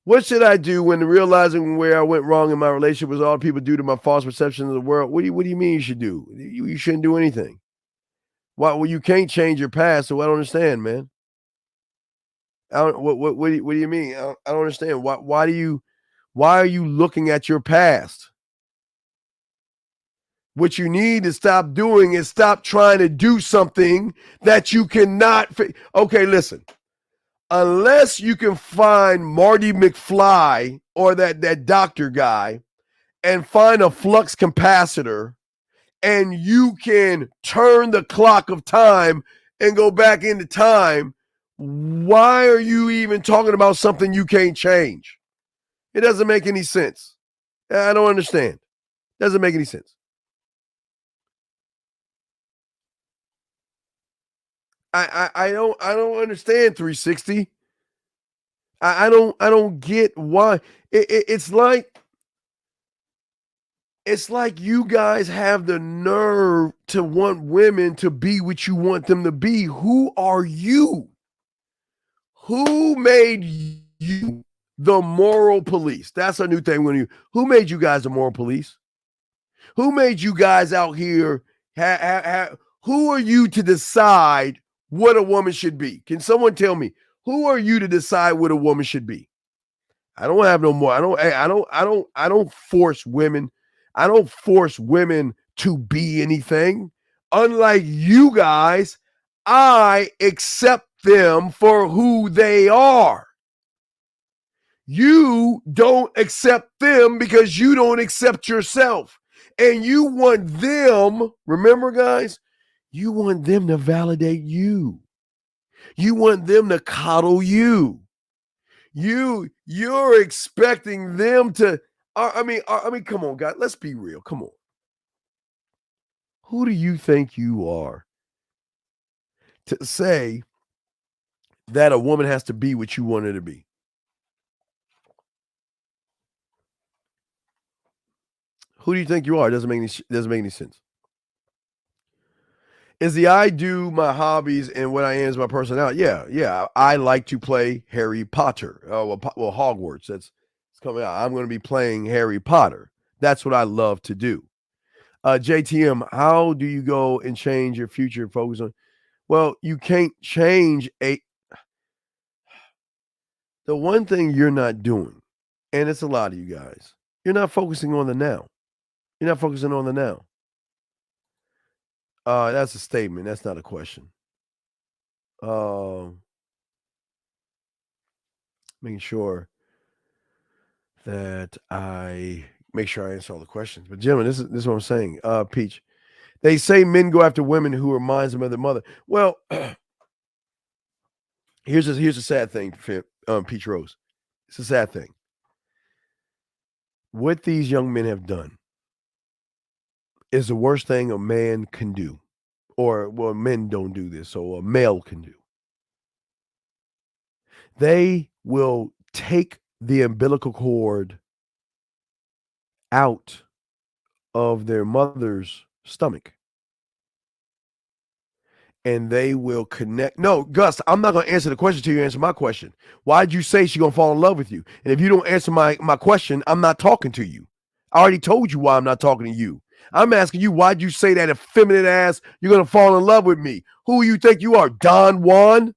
What should I do when realizing where I went wrong in my relationship was all people do to my false perception of the world? What do you mean you should do? You shouldn't do anything. Why? Well, you can't change your past, so I don't understand, man. What do you mean? I don't understand. Why are you looking at your past? What you need to stop doing is stop trying to do something that you cannot. Okay, listen. Unless you can find Marty McFly or that doctor guy and find a flux capacitor and you can turn the clock of time and go back into time, why are you even talking about something you can't change? It doesn't make any sense. I don't understand. Doesn't make any sense. I don't understand 360. I don't get why. It's like you guys have the nerve to want women to be what you want them to be. Who are you? Who made you the moral police? That's a new thing. Who made you guys the moral police? Who made you guys out here? Who are you to decide what a woman should be? Can someone tell me, who are you to decide what a woman should be? I don't have no more. I don't force women. I don't force women to be anything. Unlike you guys, I accept them for who they are. You don't accept them because you don't accept yourself. And you want them, remember guys, you want them to validate you. You want them to coddle you. You're expecting them to, I mean, come on, guys, let's be real. Come on. Who do you think you are to say that a woman has to be what you want her to be? Who do you think you are? It doesn't make any sense. Is the I do my hobbies and what I am is my personality? Yeah. I like to play Harry Potter. Well, Hogwarts. It's coming out. I'm going to be playing Harry Potter. That's what I love to do. JTM, how do you go and change your future and focus on? Well, you can't change the one thing you're not doing, and it's a lot of you guys, you're not focusing on the now. You're not focusing on the now. That's a statement. That's not a question. Making sure that I make sure I answer all the questions. But gentlemen, this is what I'm saying. Peach, they say men go after women who reminds them of their mother. Well, here's a sad thing, Peach Rose. It's a sad thing. What these young men have done is the worst thing a man can do. Or, well, men don't do this, so a male can do. They will take the umbilical cord out of their mother's stomach. And they will connect. No, Gus, I'm not going to answer the question till you answer my question. Why'd you say she's going to fall in love with you? And if you don't answer my question, I'm not talking to you. I already told you why I'm not talking to you. I'm asking you, why'd you say that effeminate ass, you're going to fall in love with me? Who you think you are, Don Juan?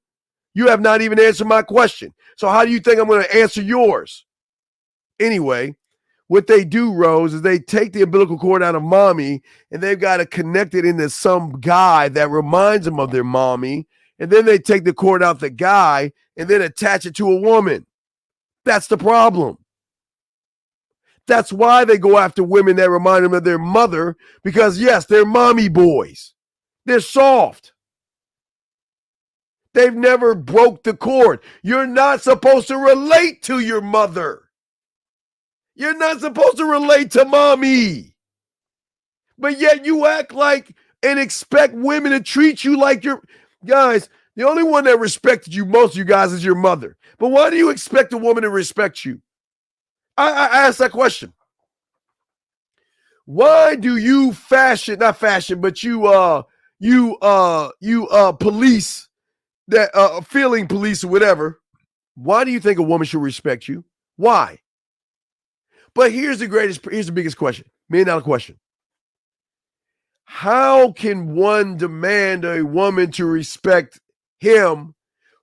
You have not even answered my question. So how do you think I'm going to answer yours? Anyway, what they do, Rose, is they take the umbilical cord out of mommy and they've got to connect it into some guy that reminds them of their mommy. And then they take the cord out the guy and then attach it to a woman. That's the problem. That's why they go after women that remind them of their mother, because, yes, they're mommy boys. They're soft. They've never broke the cord. You're not supposed to relate to your mother. You're not supposed to relate to mommy. But yet you act like and expect women to treat you like your guys. The only one that respected you, most of you guys, is your mother. But why do you expect a woman to respect you? I asked that question. Why do you police that feeling police or whatever? Why do you think a woman should respect you? Why? But here's the biggest question, $1 million question. How can one demand a woman to respect him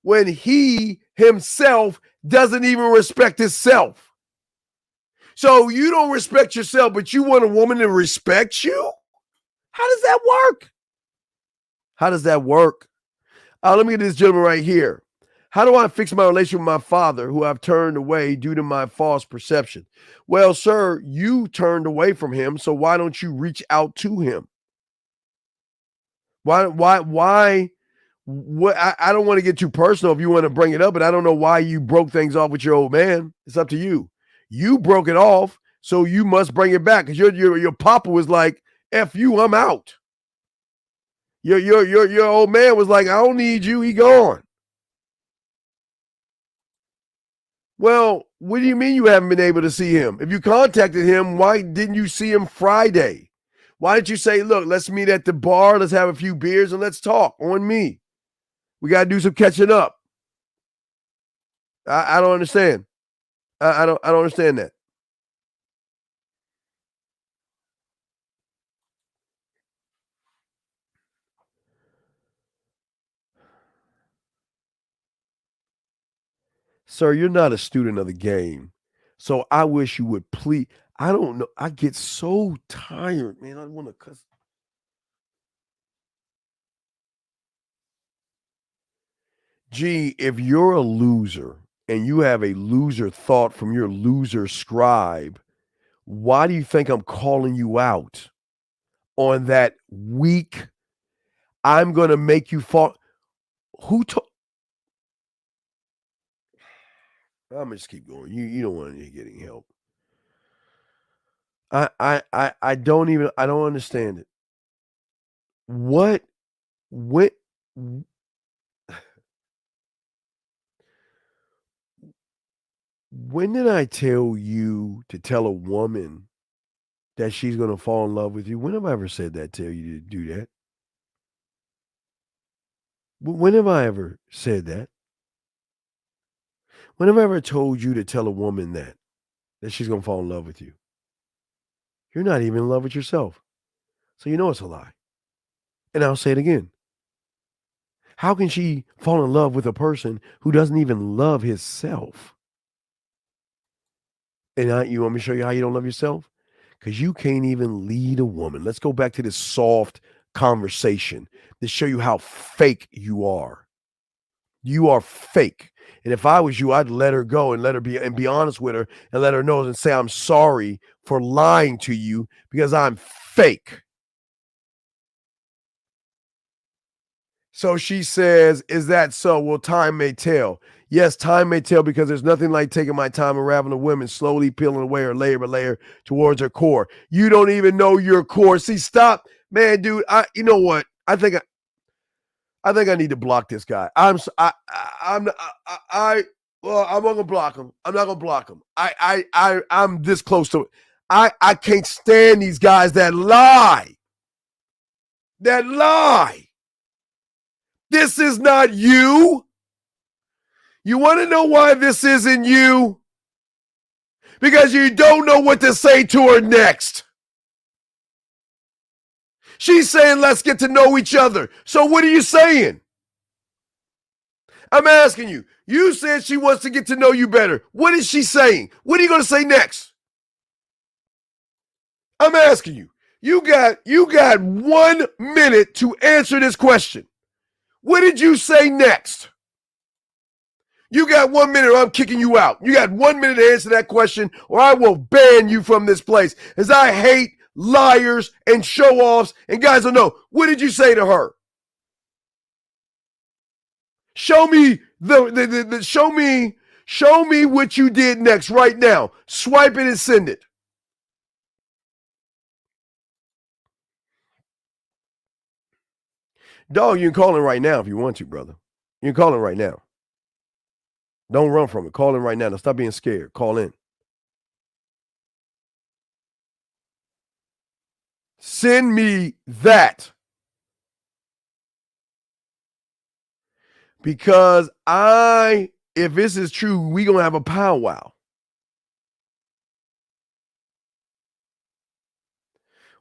when he himself doesn't even respect himself? So you don't respect yourself, but you want a woman to respect you? How does that work? How does that work? Let me get this gentleman right here. How do I fix my relationship with my father, who I've turned away due to my false perception? Well, sir, you turned away from him, so why don't you reach out to him? Why what I don't want to get too personal if you want to bring it up, but I don't know why you broke things off with your old man. It's up to you. You broke it off, so you must bring it back because your papa was like, "F you, I'm out." Your old man was like, "I don't need you. He gone." Well, what do you mean you haven't been able to see him? If you contacted him, why didn't you see him Friday? Why didn't you say, "Look, let's meet at the bar, let's have a few beers, and let's talk on me. We got to do some catching up"? I don't understand. I don't understand that. Sir, you're not a student of the game. So I wish you would please. I don't know. I get so tired, man. I want to cuss. Gee, if you're a loser and you have a loser thought from your loser scribe, why do you think I'm calling you out on that weak? I'm going to make you fall. Who told? I'm gonna just keep going. You don't want to get any help. I don't understand it. What when when did I tell you to tell a woman that she's gonna fall in love with you? When have I ever said that? Tell you to do that? When have I ever said that? When have I ever told you to tell a woman that she's gonna fall in love with you? You're not even in love with yourself. So you know it's a lie. And I'll say it again. How can she fall in love with a person who doesn't even love himself? And you want me to show you how you don't love yourself? Because you can't even lead a woman. Let's go back to this soft conversation to show you how fake you are. You are fake. And if I was you, I'd let her go and let her be honest with her and let her know and say, "I'm sorry for lying to you because I'm fake." So she says, "Is that so? Well, time may tell." Yes, time may tell because there's nothing like taking my time unraveling a woman, slowly peeling away her layer by layer towards her core. You don't even know your core. See, stop, man, dude. You know what? I think I need to block this guy. I'm not gonna block him. I'm not gonna block him. I'm this close to it. I can't stand these guys that lie. That lie. This is not you. You want to know why this isn't you? Because you don't know what to say to her next. She's saying, "Let's get to know each other." So what are you saying? I'm asking you. You said she wants to get to know you better. What is she saying? What are you going to say next? I'm asking you. You got 1 minute to answer this question. What did you say next? You got 1 minute or I'm kicking you out. You got 1 minute to answer that question or I will ban you from this place. As I hate liars and show-offs and guys don't know. What did you say to her? Show me show me what you did next right now. Swipe it and send it. Dog, you can call in right now if you want to, brother. You can call in right now. Don't run from it. Call in right now. Now stop being scared. Call in. Send me that. Because if this is true, we're going to have a powwow.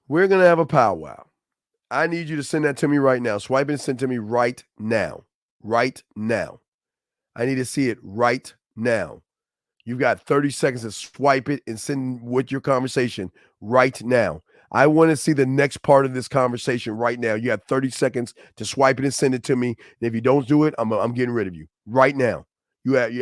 We're going to have a powwow. I need you to send that to me right now. Swipe and send to me right now. Right now. I need to see it right now. You've got 30 seconds to swipe it and send with your conversation right now. I want to see the next part of this conversation right now. You have 30 seconds to swipe it and send it to me. And if you don't do it, I'm getting rid of you right now. You got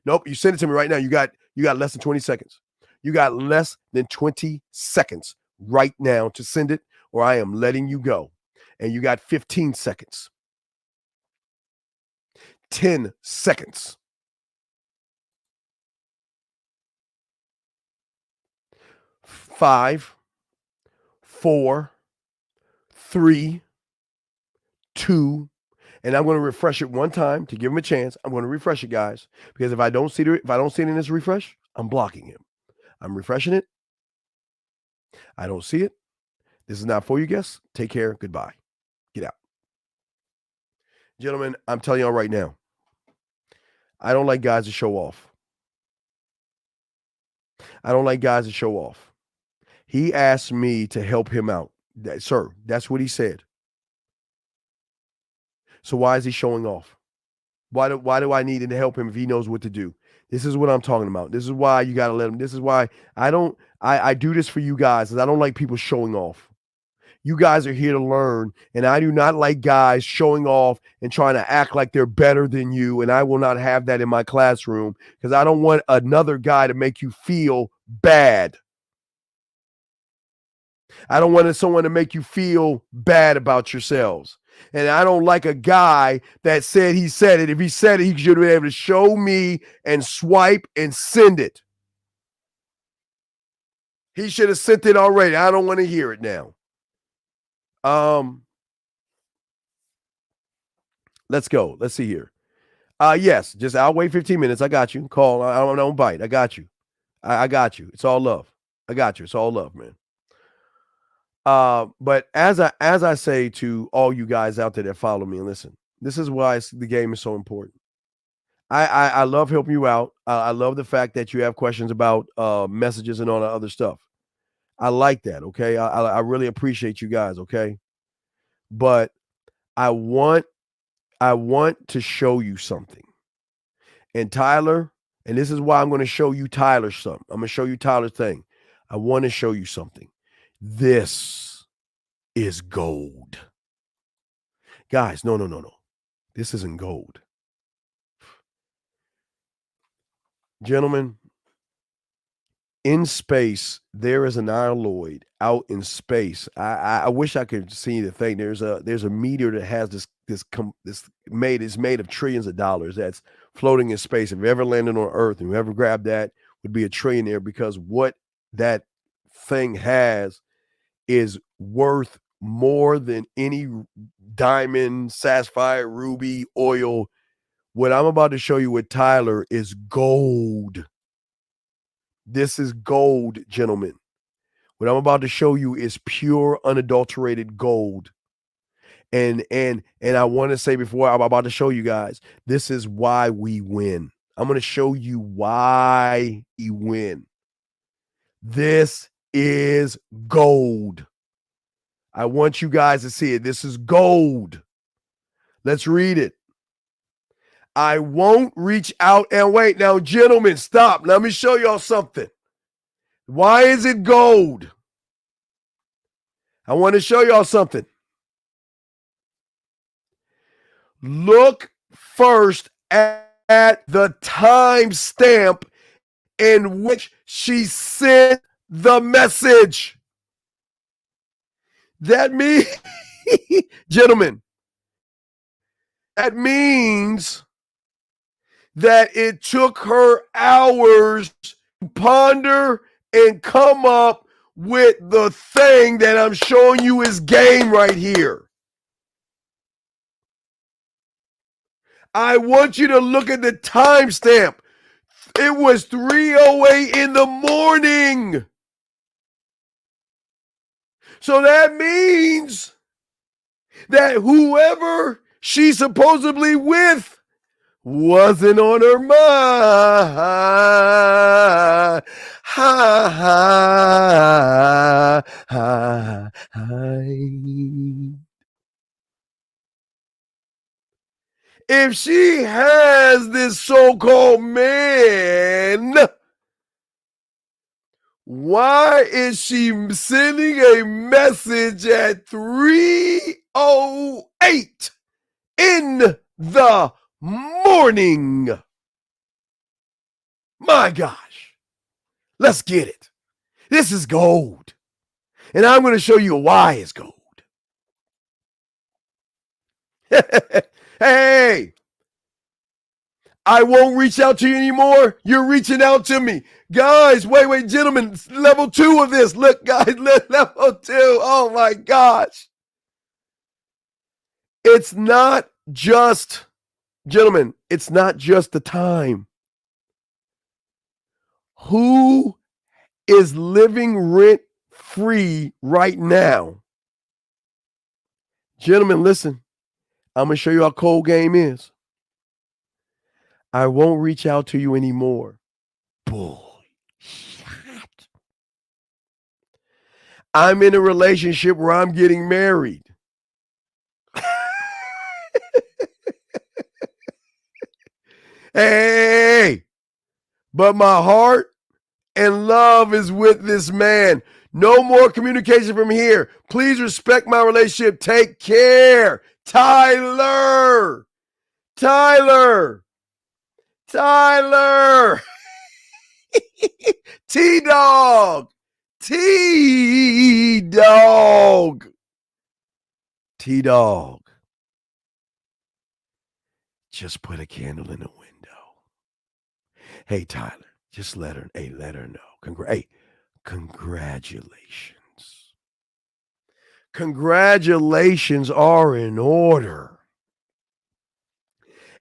nope. You send it to me right now. You got less than 20 seconds. You got less than 20 seconds right now to send it, or I am letting you go. And you got 15 seconds. 10 seconds. 5, 4, 3, 2, and I'm going to refresh it one time to give him a chance. I'm going to refresh it, guys, because if I don't see it in this refresh, I'm blocking him. I'm refreshing it. I don't see it. This is not for you guests. Take care. Goodbye. Get out. Gentlemen, I'm telling y'all right now, I don't like guys to show off. I don't like guys to show off. He asked me to help him out. Sir, that's what he said. So why is he showing off? Why do I need him to help him if he knows what to do? This is what I'm talking about. This is why you got to let him. This is why I do this for you guys, because I don't like people showing off. You guys are here to learn, and I do not like guys showing off and trying to act like they're better than you, and I will not have that in my classroom because I don't want another guy to make you feel bad. I don't want someone to make you feel bad about yourselves. And I don't like a guy that said he said it. If he said it, he should have been able to show me and swipe and send it. He should have sent it already. I don't want to hear it now. Let's go. Let's see here. Yes, just I'll wait 15 minutes. I got you. Call. I don't bite. I got you. I got you. It's all love. I got you. It's all love, man. But as I say to all you guys out there that follow me and listen, this is why the game is so important. I love helping you out. I love the fact that you have questions about messages and all that other stuff. I like that. Okay. I really appreciate you guys. Okay. But I want to show you something. And Tyler, and this is why I'm going to show you Tyler something. I'm going to show you Tyler's thing. I want to show you something. This is gold. Guys, no. This isn't gold. Gentlemen, in space, there is an alloy out in space. I wish I could see the thing. There's a meteor that has this is made of trillions of dollars that's floating in space. If you ever landed on Earth and whoever grabbed that would be a trillionaire, because what that thing has is worth more than any diamond, sapphire, ruby, oil. What I'm about to show you with Tyler is gold. This is gold, gentlemen. What I'm about to show you is pure, unadulterated gold. And I want to say before I'm about to show you guys, this is why we win. I'm going to show you why we win. This is gold. I want you guys to see it. This is gold. Let's read it. I won't reach out and wait. Now, gentlemen, stop. Let me show y'all something. Why is it gold? I want to show y'all something. Look first at the timestamp in which she sent the message. That means, gentlemen, that means that it took her hours to ponder and come up with the thing that I'm showing you is game right here. I want you to look at the timestamp. It was 3:08 in the morning. So that means that whoever she's supposedly with wasn't on her mind. Ha, ha, ha, ha. If she has this so-called man, why is she sending a message at 3:08 in the morning? My gosh. Let's get it. This is gold. And I'm going to show you why it's gold. Hey, I won't reach out to you anymore. You're reaching out to me. Guys, wait, gentlemen, level 2 of this. Look, guys, level 2. Oh my gosh. It's not just, gentlemen, it's not just the time. Who is living rent free right now? Gentlemen, listen. I'm going to show you how cold game is. I won't reach out to you anymore. Bullshit. I'm in a relationship where I'm getting married. Hey, but my heart and love is with this man. No more communication from here. Please respect my relationship. Take care. Tyler. T-Dog. Just put a candle in the window. Hey, Tyler, just let her know. Congratulations. Congratulations are in order.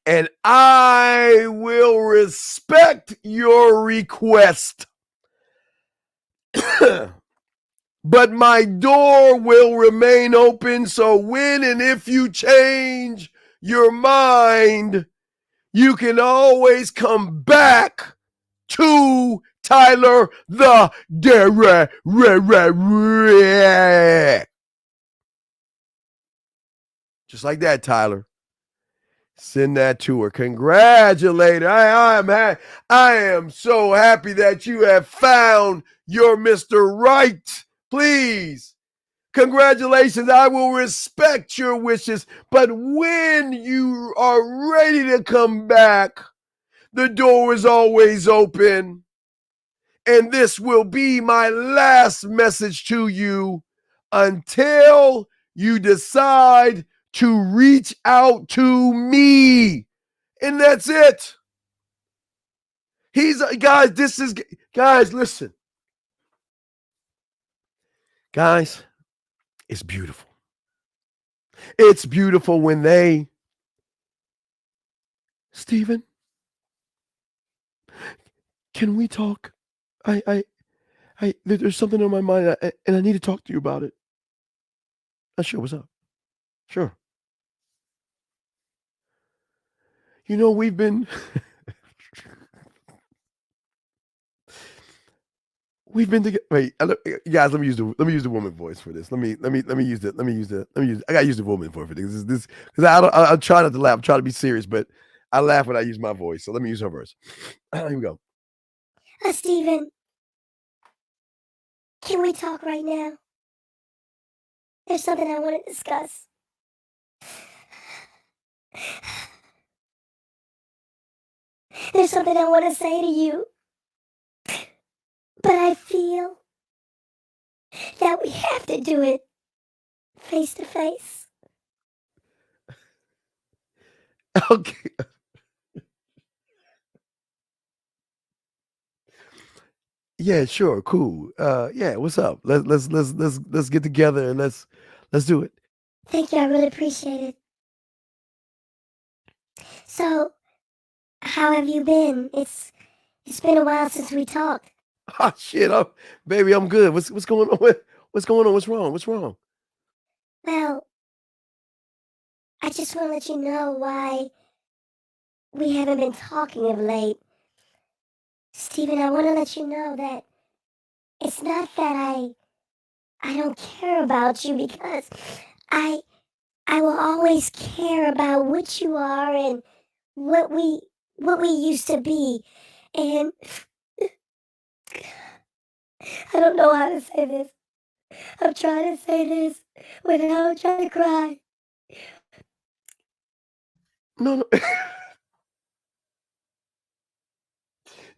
And I will respect your request. But my door will remain open, so when and if you change your mind, you can always come back to Tyler the Derrick. Just like that, Tyler. Send that to her. Congratulate her. I am so happy that you have found your Mr. Right. Please. Congratulations. I will respect your wishes. But when you are ready to come back, the door is always open. And this will be my last message to you until you decide to reach out to me. And that's it. Guys, listen. Guys, it's beautiful. It's beautiful when Stephen, can we talk? There's something on my mind and I need to talk to you about it. Sure, what's up? Sure. You know, we've been together. Wait, guys, let me use the woman voice for this. Let me use it. I gotta use the woman voice for this because I'm trying not to laugh. I'm trying to be serious, but I laugh when I use my voice. So let me use her verse. Here we go. Stephen, can we talk right now? There's something I want to discuss. There's something I want to say to you. But I feel that we have to do it face to face. Okay. Yeah, sure, cool. Yeah, what's up? Let's get together and let's do it. Thank you, I really appreciate it. So, how have you been? It's been a while since we talked. Oh shit, baby, I'm good. What's going on? What's going on? What's wrong? Well, I just want to let you know why we haven't been talking of late. Stephen, I want to let you know that it's not that I don't care about you, because I will always care about what you are and what we used to be. And I don't know how to say this. I'm trying to say this without trying to cry. No.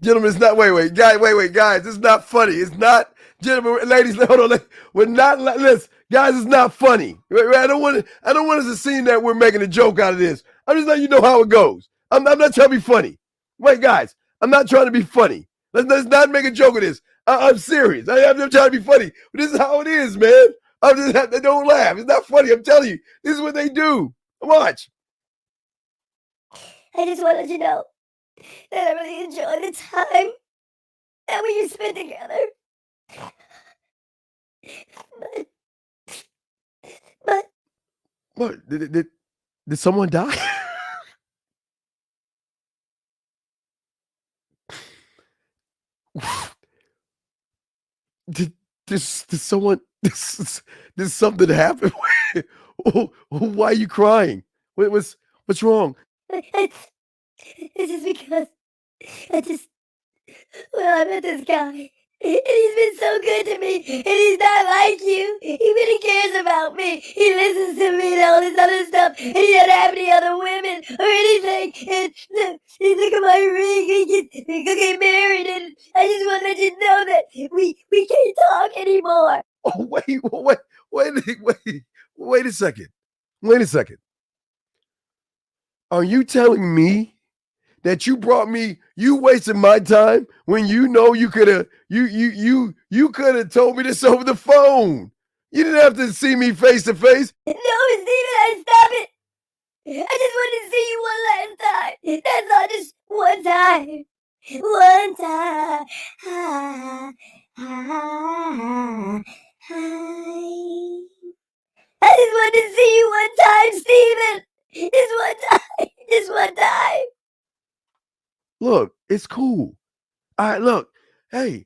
Gentlemen, it's not. Wait, guys. It's not funny. It's not, gentlemen, ladies. Hold on. We're not. Listen, guys. It's not funny. I don't want us to seem that we're making a joke out of this. I'm just letting you know how it goes. I'm not trying to be funny. Wait, guys, I'm not trying to be funny. Let's not make a joke of this. I'm serious. I'm trying to be funny. But this is how it is, man. Don't laugh. It's not funny. I'm telling you. This is what they do. Watch. I just want to let you know that I really enjoy the time that we spent together. But What? Did someone die? did someone did something happen? Why are you crying? What's wrong? it's just because I met this guy. And he's been so good to me. And he's not like you. He really cares about me. He listens to me and all this other stuff. And he doesn't have any other women or anything. And look at my ring. We could get married. And I just want to let you know that we can't talk anymore. Oh, wait a second. Wait a second. Are you telling me that you wasted my time when you know you could have told me this over the phone? You didn't have to see me face to face. No, Steven, stop it. I just wanted to see you one last time. That's all, just one time. One time. I just wanted to see you one time, Steven. Just one time. Just one time. Look, it's cool. All right, look. Hey,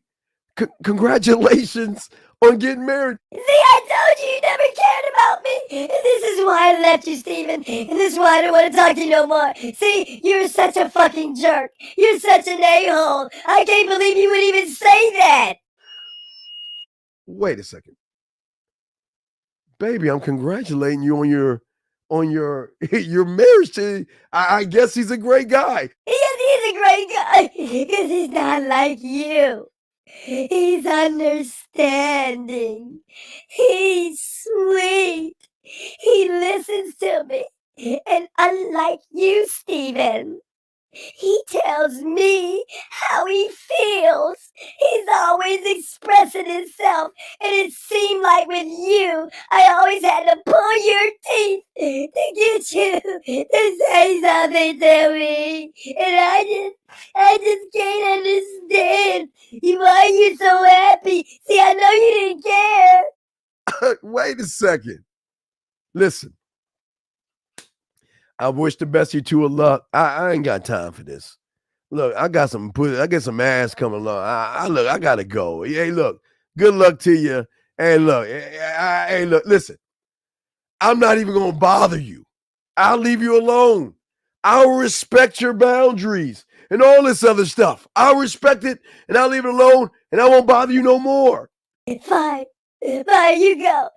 congratulations on getting married. See, I told you never cared about me. And this is why I left you, Steven. And this is why I don't want to talk to you no more. See, you're such a fucking jerk. You're such an a-hole. I can't believe you would even say that. Wait a second. Baby, I'm congratulating you on your marriage to, I guess he's a great guy. Yes, he's a great guy. Because he's not like you. He's understanding. He's sweet. He listens to me. And unlike you, Steven, he tells me how he feels. He's always expressing himself. And it seemed like with you, I always had to pull your teeth to get you to say something to me. And I just can't understand why you're so happy. See, I know you didn't care. Wait a second. Listen. I wish the best of you two of luck. I ain't got time for this. Look, I got some ass coming along. I gotta go. Hey, look, good luck to you. Hey, look, listen. I'm not even gonna bother you. I'll leave you alone. I'll respect your boundaries and all this other stuff. I'll respect it and I'll leave it alone and I won't bother you no more. Fine. Fine, you go.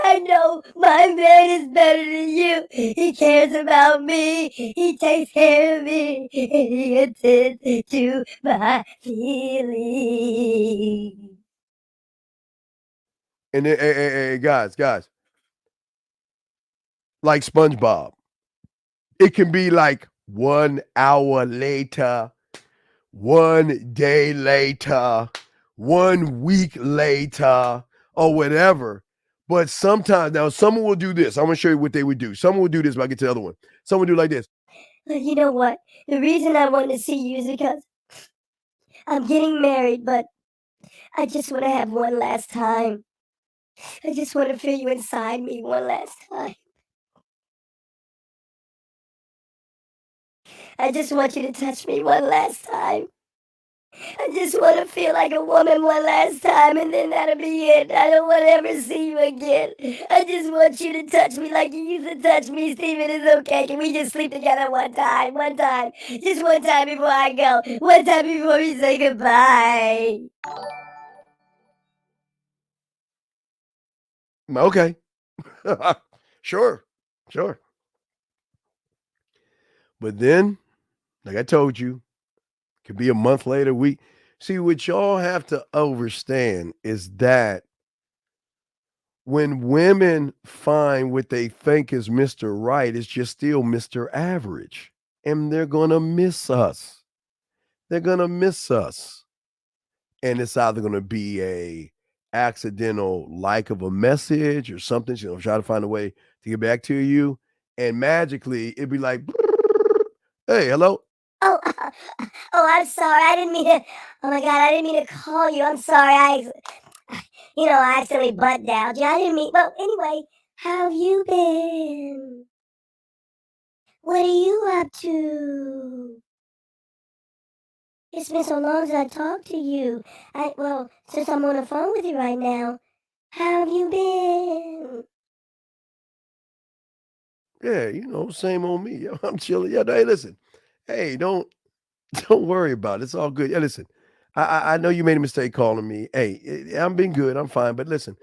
I know my man is better than you. He cares about me. He takes care of me. He attends to my feelings. And then, hey, guys, like SpongeBob, it can be like 1 hour later, 1 day later, 1 week later, or whatever. But sometimes, now someone will do this. I'm going to show you what they would do. Someone will do this, but I get to the other one. Someone will do like this. You know what? The reason I wanted to see you is because I'm getting married, but I just want to have one last time. I just want to feel you inside me one last time. I just want you to touch me one last time. I just want to feel like a woman one last time, and then that'll be it. I don't want to ever see you again. I just want you to touch me like you used to touch me, Steven. It's okay. Can we just sleep together one time? One time. Just one time before I go. One time before we say goodbye. Okay. Sure. But then, like I told you, could be a month later, week. See, what y'all have to understand is that when women find what they think is Mr. Right, it's just still Mr. Average. And they're going to miss us. they're going to miss us. And it's either going to be a accidental like of a message or something. She'll try to find a way to get back to you. And magically, it'd be like, hey, hello. Oh, I'm sorry. I didn't mean to. Oh my God, I didn't mean to call you. I'm sorry. I accidentally butt dialed you. I didn't mean. Well, anyway, how have you been? What are you up to? It's been so long since I talked to you. Since I'm on the phone with you right now, how have you been? Yeah, same old me. Yo, I'm chilling. Yeah, hey, listen. Hey, don't worry about it. It's all good. Yeah, listen. I know you made a mistake calling me. Hey, I'm being good. I'm fine. But listen,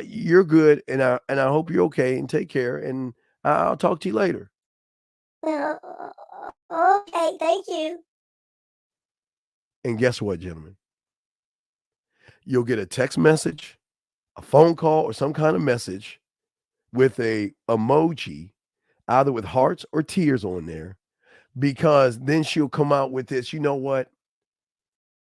you're good, and I hope you're okay. And take care. And I'll talk to you later. Okay, thank you. And guess what, gentlemen? You'll get a text message, a phone call, or some kind of message with a emoji, either with hearts or tears on there, because then she'll come out with this. You know what?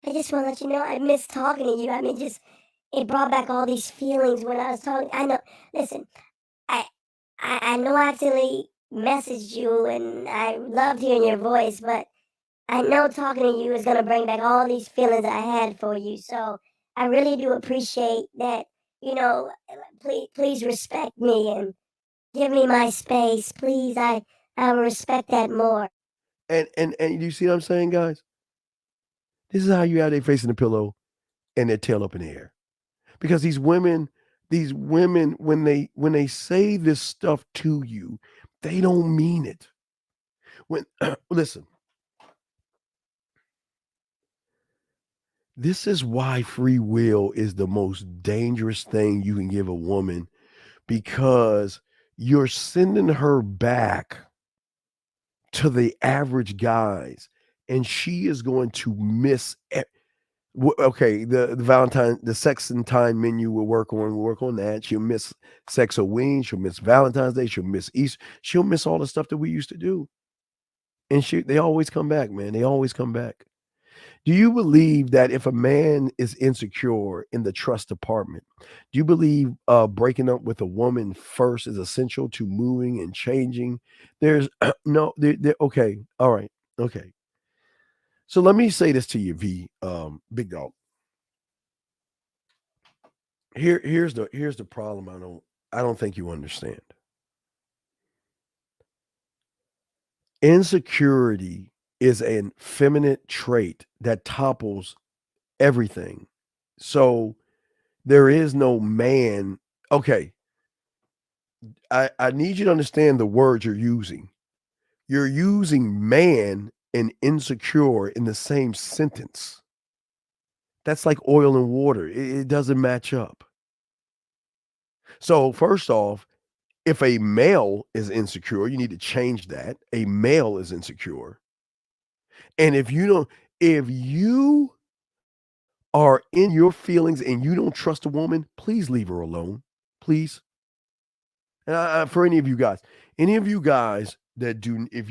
I just want to let you know I miss talking to you. I mean, it brought back all these feelings when I was talking. I know. Listen, I know I accidentally messaged you, and I loved hearing your voice, but I know talking to you is going to bring back all these feelings I had for you. So I really do appreciate that. Please respect me and give me my space, please. I will respect that more. And you see what I'm saying, guys? This is how you have their face in the pillow and their tail up in the air. Because these women, when they say this stuff to you, they don't mean it. Listen, this is why free will is the most dangerous thing you can give a woman, because you're sending her back to the average guys, and she is going to miss okay, the sex and time menu we'll work on that. She'll miss sex Halloween, she'll miss Valentine's Day, she'll miss Easter, she'll miss all the stuff that we used to do. And they always come back, man. They always come back. Do you believe that if a man is insecure in the trust department, do you believe breaking up with a woman first is essential to moving and changing? There's no, okay, all right, okay. So let me say this to you, Big Dog. Here's the problem. I don't think you understand. Insecurity is an feminine trait that topples everything. So there is no man. Okay. I need you to understand the words you're using. You're using man and insecure in the same sentence. That's like oil and water. It doesn't match up. So first off, if a male is insecure, you need to change that. A male is insecure. And if you are in your feelings and you don't trust a woman, please leave her alone. Please. And for any of you guys that do, if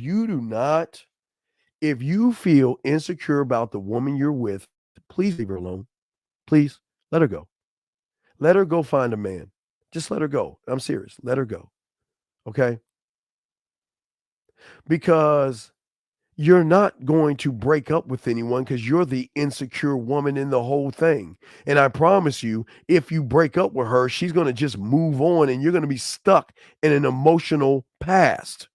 you feel insecure about the woman you're with, please leave her alone. Please let her go. Let her go find a man. Just let her go. I'm serious. Let her go. Okay? Because you're not going to break up with anyone because you're the insecure woman in the whole thing. And I promise you, if you break up with her, she's going to just move on and you're going to be stuck in an emotional past.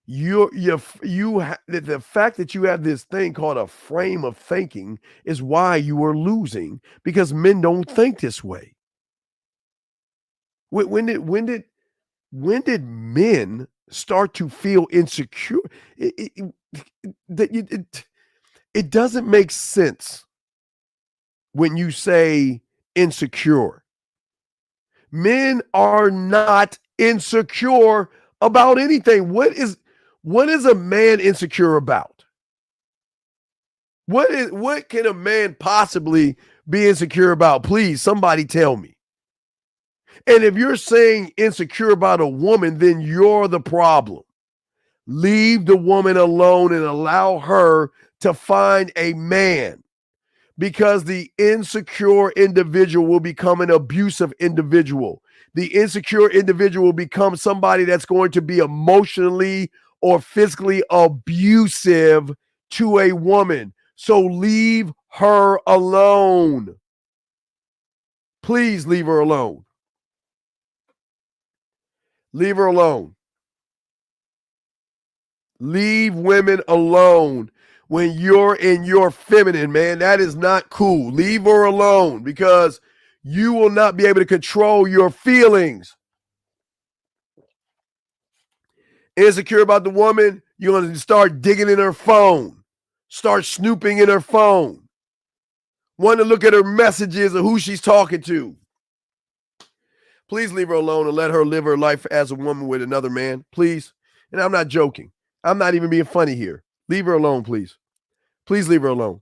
The fact that you have this thing called a frame of thinking is why you are losing, because men don't think this way. When did men start to feel insecure? It doesn't make sense when you say insecure. Men are not insecure about anything. What is a man insecure about? What can a man possibly be insecure about? Please, somebody tell me. And if you're saying insecure about a woman, then you're the problem. Leave the woman alone and allow her to find a man, because the insecure individual will become an abusive individual. The insecure individual will become somebody that's going to be emotionally or physically abusive to a woman. So leave her alone. Please leave her alone. Leave her alone. Leave women alone when you're in your feminine, man. That is not cool. Leave her alone, because you will not be able to control your feelings. Insecure about the woman, you're going to start digging in her phone, start snooping in her phone, want to look at her messages of who she's talking to. Please leave her alone and let her live her life as a woman with another man, please. And I'm not joking. I'm not even being funny here. Leave her alone, please. Please leave her alone.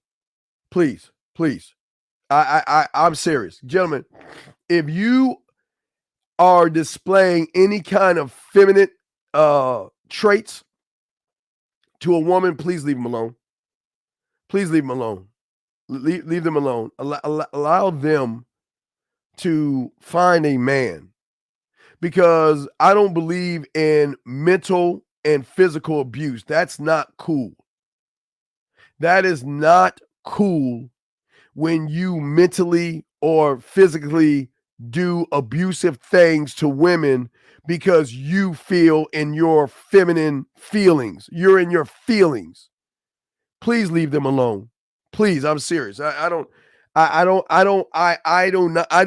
Please, please. I'm serious. Gentlemen, if you are displaying any kind of feminine traits to a woman, please leave them alone. Please leave them alone. Leave them alone. Allow them to find a man, because I don't believe in mental and physical abuse. That's not cool. That is not cool when you mentally or physically do abusive things to women because you feel in your feminine feelings. You're in your feelings. Please leave them alone. Please, I'm serious. I do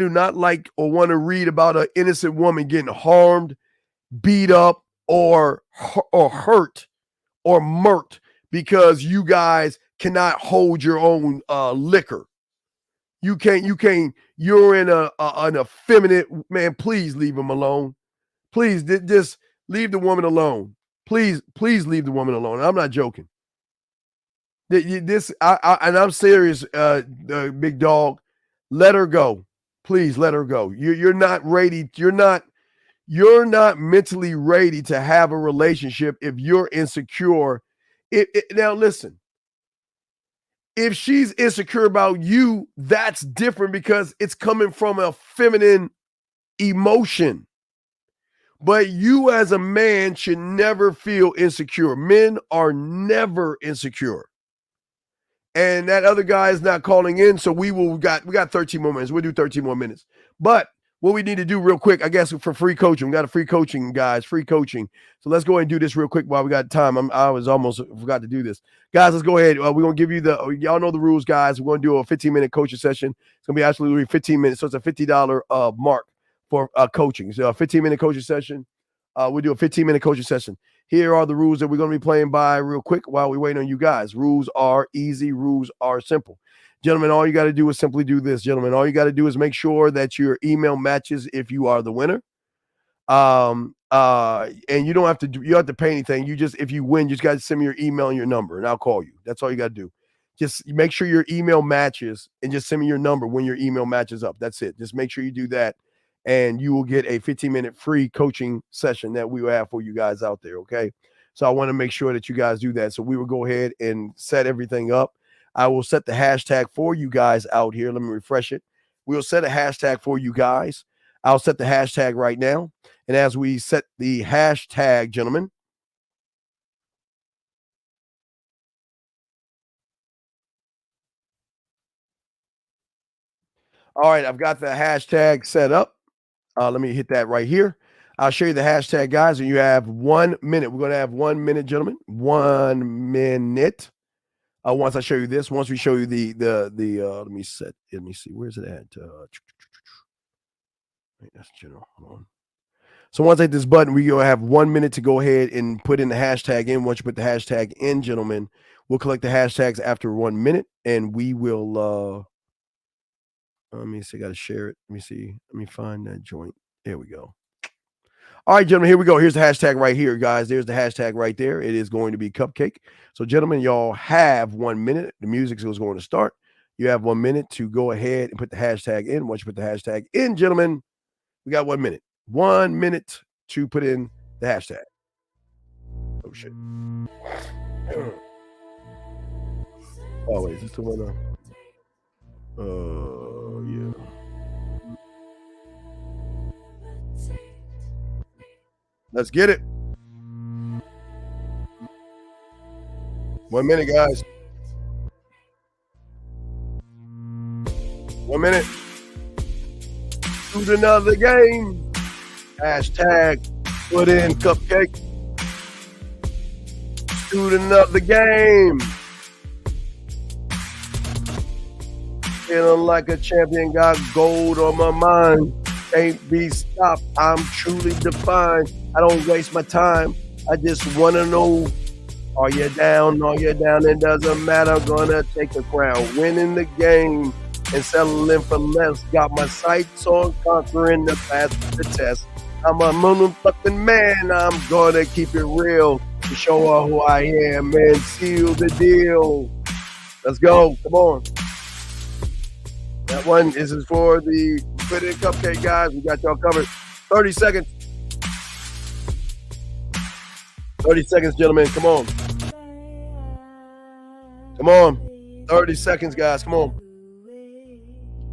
not like or want to read about an innocent woman getting harmed, beat up, or hurt or murked because you guys cannot hold your own liquor. You're in an effeminate man. Please leave him alone. Please just leave the woman alone. Please leave the woman alone. I'm not joking. And I'm serious, big dog. Let her go. Please let her go. You're not ready. You're not mentally ready to have a relationship if you're insecure. Now listen, if she's insecure about you, that's different because it's coming from a feminine emotion. But you as a man should never feel insecure. Men are never insecure. And that other guy is not calling in, so we got 13 more minutes. We'll do 13 more minutes. But what we need to do real quick, I guess, for free coaching, we got a free coaching, guys, free coaching. So let's go ahead and do this real quick while we got time. I was almost forgot to do this. Guys, let's go ahead. We're going to give you y'all know the rules, guys. We're going to do a 15-minute coaching session. It's going to be absolutely 15 minutes. So it's a $50 mark for coaching. So a 15-minute coaching session. We'll do a 15-minute coaching session. Here are the rules that we're going to be playing by real quick while we wait on you guys. Rules are easy. Rules are simple. Gentlemen, all you got to do is simply do this. Gentlemen, all you got to do is make sure that your email matches if you are the winner. And you don't have to pay anything. If you win, you just got to send me your email and your number, and I'll call you. That's all you got to do. Just make sure your email matches and just send me your number when your email matches up. That's it. Just make sure you do that. And you will get a 15-minute free coaching session that we will have for you guys out there, okay? So I want to make sure that you guys do that. So we will go ahead and set everything up. I will set the hashtag for you guys out here. Let me refresh it. We'll set a hashtag for you guys. I'll set the hashtag right now. And as we set the hashtag, gentlemen, all right, I've got the hashtag set up. Let me hit that right here. I'll show you the hashtag, guys, and you have 1 minute. We're going to have 1 minute, gentlemen. 1 minute. Once I show you this, once we show you the let me see. Where's it at? That's general. Hold on. So once I hit this button, we're going to have 1 minute to go ahead and put in the hashtag in. Once you put the hashtag in, gentlemen, we'll collect the hashtags after 1 minute, and we will let me see. I got to share it. Let me see. Let me find that joint. There we go. All right, gentlemen, here we go. Here's the hashtag right here, guys. There's the hashtag right there. It is going to be cupcake. So, gentlemen, y'all have 1 minute. The music is going to start. You have 1 minute to go ahead and put the hashtag in. Once you put the hashtag in, gentlemen, we got 1 minute. 1 minute to put in the hashtag. Oh, shit. Oh wait, is this the one? Yeah. Let's get it. 1 minute, guys. 1 minute. Shoot another game. Hashtag put in cupcake. Shoot another game. Feeling like a champion, got gold on my mind. Can't be stopped, I'm truly defined. I don't waste my time, I just wanna know, are you down? Are you down? It doesn't matter, gonna take the crown. Winning the game and settling for less. Got my sights on conquering the path to the test. I'm a motherfucking man, I'm gonna keep it real. To show her who I am and seal the deal. Let's go, come on. That one is for the Put In Cupcake guys. We got y'all covered. 30 seconds. 30 seconds, gentlemen. Come on. Come on. 30 seconds, guys. Come on.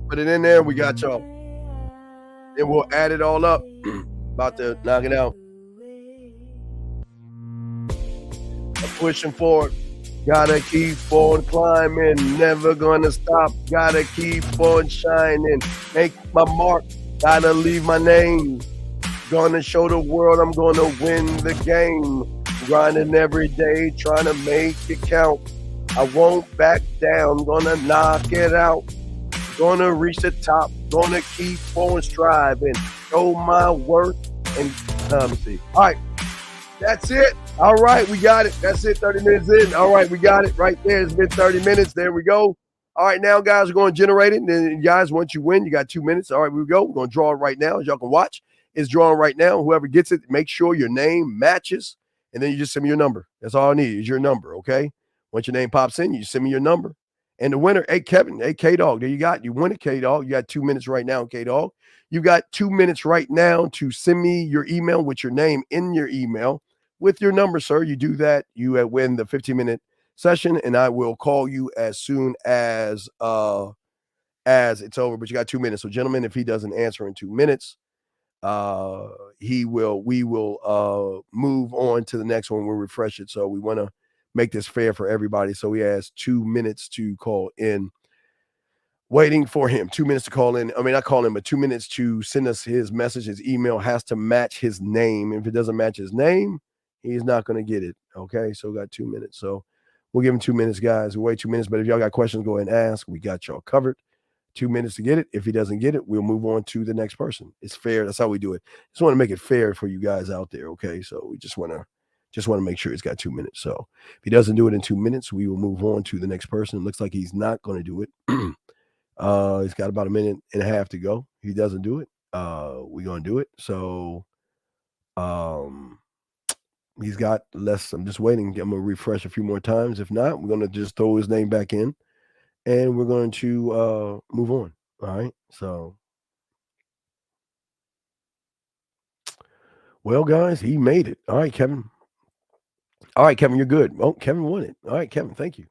Put it in there. We got y'all. Then we'll add it all up. About to knock it out. I'm pushing forward. Gotta keep on climbing, never gonna stop, gotta keep on shining, make my mark, gotta leave my name, gonna show the world I'm gonna win the game, grinding every day, trying to make it count, I won't back down, gonna knock it out, gonna reach the top, gonna keep on striving, show my worth, and let me see, all right. That's it. All right, we got it. That's it. 30 minutes in. All right, we got it right there. It's been 30 minutes. There we go. All right, now, guys, we're going to generate it. And then, guys, once you win, you got 2 minutes. All right, we go. We're going to draw it right now. As y'all can watch, it's drawing right now. Whoever gets it, make sure your name matches. And then you just send me your number. That's all I need is your number, okay? Once your name pops in, you send me your number. And the winner, hey, Kevin, hey, K-Dog, there you got. You win it, K-Dog. You got 2 minutes right now, K-Dog. You got 2 minutes right now to send me your email with your name in your email. With your number, sir, you do that, you win the 15-minute session, and I will call you as soon as it's over. But you got 2 minutes. So, gentlemen, if he doesn't answer in 2 minutes, we will move on to the next one. We'll refresh it. So we want to make this fair for everybody. So he has 2 minutes to call in. Waiting for him. 2 minutes to call in. I mean, not call him, but 2 minutes to send us his message. His email has to match his name. If it doesn't match his name, he's not going to get it. Okay, so we got 2 minutes. So we'll give him 2 minutes, guys. We'll wait 2 minutes. But if y'all got questions, go ahead and ask. We got y'all covered. 2 minutes to get it. If he doesn't get it, we'll move on to the next person. It's fair. That's how we do it. Just want to make it fair for you guys out there. Okay, so we just want to make sure he's got 2 minutes. So if he doesn't do it in 2 minutes, we will move on to the next person. It looks like he's not going to do it. He's got about 1.5 minutes to go. If he doesn't do it, we're going to do it. So he's got less. I'm just waiting. I'm going to refresh a few more times. If not, we're going to just throw his name back in and we're going to move on. All right. So, well, guys, he made it. All right, Kevin. All right, Kevin, you're good. Oh, Kevin won it. All right, Kevin, thank you.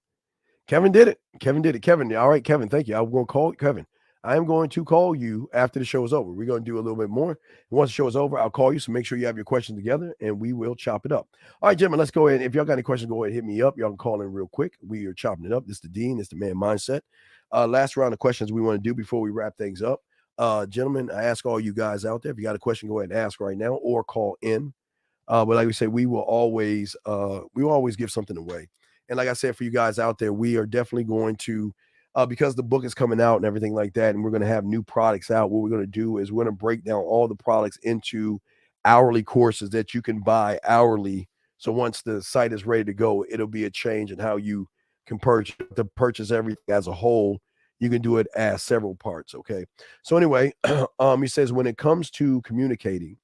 Kevin did it. Kevin. All right, Kevin, thank you. I'm going to call Kevin. I am going to call you after the show is over. We're going to do a little bit more. And once the show is over, I'll call you. So make sure you have your questions together and we will chop it up. All right, gentlemen, let's go ahead. If y'all got any questions, go ahead and hit me up. Y'all can call in real quick. We are chopping it up. This is the Dean. It's the Man Mindset. Last round of questions we want to do before we wrap things up. Gentlemen, I ask all you guys out there, if you got a question, go ahead and ask right now or call in. But like we say, we will always give something away. And like I said, for you guys out there, we are definitely going to, because the book is coming out and everything like that, and we're going to have new products out. What we're going to do is we're going to break down all the products into hourly courses that you can buy hourly. So once the site is ready to go, it'll be a change in how you can purchase everything as a whole. You can do it as several parts. Okay. So anyway, he says, when it comes to communicating,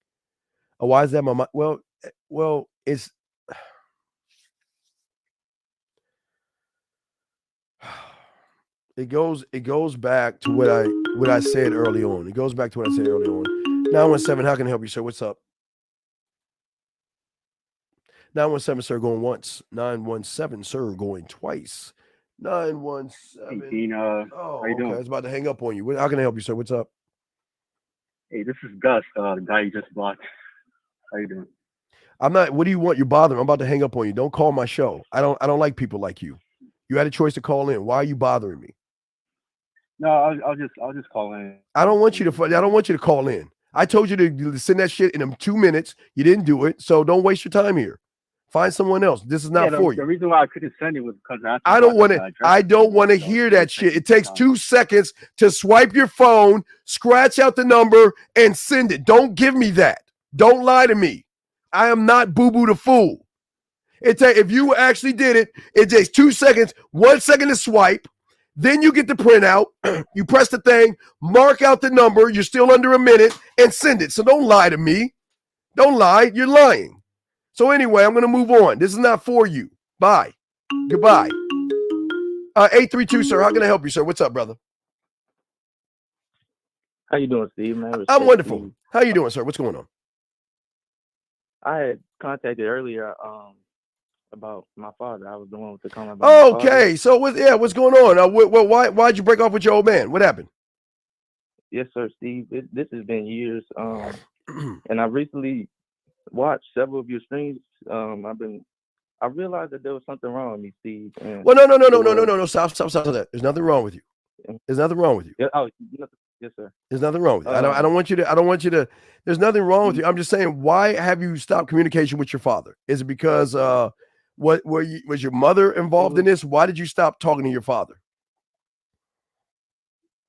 why is that my mind? Well, it's, It goes back to what I said early on. It goes back to what I said early on. 917, how can I help you, sir? What's up? 917, sir, going once. 917, sir, going twice. 917. Hey, Dean, Oh, how you okay. doing? I was about to hang up on you. How can I help you, sir? What's up? Hey, this is Gus, the guy you just blocked. How you doing? I'm not. What do you want? You're bothering. I'm about to hang up on you. Don't call my show. I don't like people like you. You had a choice to call in. Why are you bothering me? No, I'll just call in. I don't want you to call in. I told you to send that shit in them 2 minutes. You didn't do it, so don't waste your time here. Find someone else. This is not for you. The reason why I couldn't send it was because I don't want to hear that shit. It takes 2 seconds to swipe your phone, scratch out the number, and send it. Don't give me that. Don't lie to me. I am not Boo Boo the Fool. If you actually did it, it takes 2 seconds, 1 second to swipe. Then you get the printout. You press the thing, mark out the number. You're still under a minute, and send it. So don't lie to me. Don't lie. You're lying. So anyway, I'm going to move on. This is not for you. Bye. Goodbye. 832, sir. How can I help you, sir? What's up, brother? How you doing, Steve? Man, I'm wonderful. How you doing, sir? What's going on? I had contacted earlier about my father. I was the one with the comment about my father. Okay. So what's going on? Why'd you break off with your old man? What happened? Yes, sir, Steve. This has been years. And I recently watched several of your streams. I realized that there was something wrong with me, Steve. Well, no. Stop. There's nothing wrong with you. There's nothing wrong with you. Yeah, yes, sir. There's nothing wrong with you. I don't want you to. There's nothing wrong with you. I'm just saying, why have you stopped communication with your father? Is it because was your mother involved in this? Why did you stop talking to your father?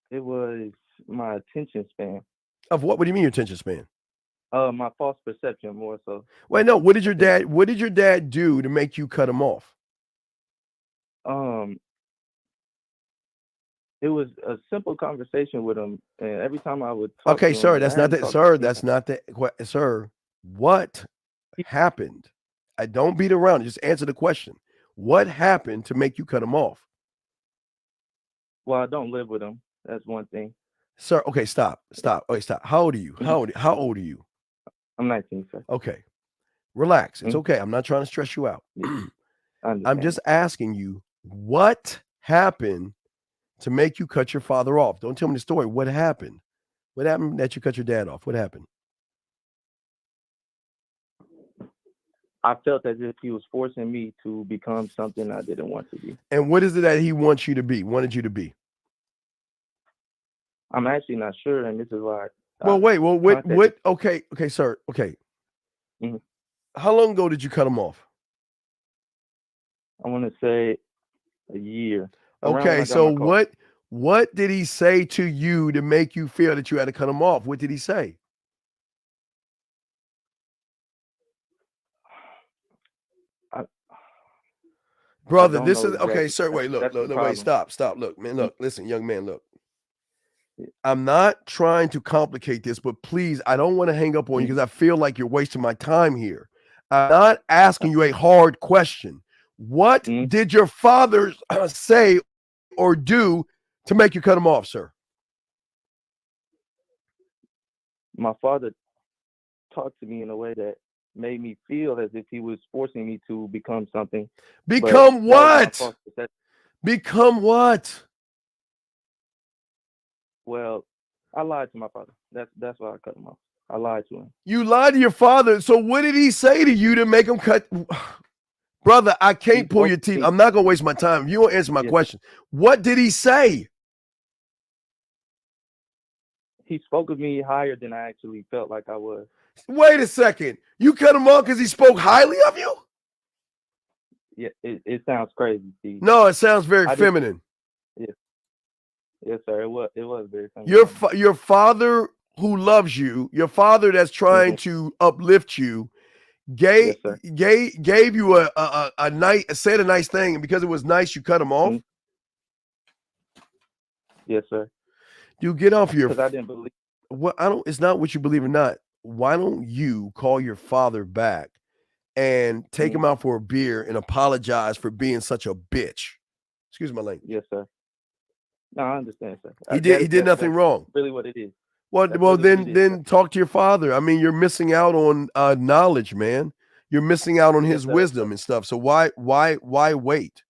It was my attention span. Of what? What do you mean your attention span? My false perception, more so. Wait, no. What did your dad do to make you cut him off? It was a simple conversation with him, and every time I would talk Okay, to sir, him, that's not that, sir. That's not that, sir. What happened? I don't beat around. Just answer the question. What happened to make you cut him off? Well, I don't live with him. That's one thing. Sir, okay, stop. Okay, stop. How old are you? How old are you? I'm 19, sir. Okay. Relax. It's okay. I'm not trying to stress you out. I'm just asking you, what happened to make you cut your father off? Don't tell me the story. What happened? What happened that you cut your dad off? What happened? I felt as if he was forcing me to become something I didn't want to be. And what is it that he wanted you to be? I'm actually not sure, and this is why. What? Okay, sir. Okay. Mm-hmm. How long ago did you cut him off? I want to say a year. Okay, so what did he say to you to make you feel that you had to cut him off? What did he say? Brother, this is okay, sir. Wait, look, wait, stop. Look, man, look, listen, young man, look. I'm not trying to complicate this, but please, I don't want to hang up on you because I feel like you're wasting my time here. I'm not asking you a hard question. What did your father say or do to make you cut him off, sir? My father talked to me in a way that made me feel as if he was forcing me to become something. Become what? Become what? Well, I lied to my father. That's why I cut him off. I lied to him. You lied to your father. So what did he say to you to make him cut? Brother, I can't pull your teeth. I'm not going to waste my time. You won't answer my question. What did he say? He spoke of me higher than I actually felt like I was. Wait a second. You cut him off because he spoke highly of you? Yeah, it sounds crazy, Steve. No, it sounds very feminine. Yes, sir. It was very feminine. Your father who loves you, your father that's trying to uplift you, gave you a nice thing, and because it was nice, you cut him off. Yes, sir. You get off your. Because I didn't believe. What I don't. It's not what you believe or not. Why don't you call your father back and take him out for a beer and apologize for being such a bitch? Excuse my language. Yes, sir. No, I understand, sir. He did nothing wrong. Really, what it is. Well, then talk to your father. I mean, you're missing out on knowledge, man. You're missing out on Yes, his sir. wisdom and stuff. So why wait?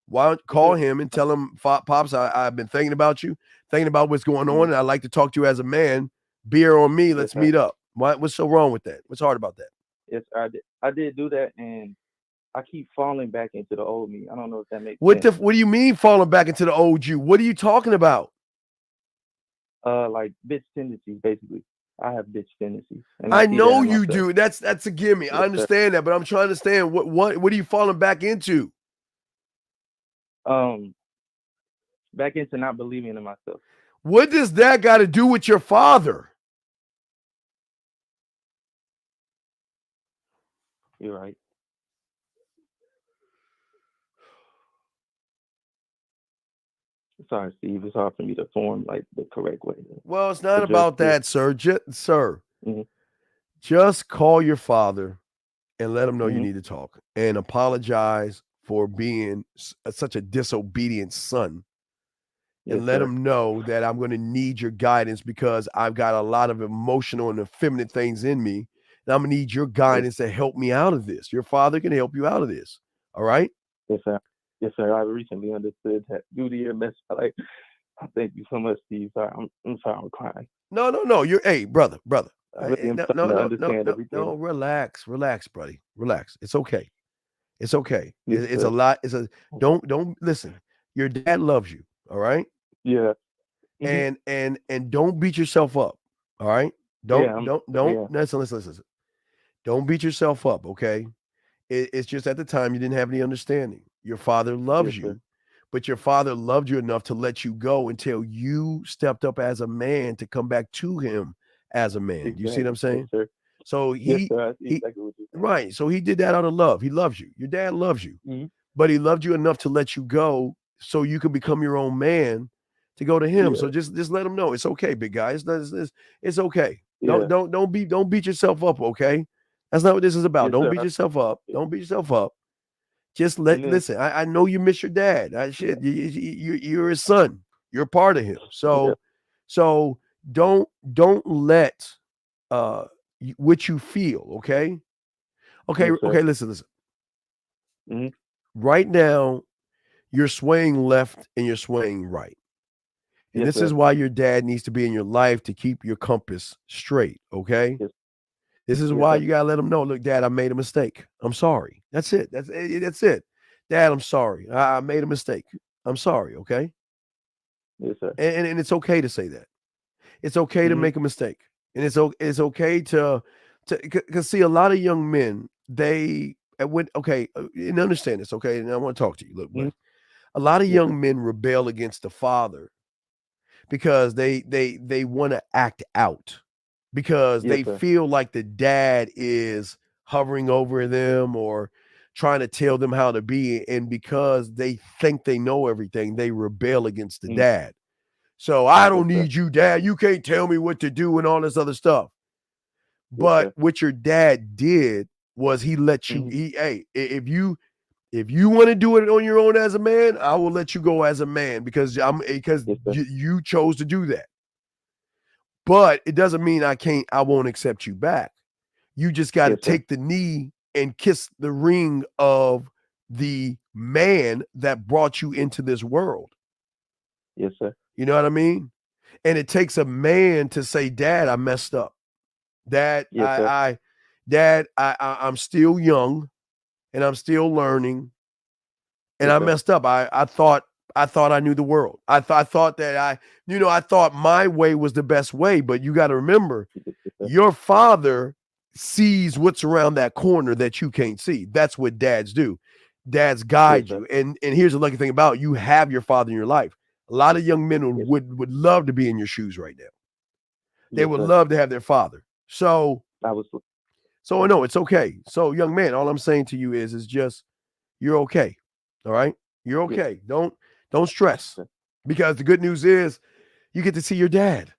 Why don't call him and tell him, Pops, I've been thinking about you, thinking about what's going on, and I'd like to talk to you as a man. Beer on me. Let's sir. meet up. What's so wrong with that? What's hard about that? Yes, sir, I did do that, and I keep falling back into the old me. I don't know if that makes What sense. what do you mean falling back into the old you? What are you talking about? Like bitch tendencies, basically. I have bitch tendencies. And I see that know in you myself. do. That's a gimme. Yes, I sir. understand that, but I'm trying to understand what are you falling back into? Back into not believing in myself. What does that got to do with your father? You're right. Sorry, Steve. It's hard for me to form like the correct way. Well, it's not address about this. that, sir. Sir, Mhm. just call your father and let him know you Mhm. need to talk and apologize for being such a disobedient son. Yes, And let sir. him know that I'm going to need your guidance because I've got a lot of emotional and effeminate things in me. And I'm going to need your guidance to help me out of this. Your father can help you out of this. All right? Yes, sir. Yes, sir. I recently understood that due to your message. Like, I thank you so much, Steve. Sorry, I'm sorry, I'm crying. No. You're, hey, brother. I really am starting to understand everything. No, relax, buddy. Relax. It's okay. It's okay. Yes, It's sir. a lot. Don't listen. Your dad loves you. All right? Yeah. Mhm. And don't beat yourself up. All right? Don't listen. Don't beat yourself up, okay? It's just at the time you didn't have any understanding. Your father loves Yes, you, sir. but your father loved you enough to let you go until you stepped up as a man to come back to him as a man. You see what I'm Exactly. saying? Yes, sir. So Yes, sir. I see he exactly what you're saying. right. So he did that out of love. He loves you. Your dad loves you, Mhm. but he loved you enough to let you go so you could become your own man to go to him. Yeah. So just let him know it's okay, big guy. It's okay. Yeah. Don't beat yourself up, okay? That's not what this is about. Yes, Don't sir. beat yourself up. Yeah. Don't beat yourself up. Just And then, listen. I know you miss your dad. You're his son. You're a part of him. yeah. So don't let what you feel. Okay. Yes, sir. Okay. Listen. Mhm. Right now, you're swaying left and you're swaying right. And Yes, this is sir. why your dad needs to be in your life to keep your compass straight. Okay. Yes. This is Yes, why sir. you gotta let him know. Look, Dad, I made a mistake. I'm sorry. That's it. That's it. Dad, I'm sorry. I made a mistake. I'm sorry. Okay. Yes, sir. And it's okay to say that. It's okay to Mhm. make a mistake, and it's okay to because see a lot of young men and understand this. Okay, and I want to talk to you. Look, Mhm. a lot of Yes, sir. young men rebel against the father because they want to act out because Yes, they sir. feel like the dad is hovering over them or trying to tell them how to be, and because they think they know everything, they rebel against the Mhm. dad. So I Yes, don't sir. need you, dad. You can't tell me what to do and all this other stuff. Yes, But sir. what your dad did was he let you. Mhm. If you want to do it on your own as a man, I will let you go as a man because Yes, sir. you chose to do that. But it doesn't mean I won't accept you back. You just got to Yes, sir. take the knee and kiss the ring of the man that brought you into this world. Yes, sir. You know what I mean? And it takes a man to say, Dad, I messed up. Dad, Yes, sir. I'm still young and I'm still learning. And Yes, I sir. messed up. I thought I knew the world. I thought that I thought my way was the best way. But you got to remember, Yes, sir. your father sees what's around that corner that you can't see. That's what dads do. Dads Yes, guide sir. you. And here's the lucky thing about it, you have your father in your life. A lot of young men Yes. would love to be in your shoes right now. They Yes, would sir. love to have their father. So I was. no, it's okay. So young man, all I'm saying to you is just you're okay. All right? You're Yes. okay. Don't stress. Sir. Because the good news is you get to see your dad.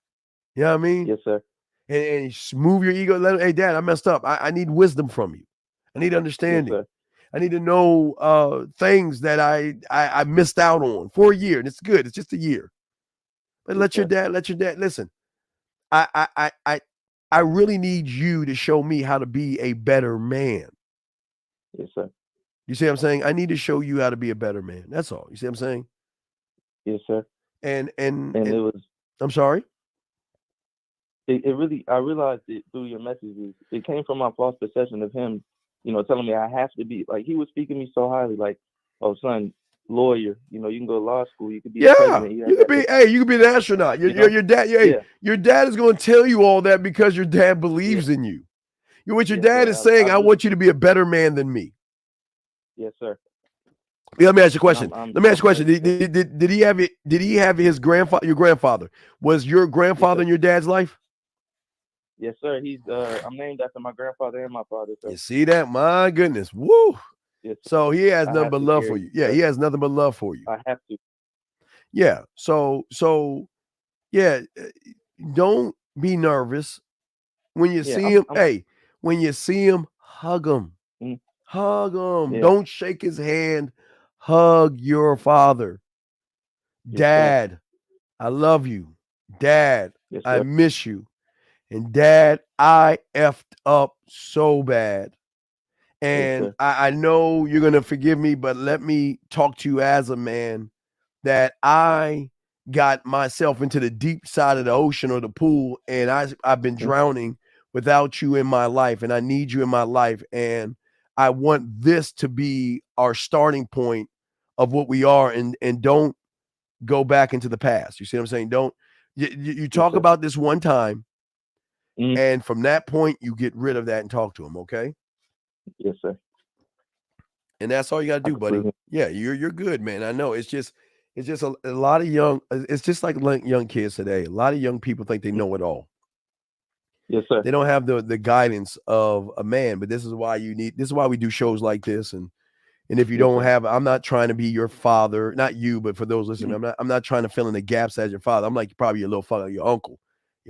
You know what I mean? Yes, sir. And move your ego. Let him, hey, Dad, I messed up. I need wisdom from you. I need Yes, understanding. sir. I need to know things that I missed out on for a year. And it's good. It's just a year. But Yes, let your dad listen. I really need you to show me how to be a better man. Yes, sir. You see what I'm saying? I need to show you how to be a better man. That's all. You see what I'm saying? Yes, sir. And it was. I'm sorry? It really. I realized it through your messages. It came from my false perception of him. Telling me I have to be like he was speaking me so highly. Like, oh, son, lawyer. You can go to law school. You could be the Yeah, president. you could be. Hey, you could be an astronaut. Your dad. Yeah. Your dad is going to tell you all that because your dad believes in you. What your dad is saying, I want you to be a better man than me. Yes, sir. Let me ask you a question. Let me ask you a question. Did he have it? Did he have his grandfather? Your grandfather was your grandfather in your dad's life? Yes, sir. He's. I'm named after my grandfather and my father. Sir. You see that? My goodness. Woo. Yes, so he has nothing but love carry for you. Yeah, he has nothing but love for you. I have to. Yeah. So yeah. Don't be nervous when you see him. Hey, when you see him, hug him. Hug him. Yeah. Don't shake his hand. Hug your father. Dad, I love you. Dad, I miss you. And Dad, I effed up so bad. And I know you're going to forgive me, but let me talk to you as a man that I got myself into the deep side of the ocean or the pool, and I've been drowning without you in my life, and I need you in my life. And I want this to be our starting point of what we are, and don't go back into the past. You see what I'm saying? Don't you talk about this one time, and from that point you get rid of that and talk to him, okay? Yes, sir. And that's all you got to do, buddy. Yeah, you're good, man. I know. It's just a lot of young. It's just like young kids today. A lot of young people think they know it all. Yes, sir. They don't have the guidance of a man, but this is why we do shows like this. And if you don't have, I'm not trying to be your father, not you, but for those listening, I'm not trying to fill in the gaps as your father. I'm like probably your little father, your uncle.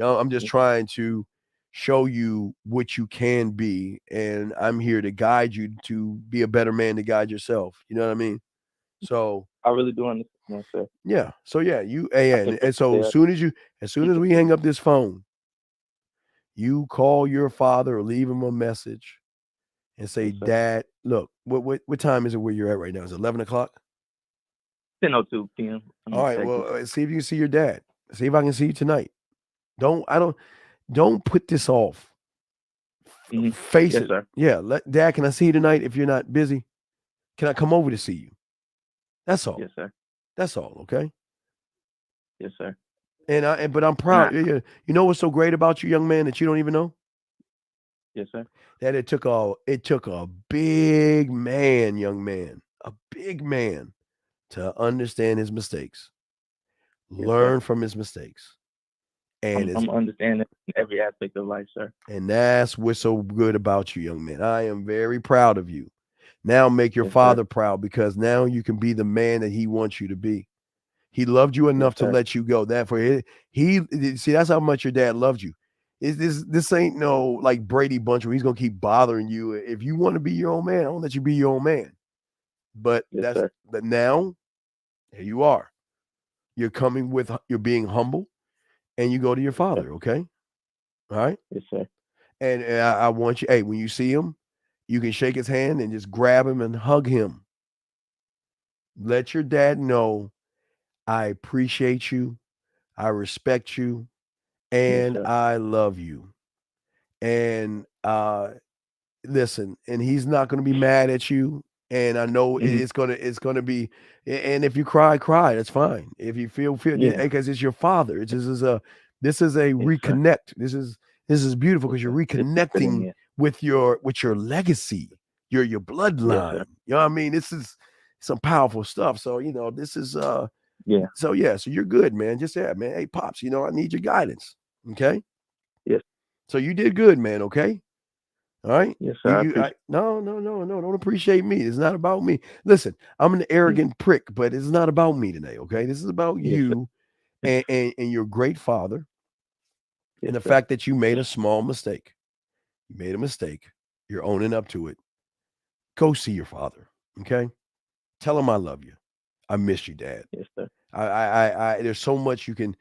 I'm just trying to show you what you can be, and I'm here to guide you to be a better man, to guide yourself. You know what I mean? So I really do understand, sir. Yeah. So yeah, and so as soon as we hang up this phone, you call your father or leave him a message and say, Dad, look, what time is it where you're at right now? Is it 11 o'clock? 10:02 p.m. All right. Well, see if you can see your dad. See if I can see you tonight. Don't put this off. Face it. Sir. Yeah. Dad, can I see you tonight if you're not busy? Can I come over to see you? That's all. Yes, sir. That's all. Okay. Yes, sir. But I'm proud. You know what's so great about you, young man, that you don't even know? Yes, sir. That it took a big man, young man, a big man to understand his mistakes, learn from his mistakes. And I'm understanding every aspect of life, sir. And that's what's so good about you, young man. I am very proud of you. Now make your father proud, because now you can be the man that he wants you to be. He loved you enough to let you go. He see, that's how much your dad loved you. This ain't no like Brady Bunch where he's gonna keep bothering you. If you want to be your own man, I won't let you be your own man. But but now, here you are. You're being humble, and you go to your father. Okay, all right. Yes, sir. And I want you. Hey, when you see him, you can shake his hand and just grab him and hug him. Let your dad know, I appreciate you, I respect you, and I love you. And listen, and he's not going to be mad at you. And I know it's gonna be. And if you cry, that's fine. If you feel, because it's your father. This is a reconnect. This is beautiful, because you're reconnecting with your legacy, your bloodline. You know what I mean? This is some powerful stuff. So this is So you're good, man. Just man. Hey, Pops, I need your guidance. Okay. Yes. So you did good, man. Okay. All right. Yes, sir. No. Don't appreciate me. It's not about me. Listen, I'm an arrogant prick, but it's not about me today. Okay. This is about you and your great father, and the fact that you made a small mistake. You made a mistake. You're owning up to it. Go see your father. Okay. Tell him I love you. I miss you, Dad. Yes, sir. I there's so much you can.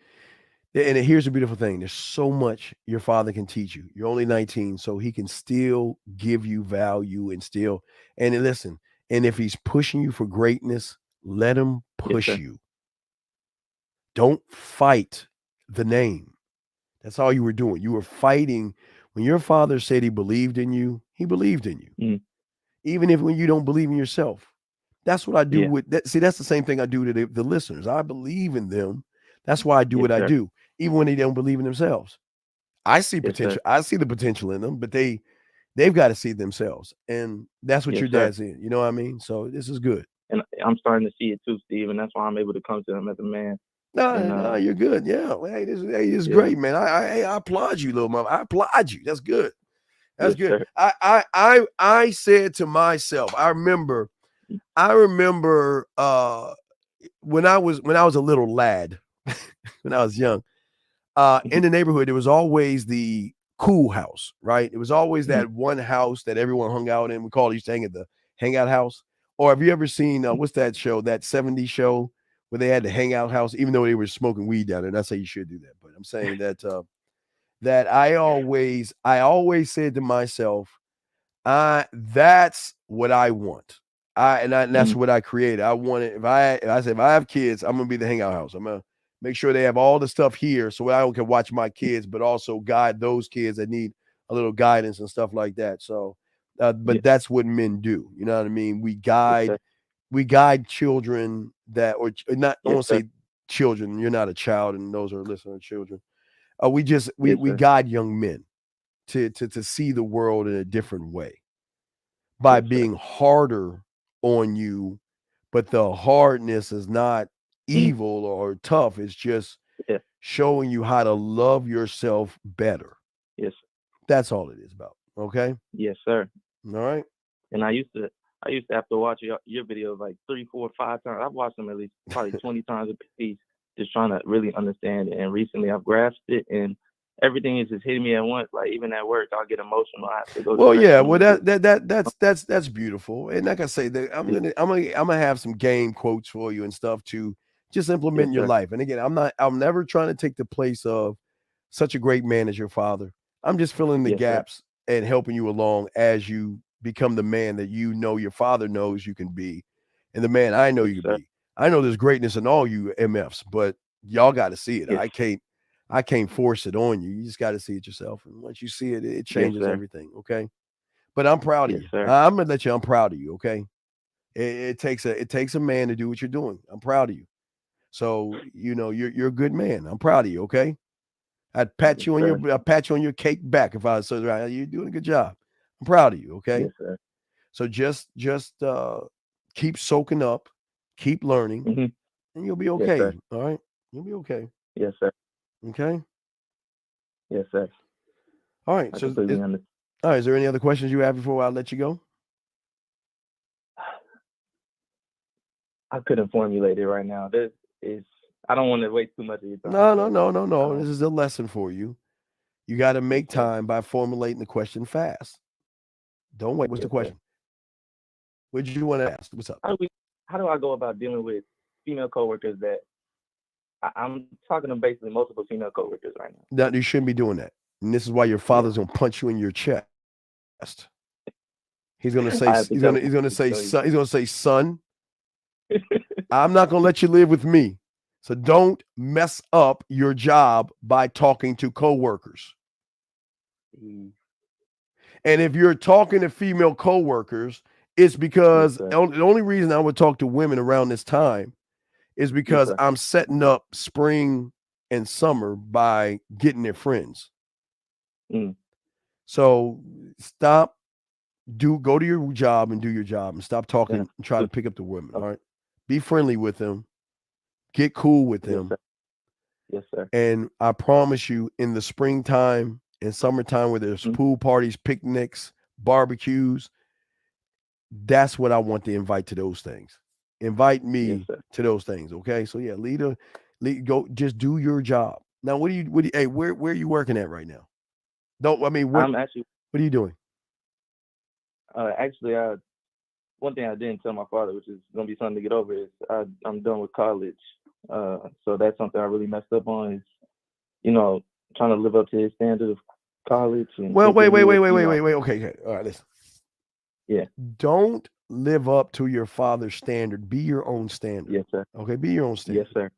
And here's the beautiful thing. There's so much your father can teach you. You're only 19, so he can still give you value and still and listen. And if he's pushing you for greatness, let him Yes, push sir. you. Don't fight the name. That's all you were doing. You were fighting when your father said he believed in you, he believed in you. Mm. Even if when you don't believe in yourself. That's what I do Yeah. with that. See, that's the same thing I do to the listeners. I believe in them. That's why I do Yes, what I sir. do, even when they don't believe in themselves. I see Yes, sir. potential. I see the potential in them, but they've got to see themselves. And that's what Yes, your sir. dad's in. You know what I mean? So this is good. And I'm starting to see it too, Steve, and that's why I'm able to come to him as a man. No, And no, you're good. Yeah. Well, hey, this is yeah. great, man. I applaud you, little mama. I applaud you. That's good. That's Yes, good. sir. I said to myself, I remember when I was a little lad, when I was young, in the neighborhood, there was always the cool house, right? It was always that one house that everyone hung out in. We call it used to hang at the hangout house. Or have you ever seen what's that show, that 70s show where they had the hangout house, even though they were smoking weed down there? Not saying you should do that, but I'm saying that that I always said to myself, that's what I want. And that's what I created. I wanted if I said if I have kids, I'm gonna be the hangout house. I'm gonna make sure they have all the stuff here so I can watch my kids, but also guide those kids that need a little guidance and stuff like that. So, but that's what men do. You know what I mean? We guide children that, or not. I Yes, won't sir. say children. You're not a child, and those are listening children. We Yes, sir. guide young men to see the world in a different way by Yes, sir. being harder on you, but the hardness is not evil or tough. It's just Yeah. showing you how to love yourself better. Yes. That's all it is about. Okay. Yes, sir. All right. And I used to have to watch your videos like 3, 4, 5 times. I've watched them at least probably 20 times a piece, just trying to really understand it. And recently I've grasped it, and everything is just hitting me at once. Like even at work, I'll get emotional. I have to go to Well, the yeah. restroom Well, and that's beautiful. And like I say, I'm gonna have some game quotes for you and stuff to just implement Yes, in your sir. life. And again, I'm never trying to take the place of such a great man as your father. I'm just filling the Yes, sir. gaps and helping you along as you become the man that you know your father knows you can be, and the man I know Yes, you sir. can be. I know there's greatness in all you MFs, but y'all got to see it. Yes. I can't force it on you. You just got to see it yourself. And once you see it, it Yes, changes sir. everything. Okay. But I'm proud of Yes, you. sir. I'm gonna let you. I'm proud of you. Okay. It takes a man to do what you're doing. I'm proud of you. So you know you're a good man. I'm proud of you. Okay. I'd pat Yes, you on sir. your pat you on your cake back if I said right. You're doing a good job. I'm proud of you. Okay. Yes, sir. So just keep soaking up, keep learning, Mhm. and you'll be Yes, okay. sir. All right. You'll be okay. Yes, sir. Okay. Yes, sir. All right. I So completely understand. all right. Is there any other questions you have before I let you go? I couldn't formulate it right now. This is. I don't want to waste too much of your time. No. This is a lesson for you. You got to make time by formulating the question fast. Don't wait. What's the Yes, sir. question? What did you want to ask? What's up? How do I go about dealing with female coworkers that I'm talking to basically multiple female coworkers right now? No, you shouldn't be doing that. And this is why your father's gonna punch you in your chest. He's gonna say, I have to he's tell gonna, you. he's gonna say, son, he's gonna say, son, I'm not gonna let you live with me. So don't mess up your job by talking to coworkers. Mm. And if you're talking to female coworkers, it's because Yes, the only reason I would talk to women around this time is because sir. I'm setting up spring and summer by getting their friends. Mm. So go to your job and do your job and stop talking and try to pick up the women. All right. Be friendly with them. Get cool with them. Yes, sir. And I promise you, in the springtime and summertime where there's pool parties, picnics, barbecues, that's what I want to invite to those things. Invite me to those things. Okay. So yeah, go just do your job. Now, hey, where are you working at right now? What are you doing? Actually, one thing I didn't tell my father, which is gonna be something to get over, is I'm done with college. So that's something I really messed up on. Is trying to live up to his standard of college. And Well, wait. thinking he was, Okay. All right, listen. Yeah. Don't live up to your father's standard. Be your own standard. Yes, sir. Okay, be your own standard. Yes, sir.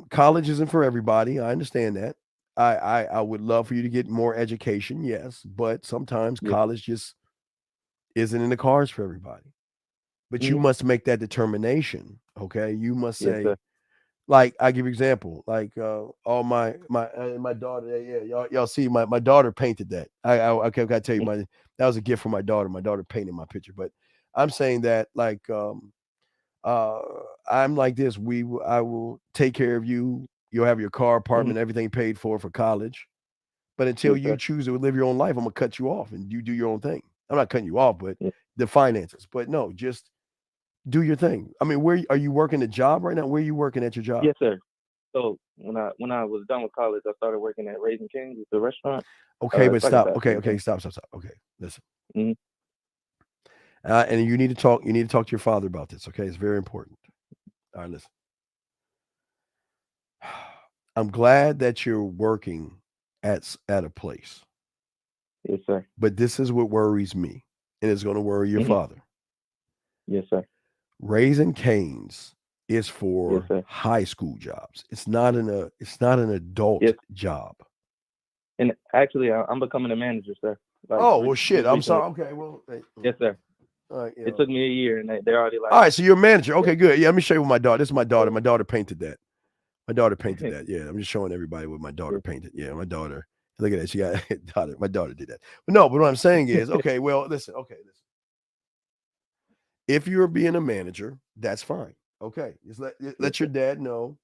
College isn't for everybody. I understand that. I would love for you to get more education, yes, but sometimes Yeah. college just isn't in the cards for everybody. But you Mhm. must make that determination. Okay, you must Yes, say, sir. like, I give you example, like all my daughter, yeah, y'all see my daughter painted that. I gotta tell you, that was a gift from my daughter. My daughter painted my picture, but I'm saying that like I'm like this. I will take care of you. You'll have your car, apartment, everything paid for college. But until Yes, you sir. choose to live your own life, I'm gonna cut you off and you do your own thing. I'm not cutting you off, but Yeah. the finances. But no, just do your thing. I mean, where are you working a job right now? Where are you working at your job? Yes, sir. So when I was done with college, I started working at Raising Kings, the restaurant. Okay, but It's like a stop. fast Okay, food chain. stop. Okay, listen. Mhm. And you need to talk. You need to talk to your father about this. Okay, it's very important. All right, listen. I'm glad that you're working at a place, Yes, sir. but this is what worries me, and it's going to worry your Mhm. father. Yes, sir. Raising Cane's is Yes, for sir. high school jobs. It's not an adult Yes. job. And actually, I'm becoming a manager, sir. Like, Oh well, shit. just I'm recently. sorry. Okay, well, Yes, sir. all right, It took me a year, and they're already like, all right. So you're a manager. Okay, good. Yeah, let me show you what my daughter. This is my daughter. My daughter painted that. My daughter painted that. Yeah, I'm just showing everybody what my daughter painted. Yeah, my daughter. Look at that. She got daughter. My daughter did that. But no, but what I'm saying is, okay, well, listen. Okay, listen. If you're being a manager, that's fine. Okay, just let your dad know.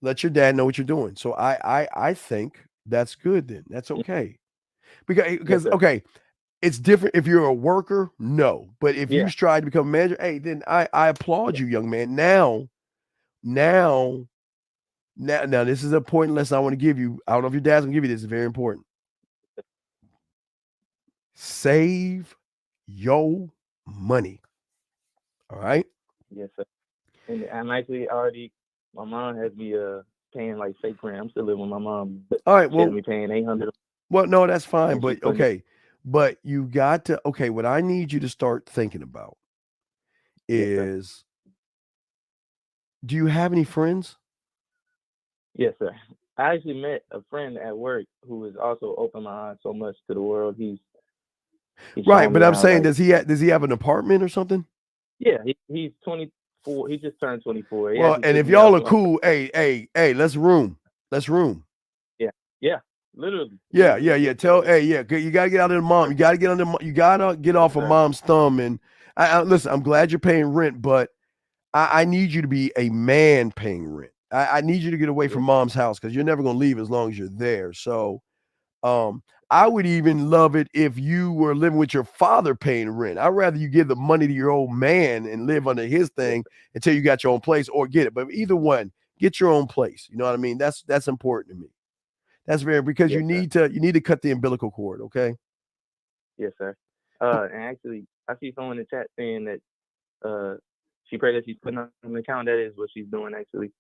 Let your dad know what you're doing. So I think that's good. Then that's okay. Because sir. okay, it's different if you're a worker. No, but if you Yeah. strive to become a manager, hey, then I applaud you, young man. Now, this is an important lesson I want to give you. I don't know if your dad's gonna give you this. It's very important. Save your money. All right. Yes, sir. And I'm actually already. My mom has me paying like fake rent. I'm still living with my mom. But All right. she has Well, me paying $800. well, no, that's fine. And she's But putting okay. But you got to. Okay. What I need you to start thinking about Yes, sir. is, do you have any friends? Yes, sir. I actually met a friend at work who has also opened my eyes so much to the world. He's Right. showing But me I'm how, saying, like, does he have an apartment or something? yeah, he's 24. He just turned 24. He Well, actually and took if me out y'all are to, like, cool, hey, let's room. yeah, literally. Yeah. Tell, hey, yeah, you gotta get out of the mom. You gotta get off of sir. mom's thumb. And listen, I'm glad you're paying rent, but I need you to be a man paying rent. I need you to get away from mom's house because you're never gonna leave as long as you're there. So, I would even love it if you were living with your father paying rent. I'd rather you give the money to your old man and live under his thing until you got your own place, or get it. But either one, get your own place. You know what I mean? That's important to me. That's very, because Yes, sir. you need to cut the umbilical cord. Okay. Yes, sir. And actually, I see someone in the chat saying that she prayed that she's putting on an account. That is what she's doing, actually.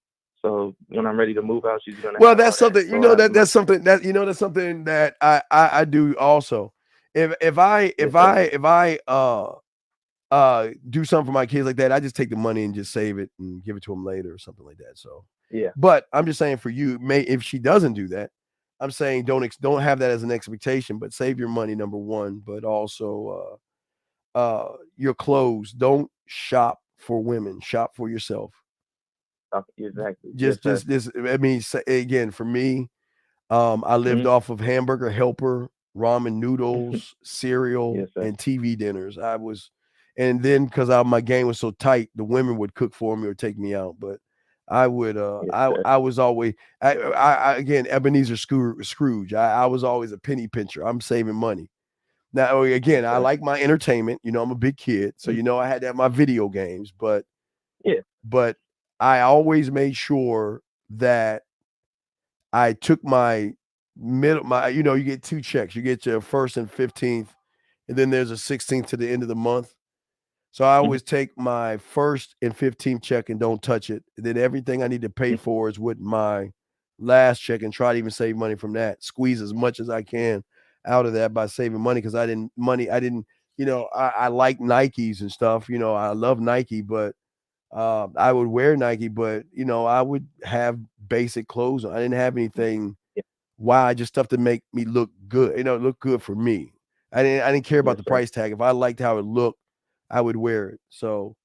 So when I'm ready to move out, she's gonna. Well, have that's all that. something, So I have that's something that I do also. If I do something for my kids like that, I just take the money and just save it and give it to them later or something like that. So yeah. But I'm just saying for you, if she doesn't do that, I'm saying don't have that as an expectation, but save your money, number one, but also your clothes. Don't shop for women, shop for yourself. Exactly. Just Yes, sir. this, I mean, again, for me, I lived off of Hamburger Helper, ramen noodles, cereal, Yes, sir. and TV dinners. And then because my game was so tight, the women would cook for me or take me out. But I would, I was always, again, Ebenezer Scrooge. I was always a penny pincher. I'm saving money. Now, again, I like my entertainment. I'm a big kid, so I had to have my video games. But but I always made sure that I took my you get 2 checks. You get your 1st and 15th, and then there's a 16th to the end of the month. So I always take my 1st and 15th check and don't touch it. And then everything I need to pay for is what my last check and try to even save money from that. Squeeze as much as I can out of that by saving money because I didn't, I like Nikes and stuff. I love Nike, but I would wear Nike, but I would have basic clothes. I didn't have anything. Why? Just stuff to make me look good. Look good for me. I didn't care about the price tag. If I liked how it looked, I would wear it. So,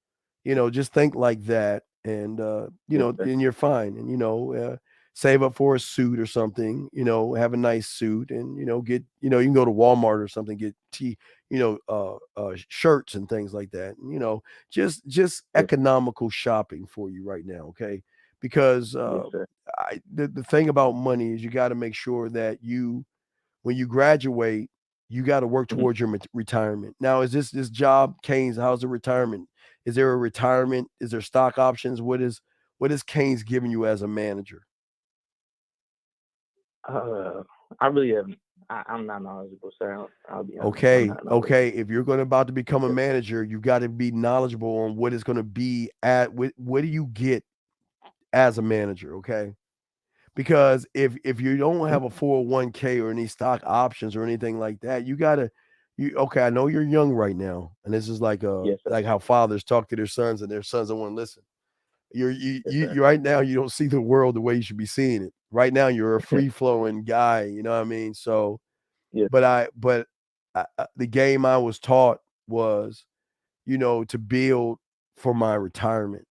just think like that, and then you're fine. And save up for a suit or something. Have a nice suit, and get you can go to Walmart or something, get shirts and things like that. Just economical shopping for you right now, okay? Because the thing about money is you got to make sure that when you graduate, you got to work towards your retirement. Now, is this job, Canes? How's the retirement? Is there a retirement? Is there stock options? What is Canes giving you as a manager? I really haven't. I'm not knowledgeable, sir. I'll be honest. Okay. If you're about to become a manager, you got to be knowledgeable on what is going to be what do you get as a manager, okay? Because if you don't have a 401k or any stock options or anything like that, I know you're young right now, and this is like like how fathers talk to their sons and their sons don't want to listen. You right now, you don't see the world the way you should be seeing it. Right now, you're a free flowing guy. You know what I mean? So, but the game I was taught was, to build for my retirement.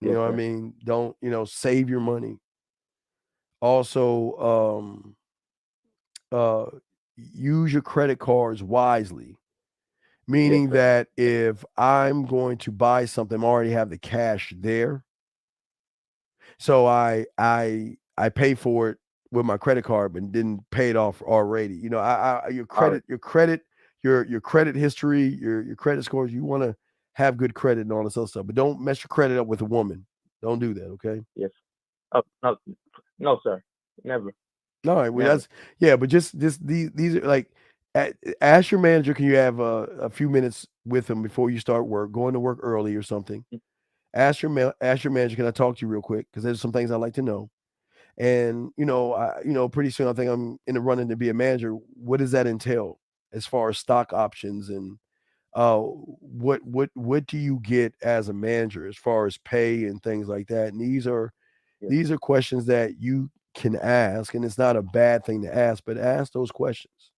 You know what I mean? Don't, save your money. Also, use your credit cards wisely. Meaning that if I'm going to buy something, I already have the cash there. So I pay for it with my credit card, but didn't pay it off already. Your credit history, your credit scores, you want to have good credit and all this other stuff, but don't mess your credit up with a woman. Don't do that, okay? Yes. No, sir. Never. All right. Well, but just these are like, ask your manager, can you have a few minutes with him before you start work, going to work early or something? Ask your manager, can I talk to you real quick? Because there's some things I'd like to know. And pretty soon I think I'm in the running to be a manager. What does that entail as far as stock options and what do you get as a manager as far as pay and things like that? And these are questions that you can ask, and it's not a bad thing to ask, but ask those questions.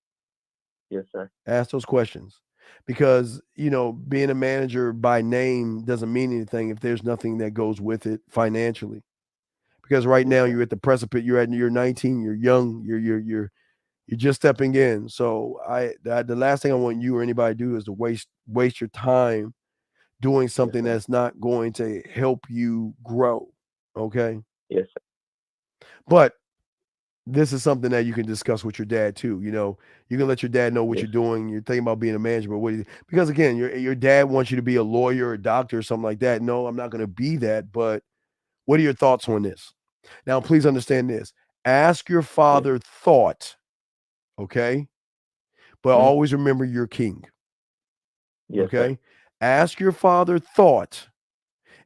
Yes, sir. Ask those questions, because being a manager by name doesn't mean anything if there's nothing that goes with it financially. Because right now you're at the precipice. You're 19. You're young. You're just stepping in. So the last thing I want you or anybody to do is to waste your time doing something that's not going to help you grow. Okay. Yes, sir. But this is something that you can discuss with your dad too. You can let your dad know what you're doing. You're thinking about being a manager, but because again, your dad wants you to be a lawyer or a doctor or something like that. No, I'm not going to be that. But what are your thoughts on this? Now, please understand this. Ask your father thought, okay? But always remember you're king. Yes, okay? Sir. Ask your father thought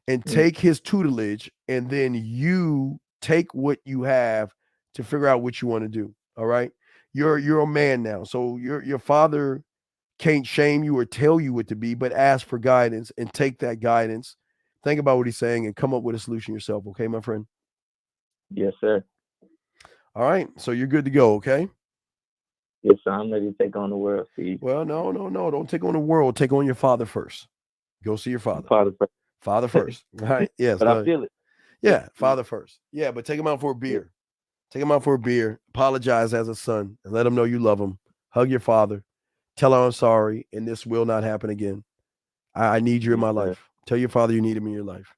and take his tutelage, and then you take what you have to figure out what you want to do. All right. You're a man now. So your father can't shame you or tell you what to be, but ask for guidance and take that guidance. Think about what he's saying and come up with a solution yourself. Okay, my friend? Yes, sir. All right. So you're good to go. Okay. Yes, sir. I'm ready to take on the world, Steve. Well, no. Don't take on the world. Take on your father first. Go see your father. Father first. All right. Yes. But I feel it. Yeah. Father first. Yeah. But take him out for a beer. Take him out for a beer. Apologize as a son and let him know you love him. Hug your father. Tell her I'm sorry, and this will not happen again. I need you in my life. Tell your father you need him in your life,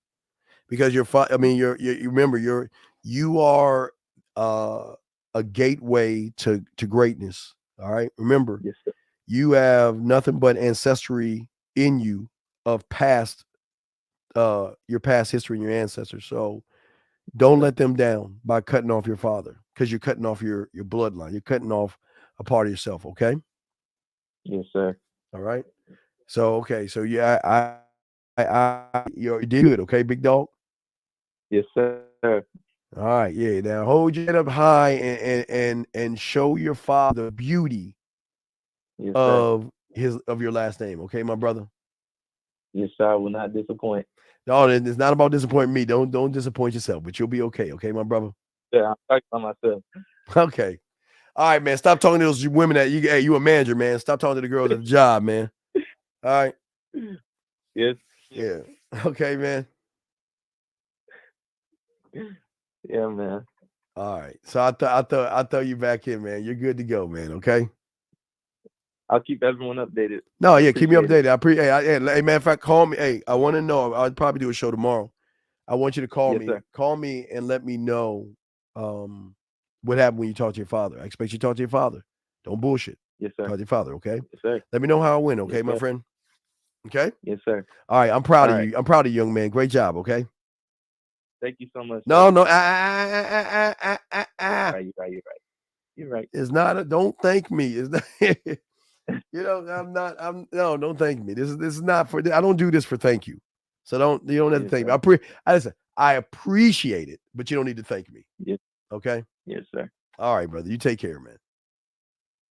because you remember you are a gateway to greatness. All right. Remember, yes, sir. You have nothing but ancestry in you of your past history and your ancestors. So don't let them down by cutting off your father, because you're cutting off your bloodline. You're cutting off a part of yourself. Okay. Yes, sir. All right. So okay. So yeah, you did good. Okay, big dog. Yes, sir. All right, yeah. Now hold your head up high and show your father the beauty Yes, sir. of your last name. Okay, my brother. Yes, sir. I will not disappoint. No, it's not about disappointing me. Don't disappoint yourself, but you'll be okay. Okay, my brother. Yeah, I'm talking about myself. Okay. All right, man. Stop talking to those women that you. Hey, you a manager, man. Stop talking to the girls at the job, man. All right. Yes. Yeah. Okay, man. Yeah, man. All right. So I'll throw you back in, man. You're good to go, man. Okay. I'll keep everyone updated. No, yeah, keep me Appreciate updated. I appreciate. Hey, matter of fact, call me. Hey, I want to know. I'll probably do a show tomorrow. I want you to call Yes, me. sir. Call me and let me know what happened when you talked to your father. I expect you to talk to your father. Don't bullshit. Yes, sir. Talk to your father, okay? Yes, sir. Let me know how I went, okay, Yes, my sir. friend? Okay? Yes, sir. All right, I'm proud All of right. you. I'm proud of you, young man. Great job, okay? Thank you so much. No. You're right. You're right. It's not don't thank me. It's not don't thank me. This is not for I don't do this for thank you. So you don't have to Yes, thank sir. me. Listen, I appreciate it, but you don't need to thank me. Yes. Okay? Yes, sir. All right, brother. You take care, man.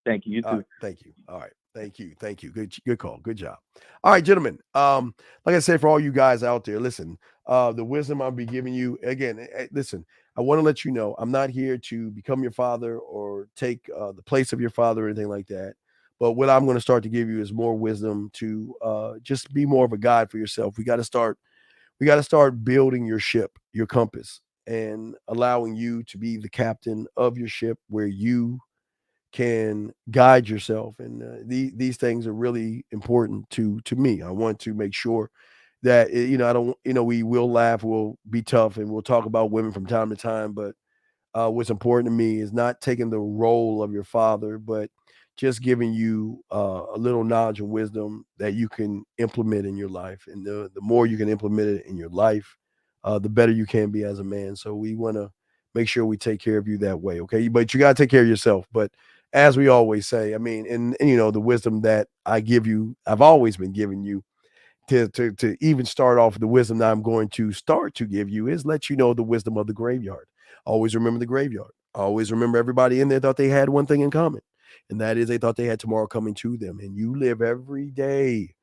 Thank you. You All too. right, thank you. All right. Thank you. Good call. Good job. All right, gentlemen. Like I said, for all you guys out there, listen, the wisdom I'll be giving you again, listen, I want to let you know I'm not here to become your father or take the place of your father or anything like that. But what I'm going to start to give you is more wisdom to just be more of a guide for yourself. We got to start building your ship, your compass, and allowing you to be the captain of your ship where you can guide yourself. And these things are really important to me. I want to make sure that I don't, we will laugh, we'll be tough, and we'll talk about women from time to time. But what's important to me is not taking the role of your father, but just giving you a little knowledge and wisdom that you can implement in your life. And the more you can implement it in your life, the better you can be as a man. So we want to make sure we take care of you that way. Okay. But you got to take care of yourself. But as we always say, I mean, and the wisdom that I give you, I've always been giving you to even start off with the wisdom that I'm going to start to give you is let you know the wisdom of the graveyard. Always remember the graveyard. Always remember everybody in there thought they had one thing in common, and that is they thought they had tomorrow coming to them. And you live every day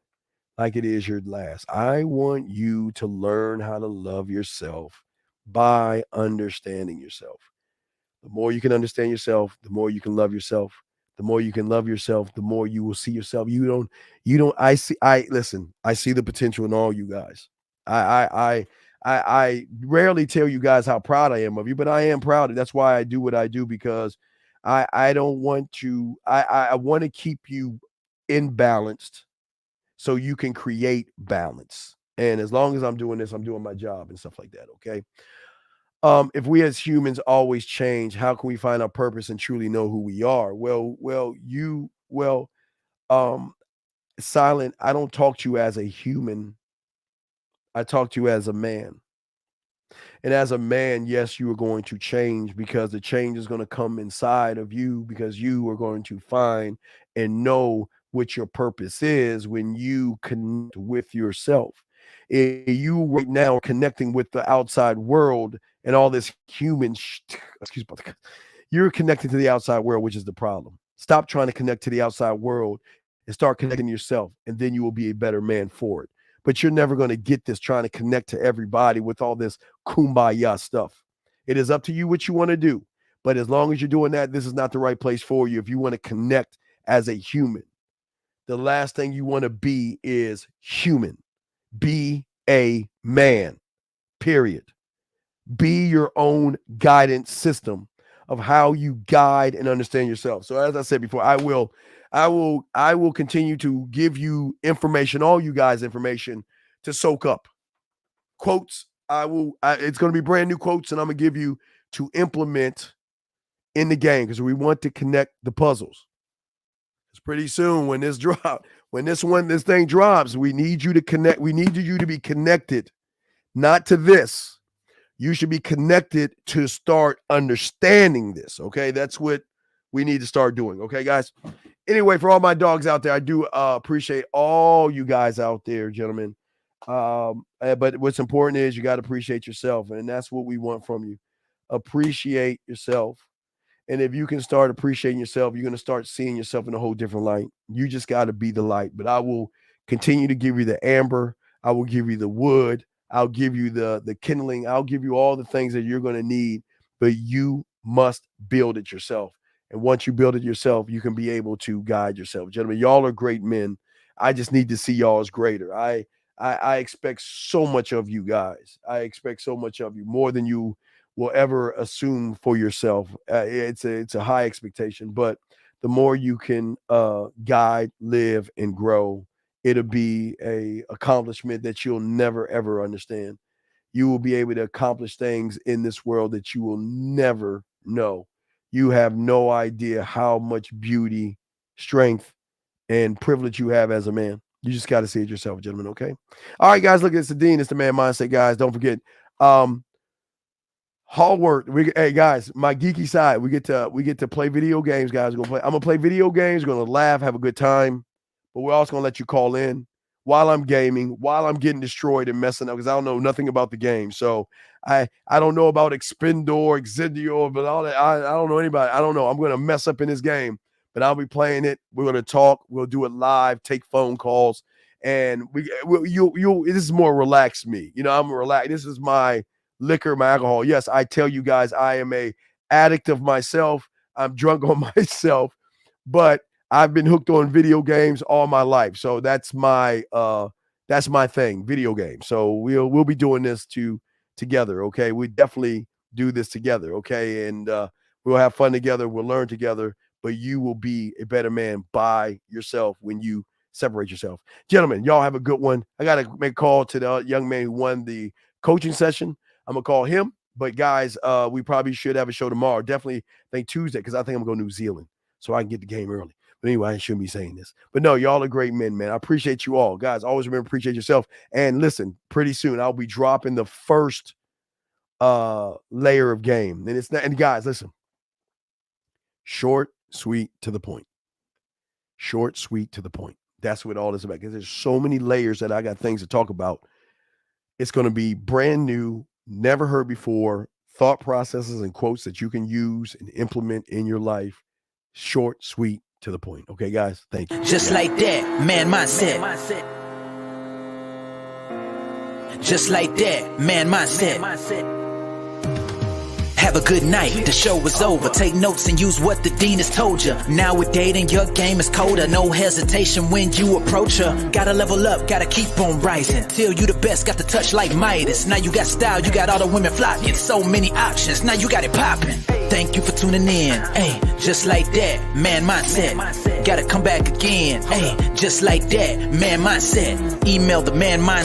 like it is your last. I want you to learn how to love yourself by understanding yourself. The more you can understand yourself, the more you can love yourself. The more you can love yourself, the more you will see yourself. I see the potential in all you guys. I rarely tell you guys how proud I am of you, but I am proud. That's why I do what I do, because I don't want to, I want to keep you imbalanced so you can create balance. And as long as I'm doing this, I'm doing my job and stuff like that. Okay. If we as humans always change, how can we find our purpose and truly know who we are? Silent, I don't talk to you as a human. I talk to you as a man. And as a man, yes, you are going to change, because the change is going to come inside of you, because you are going to find and know what your purpose is when you connect with yourself. If you right now are connecting with the outside world and all this you're connecting to the outside world, which is the problem. Stop trying to connect to the outside world and start connecting to yourself, and then you will be a better man for it. But you're never going to get this trying to connect to everybody with all this kumbaya stuff. It is up to you what you want to do. But as long as you're doing that, this is not the right place for you. If you want to connect as a human, the last thing you want to be is human. Be a man, period. Be your own guidance system of how you guide and understand yourself. So as I said before, I will continue to give you information, all you guys information to soak up. Quotes, it's going to be brand new quotes, and I'm going to give you to implement in the game, because we want to connect the puzzles. It's pretty soon when this thing drops, we need you to connect. We need you to be connected, not to this. You should be connected to start understanding this. Okay. That's what we need to start doing. Okay, guys. Anyway, for all my dogs out there, I do appreciate all you guys out there, gentlemen. But what's important is you got to appreciate yourself. And that's what we want from you. appreciate yourself. And if you can start appreciating yourself, you're going to start seeing yourself in a whole different light. You just got to be the light. But I will continue to give you the amber. I will give you the wood. I'll give you the kindling. I'll give you all the things that you're going to need. But you must build it yourself. And once you build it yourself, you can be able to guide yourself. Gentlemen, y'all are great men. I just need to see y'all as greater. I expect so much of you guys. I expect so much of you, more than you will ever assume for yourself. It's a high expectation, but the more you can guide, live, and grow, it'll be a accomplishment that you'll never, ever understand. You will be able to accomplish things in this world that you will never know. You have no idea how much beauty, strength, and privilege you have as a man. You just got to see it yourself, gentlemen, okay? All right, guys, look, it's the Dean. It's the Man Mindset, guys. Don't forget, Hallward. Hey, guys, my geeky side. We get to play video games, guys. I'm gonna play video games. We're gonna laugh, have a good time, but we're also gonna let you call in while I'm gaming, while I'm getting destroyed and messing up, because I don't know nothing about the game. So I don't know about Expendior, but all that. I don't know anybody. I don't know. I'm gonna mess up in this game, but I'll be playing it. We're gonna talk. We'll do it live. Take phone calls, and this is more relaxed me. You know, I'm relaxed. This is my liquor, my alcohol. Yes, I tell you guys, I am a addict of myself. I'm drunk on myself, but I've been hooked on video games all my life. So that's my thing, video games. So we'll be doing this together. Okay. We definitely do this together. Okay. And we'll have fun together. We'll learn together, but you will be a better man by yourself when you separate yourself. Gentlemen, y'all have a good one. I got to make a call to the young man who won the coaching session. I'm going to call him. But guys, we probably should have a show tomorrow. Definitely think Tuesday, because I think I'm going to New Zealand so I can get the game early. But anyway, I shouldn't be saying this. But no, y'all are great men, man. I appreciate you all. Guys, always remember, appreciate yourself. And listen, pretty soon I'll be dropping the first layer of game. And it's not, and guys, listen. Short, sweet, to the point. Short, sweet, to the point. That's what all this is about. Because there's so many layers that I got things to talk about. It's going to be brand new, never heard before, thought processes and quotes that you can use and implement in your life. Short, sweet, to the point. Okay, guys? Thank you. Just like that, man mindset. Just like that, man mindset. Have a good night, the show is over. Take notes and use what the dean has told you. Now with dating, your game is colder. No hesitation when you approach her. Gotta level up, gotta keep on rising. Till you the best, got the touch like Midas. Now you got style, you got all the women flocking. So many options, now you got it popping. Thank you for tuning in. Hey, just like that, man mindset. Gotta come back again. Hey, just like that, man mindset. Email the man mindset.